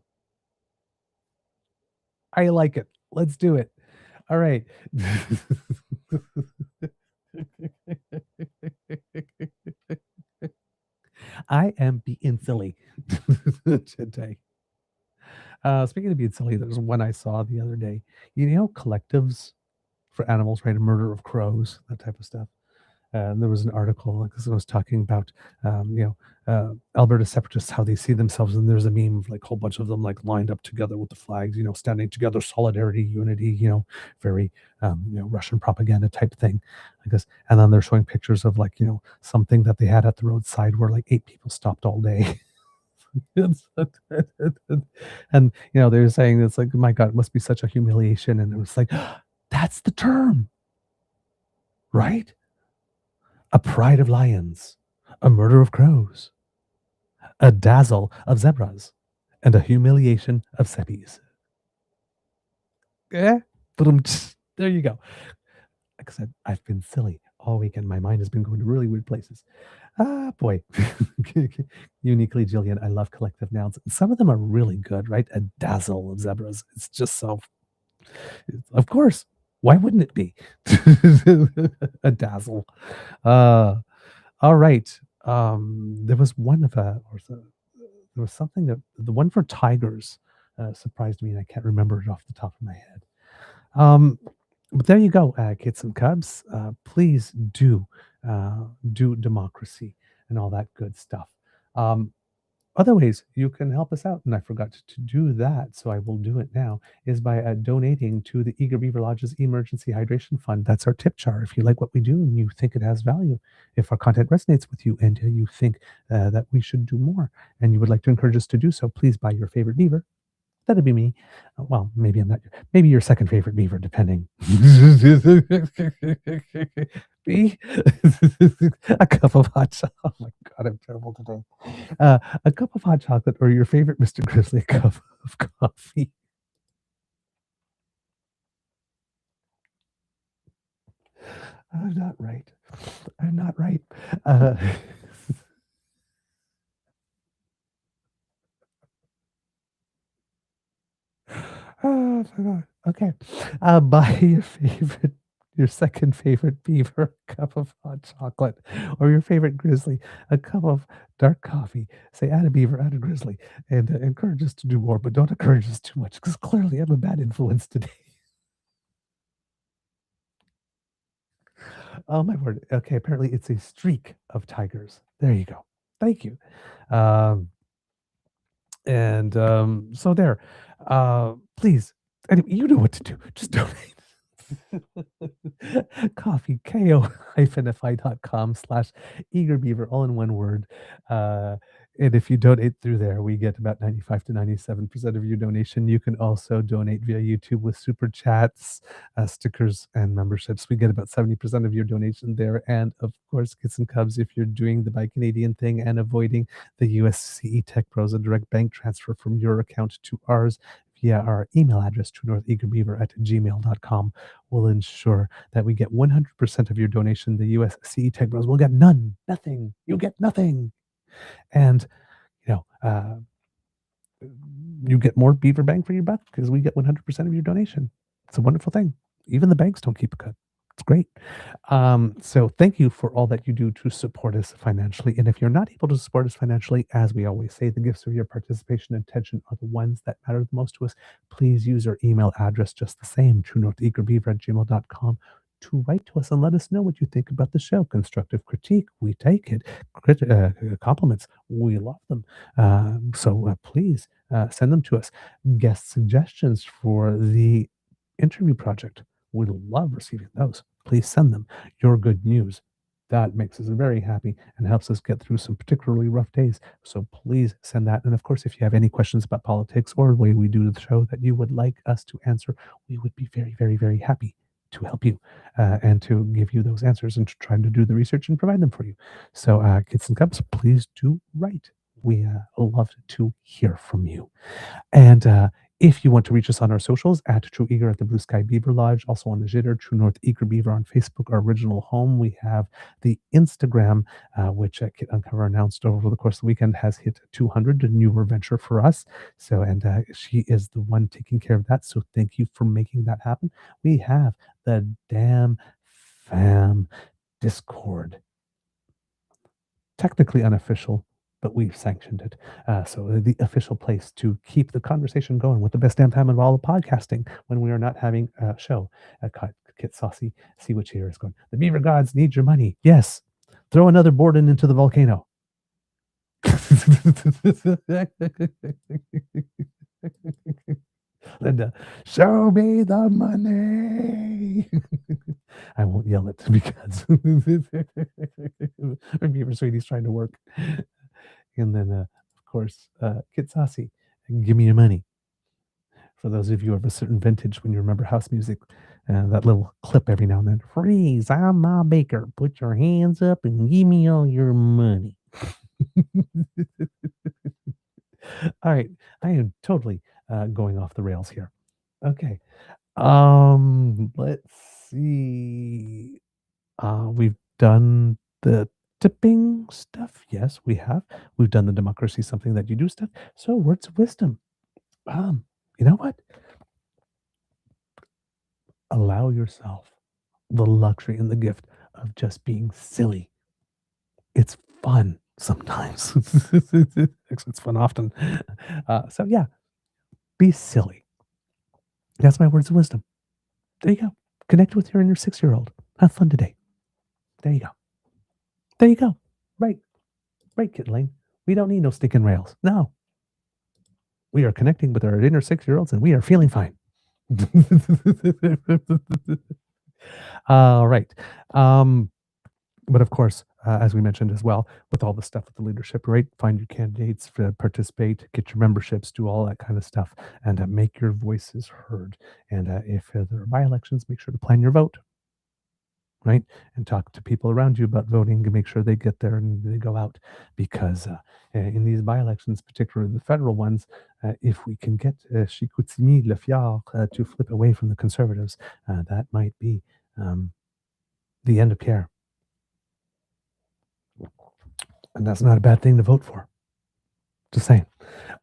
I like it. Let's do it. All right. I am being silly today. Speaking of being silly, there's one I saw the other day. Collectives for animals, right? A murder of crows, that type of stuff. And there was an article like this was talking about, Alberta separatists, how they see themselves. And there's a meme of like a whole bunch of them like lined up together with the flags, standing together, solidarity, unity, very, Russian propaganda type thing, I guess. And then they're showing pictures of like, something that they had at the roadside where like 8 people stopped all day. And they were saying it's like, my God, it must be such a humiliation. And it was like, that's the term, right? A pride of lions, a murder of crows, a dazzle of zebras, and a humiliation of seppies. There you go. Like I said, I've been silly all weekend. My mind has been going to really weird places. Boy. Uniquely Jillian, I love collective nouns. Some of them are really good, right? A dazzle of zebras. It's just so, of course. Why wouldn't it be? A dazzle. All right. There was there was something that the one for tigers surprised me, and I can't remember it off the top of my head. But there you go, kids and cubs. Please do democracy and all that good stuff. Other ways you can help us out, and I forgot to do that, so I will do it now, is by donating to the Eager Beaver Lodge's Emergency Hydration Fund. That's our tip jar. If you like what we do and you think it has value, if our content resonates with you and you think that we should do more, and you would like to encourage us to do so, please buy your favorite beaver. That'd be me. Well, maybe I'm not. Maybe your second favorite beaver, depending. Me? A cup of hot chocolate. Oh my God, I'm terrible today. A cup of hot chocolate, or your favorite Mr. Grizzly cup of coffee. I'm not right. I'm not right. Uh, oh my God. Okay. Buy your second favorite beaver a cup of hot chocolate, or your favorite grizzly a cup of dark coffee. Say, add a beaver, add a grizzly, and encourage us to do more, but don't encourage us too much because clearly I'm a bad influence today. Oh my word. Okay, apparently it's a streak of tigers. There you go. Thank you. Um, and so there. Please, anyway, you know what to do. Just donate. Coffee, ko-fi.com/eagerbeaver, all in one word. And if you donate through there, we get about 95 to 97% of your donation. You can also donate via YouTube with super chats, stickers, and memberships. We get about 70% of your donation there. And of course, Kits and Cubs, if you're doing the Buy Canadian thing and avoiding the USCE Tech Bros, a direct bank transfer from your account to ours via our email address, truenortheagerbeaver@gmail.com, will ensure that we get 100% of your donation. The USCE Tech Bros will get none, nothing. You get nothing. And, you know, you get more beaver bang for your buck because we get 100% of your donation. It's a wonderful thing. Even the banks don't keep a cut. It's great. So thank you for all that you do to support us financially. And if you're not able to support us financially, as we always say, the gifts of your participation and attention are the ones that matter the most to us. Please use our email address just the same, truenortheagerbeaver@gmail.com, to write to us and let us know what you think about the show. Constructive critique, we take it. Compliments, we love them. So please send them to us. Guest suggestions for the interview project, we love receiving those. Please send them. Your good news, that makes us very happy and helps us get through some particularly rough days. So please send that. And of course, if you have any questions about politics or the way we do the show that you would like us to answer, we would be very, very, very happy to help you and to give you those answers and to try to do the research and provide them for you. So, Kids and Cubs, please do write. We love to hear from you. And if you want to reach us on our socials, at True Eager at the Blue Sky Beaver Lodge, also on the Jitter, True North Eager Beaver on Facebook, our original home. We have the Instagram, which Kit Uncover announced over the course of the weekend has hit 200, a newer venture for us. So, and she is the one taking care of that. So thank you for making that happen. We have the Damn Fam Discord, technically unofficial, but we've sanctioned it. So the official place to keep the conversation going with the best damn time of all of podcasting when we are not having a show. Kit Saucy, see what here is going. The Beaver Gods need your money. Yes. Throw another Borden into the volcano. Linda, show me the money. I won't yell it because Beaver Sweetie's trying to work. And then, of course, Kit Saucy, give me your money. For those of you of a certain vintage, when you remember house music, that little clip every now and then. Freeze, I'm my baker. Put your hands up and give me all your money. All right, I am totally going off the rails here. Okay, let's see. We've done the tipping stuff. Yes, we have. We've done the democracy, something that you do stuff. So words of wisdom. You know what? Allow yourself the luxury and the gift of just being silly. It's fun sometimes. It's fun often. So yeah, be silly. That's my words of wisdom. There you go. Connect with your inner 6-year-old. Have fun today. There you go. There you go. Right. Right, Kit Lane. We don't need no sticking rails. No. We are connecting with our inner 6-year-olds and we are feeling fine. All right. But of course, as we mentioned as well, with all the stuff with the leadership, right? Find your candidates, participate, get your memberships, do all that kind of stuff, and make your voices heard. And if there are by-elections, make sure to plan your vote, right? And talk to people around you about voting and make sure they get there and they go out. Because in these by-elections, particularly the federal ones, if we can get Chicoutimi, Le Fjord to flip away from the Conservatives, that might be the end of Pierre. And that's not a bad thing to vote for. Just saying.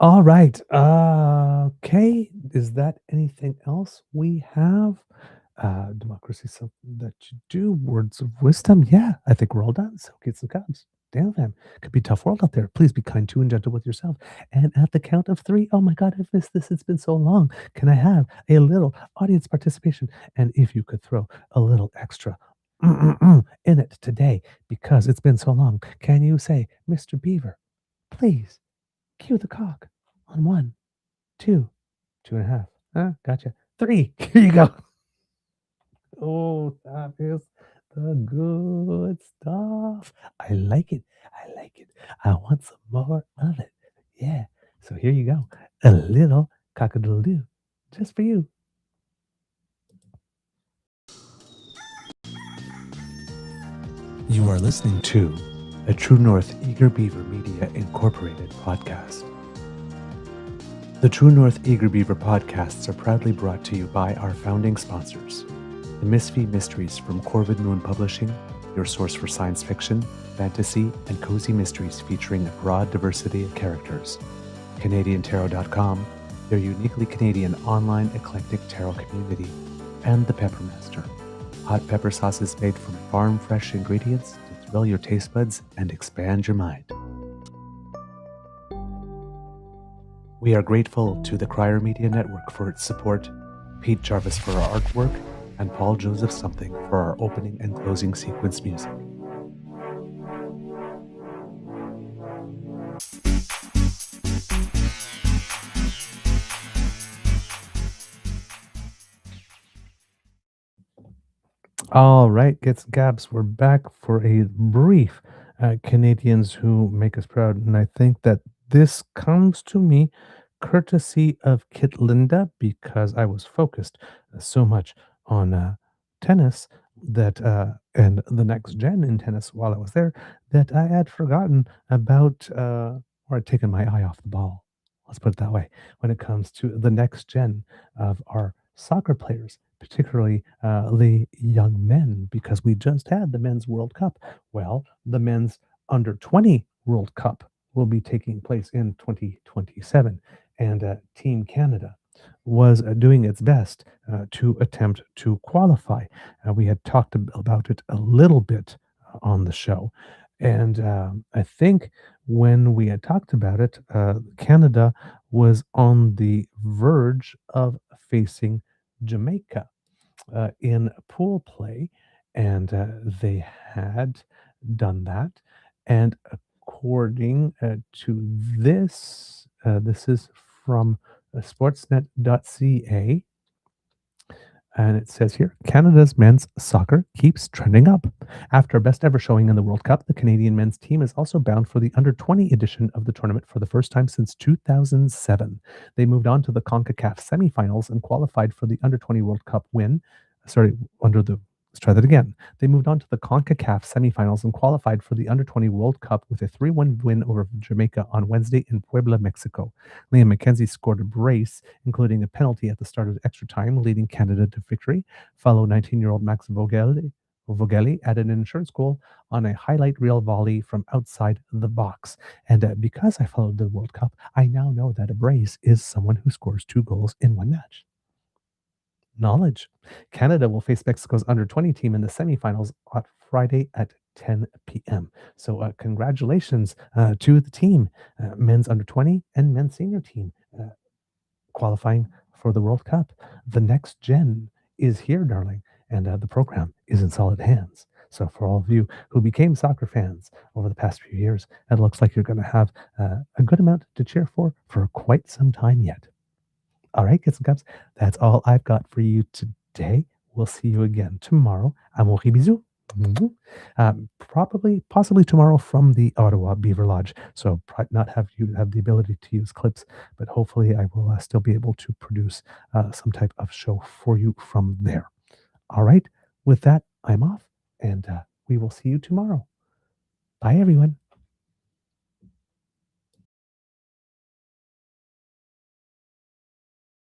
All right. Okay. Is that anything else we have? Democracy, something that you do. Words of wisdom. Yeah, I think we're all done. So get some cubs. Damn, fam. Could be a tough world out there. Please be kind to and gentle with yourself. And at the count of 3, oh my God, I've missed this. It's been so long. Can I have a little audience participation? And if you could throw a little extra in it today because it's been so long, can you say, Mr. Beaver, please cue the cock on 1, 2, 2.5. Gotcha. 3. Here you go. Oh, that is the good stuff. I like it. I like it. I want some more of it. Yeah. So here you go. A little cock-a-doodle-doo just for you. You are listening to a True North Eager Beaver Media Incorporated podcast. The True North Eager Beaver podcasts are proudly brought to you by our founding sponsors. The Misfit Mysteries from Corvid Moon Publishing, your source for science fiction, fantasy, and cozy mysteries featuring a broad diversity of characters. CanadianTarot.com, their uniquely Canadian online eclectic tarot community. And The Peppermaster, hot pepper sauces made from farm-fresh ingredients to thrill your taste buds and expand your mind. We are grateful to the Crier Media Network for its support, Pete Jarvis for our artwork, and Paul Joseph Something for our opening and closing sequence music. All right, Gets and Gabs, we're back for a brief Canadians Who Make Us Proud. And I think that this comes to me courtesy of Kit Linda because I was focused so much on tennis that and the next gen in tennis while I was there that I had forgotten about or had taken my eye off the ball. Let's put it that way. When it comes to the next gen of our soccer players, particularly the young men, because we just had the Men's World Cup. Well, the Men's Under 20 World Cup will be taking place in 2027, and Team Canada was doing its best to attempt to qualify. We had talked about it a little bit on the show, and I think when we had talked about it, Canada was on the verge of facing Jamaica in pool play, and they had done that. And according to this, this is from sportsnet.ca, and it says here, Canada's men's soccer keeps trending up. After a best ever showing in the World Cup, the Canadian men's team is also bound for the under 20 edition of the tournament for the first time since 2007. They moved on to the CONCACAF semifinals and qualified for the under 20 World Cup win. Let's try that again. They moved on to the CONCACAF semifinals and qualified for the Under 20 World Cup with a 3-1 win over Jamaica on Wednesday in Puebla, Mexico. Liam McKenzie scored a brace, including a penalty at the start of extra time, leading Canada to victory. Follow 19-year-old Max Vogeli at an insurance goal on a highlight reel volley from outside the box. And because I followed the World Cup, I now know that a brace is someone who scores 2 goals in one match. Knowledge. Canada will face Mexico's under 20 team in the semifinals on Friday at 10 p.m. So congratulations to the team, men's under 20 and men's senior team qualifying for the World Cup. The next gen is here, darling, and the program is in solid hands. So for all of you who became soccer fans over the past few years, it looks like you're going to have a good amount to cheer for quite some time yet. All right, kids and cubs, that's all I've got for you today. We'll see you again tomorrow. Amour et bisous. Possibly tomorrow from the Ottawa Beaver Lodge. So not have you have the ability to use clips, but hopefully I will still be able to produce some type of show for you from there. All right, with that, I'm off, and we will see you tomorrow. Bye, everyone.